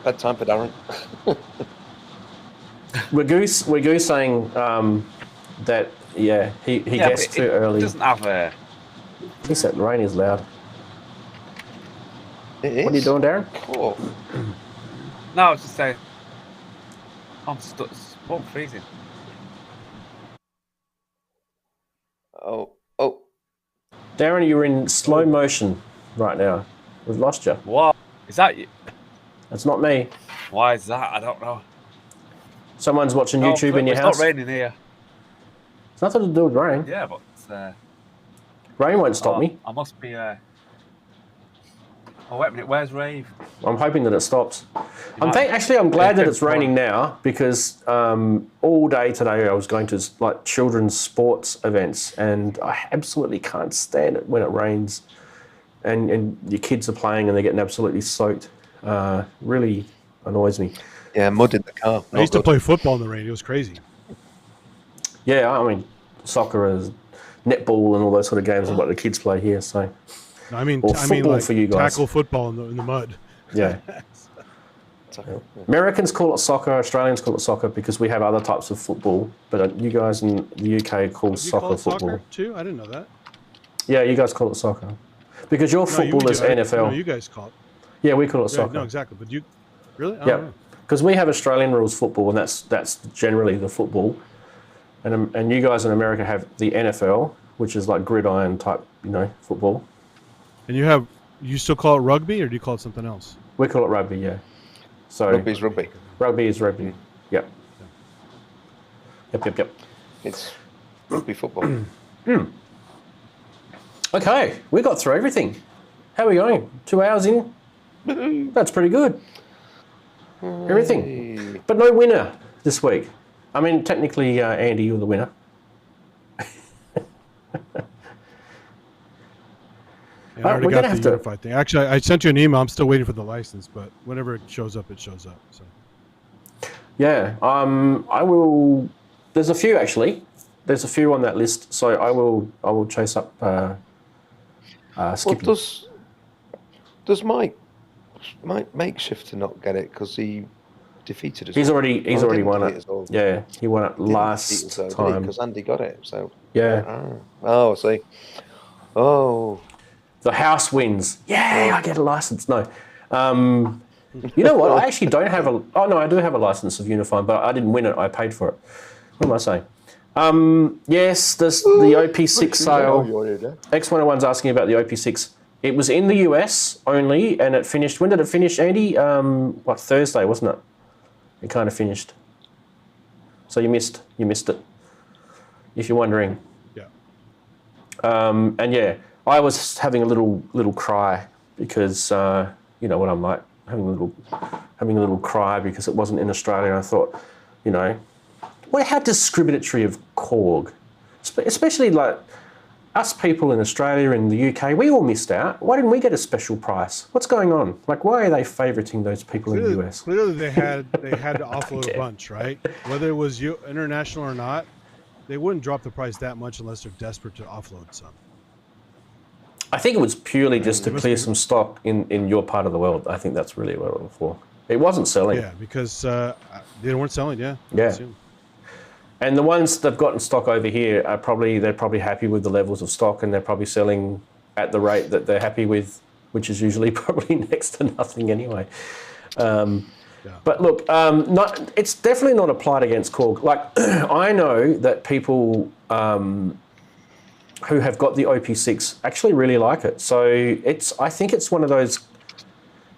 Bad time for Darren. We're Goose saying that he guessed too early. It doesn't have a. He said rain is loud. It is. What are you doing, Darren? Oh. No, I was just saying. I'm stuck. I'm freezing. Oh. Darren, you're in slow motion right now. We've lost you. What? Is that you? That's not me. Why is that? I don't know. Someone's watching YouTube in your house. It's not raining here. It's nothing to do with rain. Yeah, but Rain won't stop me. I must be. Oh, wait a minute. Where's Rave? I'm hoping that it stops. I'm glad that it's raining now because all day today I was going to like children's sports events and I absolutely can't stand it when it rains and your kids are playing and they're getting absolutely soaked. Really annoys me. Yeah, mud in the car. I used to play football in the rain. It was crazy. Yeah, I mean, soccer is netball and all those sort of games are what the kids play here. So, I mean, football for you guys. Tackle football in the mud. Yeah. Americans call it soccer. Australians call it soccer because we have other types of football. But you guys in the UK call soccer football. Soccer too? I didn't know that. Yeah, you guys call it soccer because your football is NFL. No, you guys call it. Yeah, we call it soccer. No, exactly. But you really? Yeah, because we have Australian rules football, and that's generally the football. And you guys in America have the NFL, which is like gridiron type, football. And you still call it rugby, or do you call it something else? We call it rugby, yeah. So Rugby's rugby. Rugby is rugby. Yep. Yep. It's rugby football. Okay, we got through everything. How are we going? 2 hours in? That's pretty good. Everything. But no winner this week. I mean, technically, Andy, you're the winner. I already got the unified thing. Actually, I sent you an email. I'm still waiting for the license, but whenever it shows up, it shows up. So. Yeah, I will. There's a few actually. There's a few on that list, so I will chase up. Skippy. Well, does Mike Makeshifter not get it because he defeated us? He's already won it. Yeah, he won it last time because Andy got it. So yeah. Oh, I see. Oh. The house wins. Yay, I get a license. No. You know what? I actually don't have a... Oh, no, I do have a license of Unifine, but I didn't win it. I paid for it. What am I saying? Yes, the OP6 sale. X101's asking about the OP6. It was in the US only, and it finished... When did it finish, Andy? Thursday, wasn't it? It kind of finished. So you missed it, if you're wondering. Yeah. And yeah... I was having a little cry because you know what I'm like, having a little cry because it wasn't in Australia. I thought, how discriminatory of Korg, especially like us people in Australia and the UK. We all missed out. Why didn't we get a special price? What's going on? Like, why are they favoriting those people in the US? Clearly, they had to offload a bunch, right? Whether it was international or not, they wouldn't drop the price that much unless they're desperate to offload some. I think it was purely just to clear some stock in your part of the world. I think that's really what it was for. It wasn't selling. Yeah, because they weren't selling, yeah. Yeah. And the ones they've got in stock over here are they're probably happy with the levels of stock and they're probably selling at the rate that they're happy with, which is usually probably next to nothing anyway. But look, it's definitely not applied against Korg. Like, I know that people... who have got the OP6 actually really like it. So I think it's one of those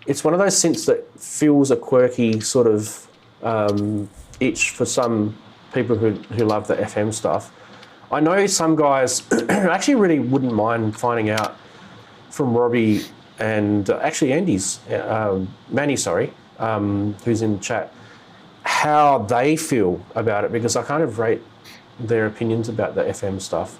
synths that fills a quirky sort of itch for some people who love the FM stuff. I know some guys actually really wouldn't mind finding out from Robbie and actually Andy's, Manny, who's in the chat, how they feel about it, because I kind of rate their opinions about the FM stuff.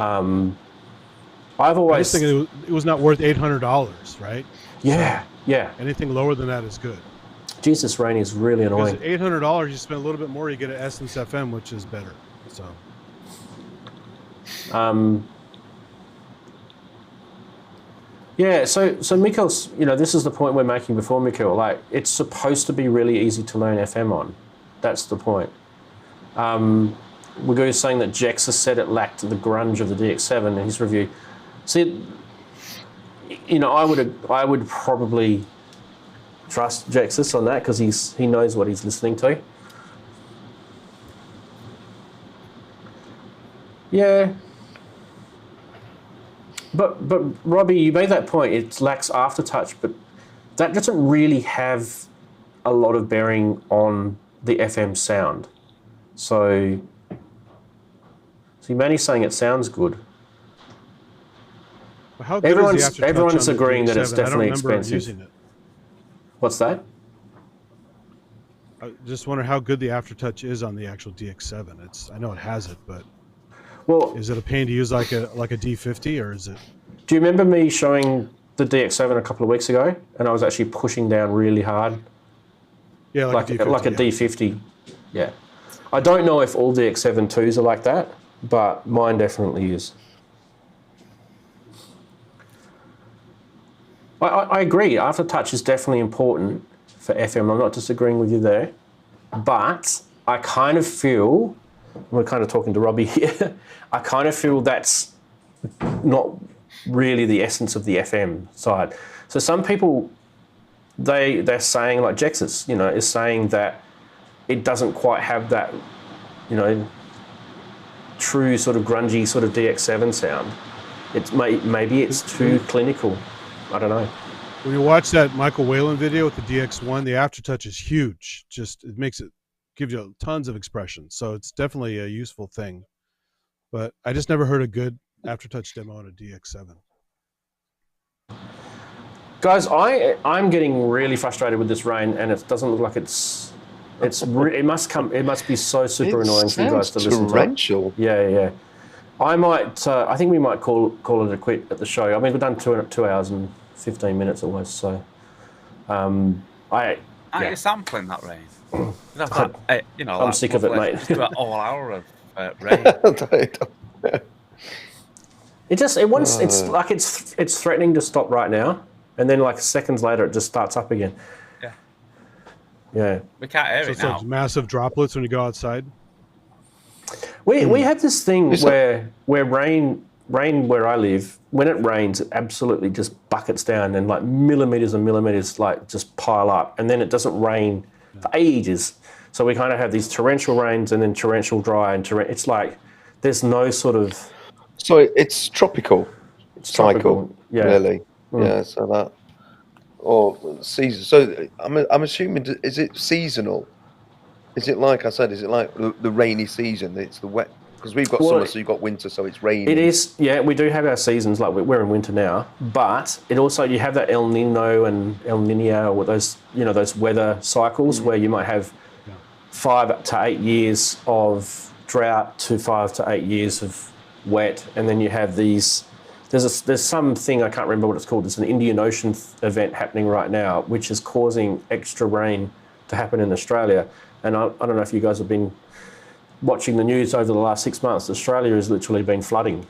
I've always... I just think it was not worth $800, right? Yeah, so anything lower than that is good. geez, this rain is really Because annoying. $800, you spend a little bit more, you get an Essence FM, which is better. So yeah, so Mikkel's, this is the point we're making before, Mikkel. Like, it's supposed to be really easy to learn FM on. That's the point. We're saying that Jexa said it lacked the grunge of the DX7 in his review. See, I would probably trust Jexus on that because he knows what he's listening to. Yeah. But Robbie, you made that point. It lacks aftertouch, but that doesn't really have a lot of bearing on the FM sound. So Manny's saying it sounds good. Well, how good is the aftertouch Everyone's on the agreeing that it's DX7? definitely I don't remember expensive. using it. What's that? I just wonder how good the aftertouch is on the actual DX7. I know it has it, but is it a pain to use like a D50 or is it? Do you remember me showing the DX7 a couple of weeks ago, and I was actually pushing down really hard? Yeah, like a D50. Yeah. I don't know if all DX7-2s are like that, but mine definitely is. I agree. Aftertouch is definitely important for FM. I'm not disagreeing with you there, but I kind of feel, we're kind of talking to Robbie here, I kind of feel that's not really the essence of the FM side. So some people, they're saying, like Jexus, is saying that it doesn't quite have that, true sort of grungy sort of DX7 sound. Maybe it's too clinical. I don't know. When you watch that Michael Whalen video with the DX1, the aftertouch is huge. Just gives you tons of expression. So it's definitely a useful thing. But I just never heard a good aftertouch demo on a DX7. Guys, I'm getting really frustrated with this rain, and it doesn't look like it must be so super annoying for you guys to listen torrential. to. Yeah. I think we might call it a quit at the show. I mean, we've done 2 hours and 15 minutes almost, so Aren't you sampling that rain? I'm sick of it, mate. Just about all hour of rain. It's threatening to stop right now, and then like seconds later it just starts up again. Yeah. We can't hear it now. It's massive droplets when you go outside. We have this thing where rain where I live, when it rains, it absolutely just buckets down and like millimeters and millimeters like just pile up, and then it doesn't rain for ages. So we kind of have these torrential rains and then torrential dry and it's like there's no sort of. So it's tropical. It's tropical, yeah. Really, yeah. So that or season. So I'm assuming, is it seasonal? Is it like I said? Is it like the rainy season? It's the wet. Because we've got summer, so you've got winter, so it's raining. It is, yeah. We do have our seasons, like we're in winter now, but it also, you have that El Nino and El Niño, or those weather cycles where you might have 5 to 8 years of drought to 5 to 8 years of wet, and then you have these. There's something, I can't remember what it's called. It's an Indian Ocean event happening right now, which is causing extra rain to happen in Australia. And I don't know if you guys have been watching the news over the last 6 months. Australia has literally been flooding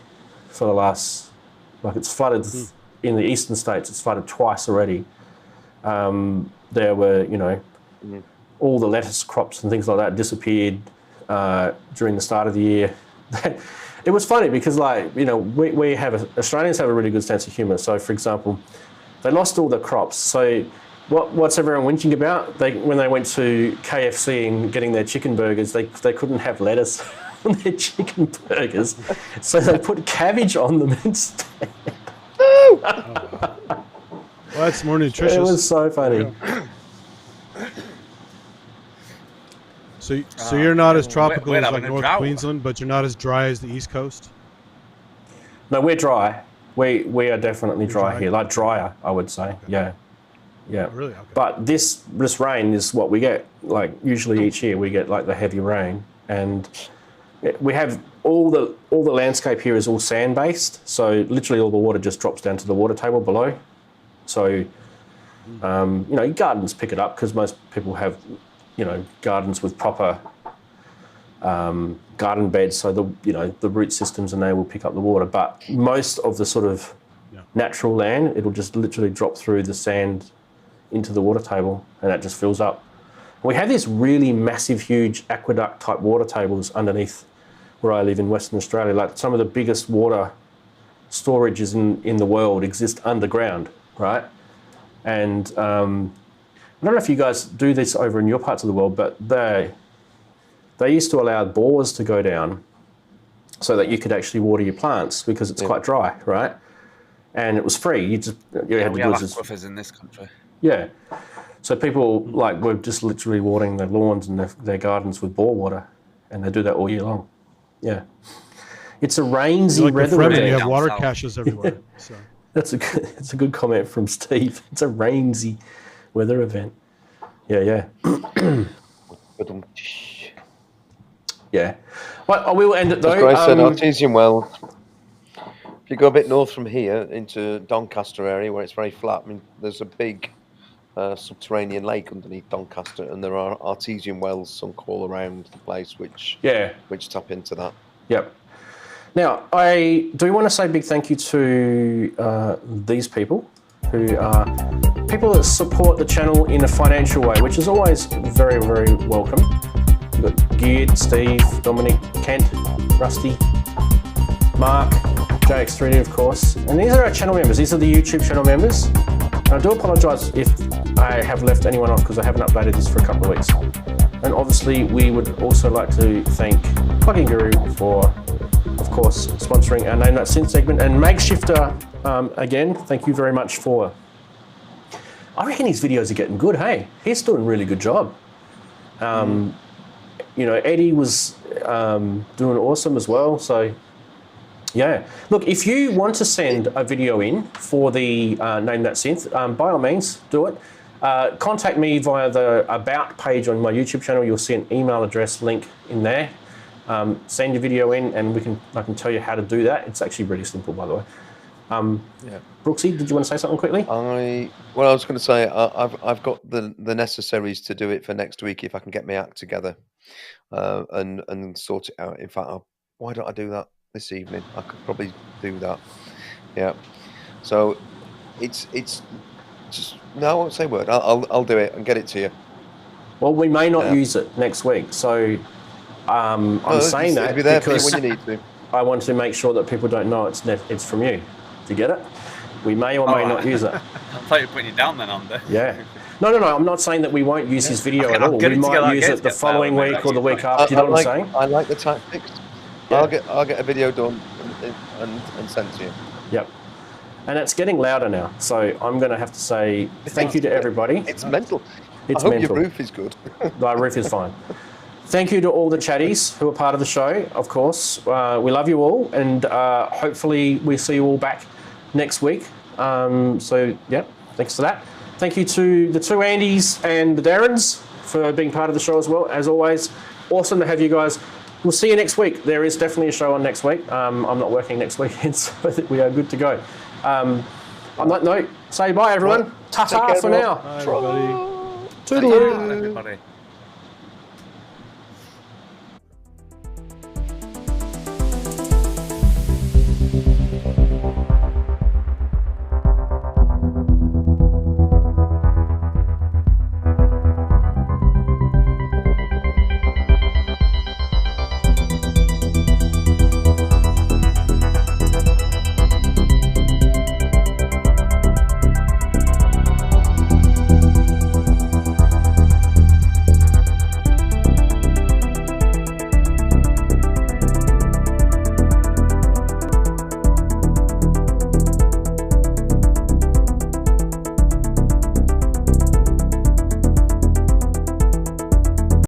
for the last, it's flooded in the eastern states. It's flooded twice already. There were, all the lettuce crops and things like that disappeared during the start of the year. It was funny because, Australians have a really good sense of humour. So, for example, they lost all the crops. So what's everyone whinging about? When they went to KFC and getting their chicken burgers, they couldn't have lettuce on their chicken burgers, so they put cabbage on them instead. Well, that's more nutritious. It was so funny. So you're not as tropical we're as having like a North drought. Queensland, but you're not as dry as the East Coast? No, we're dry. We are definitely dry here, like drier, I would say. Okay. Yeah. Oh, really? Okay. But this rain is what we get. Like usually each year we get like the heavy rain, and we have all the landscape here is all sand based. So literally all the water just drops down to the water table below. So You know, gardens pick it up because most people have, you know, gardens with proper garden beds, so the root systems and they will pick up the water. But most of the sort of natural land, it'll just literally drop through the sand into the water table, and that just fills up. We have these really massive, huge aqueduct type water tables underneath where I live in Western Australia. Like some of the biggest water storages in the world exist underground, right? And I don't know if you guys do this over in your parts of the world, but they used to allow bores to go down so that you could actually water your plants because it's quite dry, right? And it was free. You had to do aquifers in this country. Yeah. So people were just literally watering their lawns and their gardens with bore water, and they do that all year long. Yeah. It's a Ranzee weather event. You have water caches everywhere. So. That's a good comment from Steve. It's a Ranzee weather event. Yeah. Yeah. Well, we will end it though. As Grace said, artesian wells. If you go a bit north from here into Doncaster area where it's very flat, I mean, there's a big subterranean lake underneath Doncaster, and there are artesian wells sunk all around the place which tap into that. Yep. Now, I do want to say a big thank you to these people who are people that support the channel in a financial way, which is always very, very welcome. We've got Geared, Steve, Dominic, Kent, Rusty, Mark, JX3D, of course. And these are our channel members. These are the YouTube channel members. And I do apologise if I have left anyone off because I haven't updated this for a couple of weeks. And obviously, we would also like to thank Plugin Guru for, of course, sponsoring our Name That Synth segment. And Magshifter, again, thank you very much for... I reckon his videos are getting good, hey? He's doing a really good job. You know, Eddie was doing awesome as well, so... Yeah. Look, if you want to send a video in for the Name That Synth, by all means, do it. Contact me via the About page on my YouTube channel. You'll see an email address link in there. Send your video in and I can tell you how to do that. It's actually really simple, by the way. Brooksy, did you want to say something quickly? I was going to say I've got the necessaries to do it for next week if I can get my act together and sort it out. In fact, why don't I do that this evening? I could probably do that. Yeah. So it's just no, I won't say a word. I'll do it and get it to you. Well, we may not use it next week, so I'm saying that be there because for you when you need to. I want to make sure that people don't know it's from you. Do you get it? We may or may not use it. I thought you were putting it down then on there. Yeah. No. I'm not saying that we won't use his video at all. We might use it the following week or the week after. You know what I'm saying? I like the tactics. Yeah. I'll get a video done and sent to you. Yep. And it's getting louder now, so I'm going to have to say thank you to everybody. It's mental. It's I hope mental. Your roof is good. My roof is fine. Thank you to all the chatties who are part of the show, of course. We love you all, and hopefully we see you all back next week. So, yeah, thanks for that. Thank you to the two Andys and the Darrens for being part of the show as well. As always, awesome to have you guys. We'll see you next week. There is definitely a show on next week. I'm not working next weekend, so I think we are good to go. On that note, say bye, everyone. Ta-ta for now. Bye, everybody. Toodaloo. Everybody.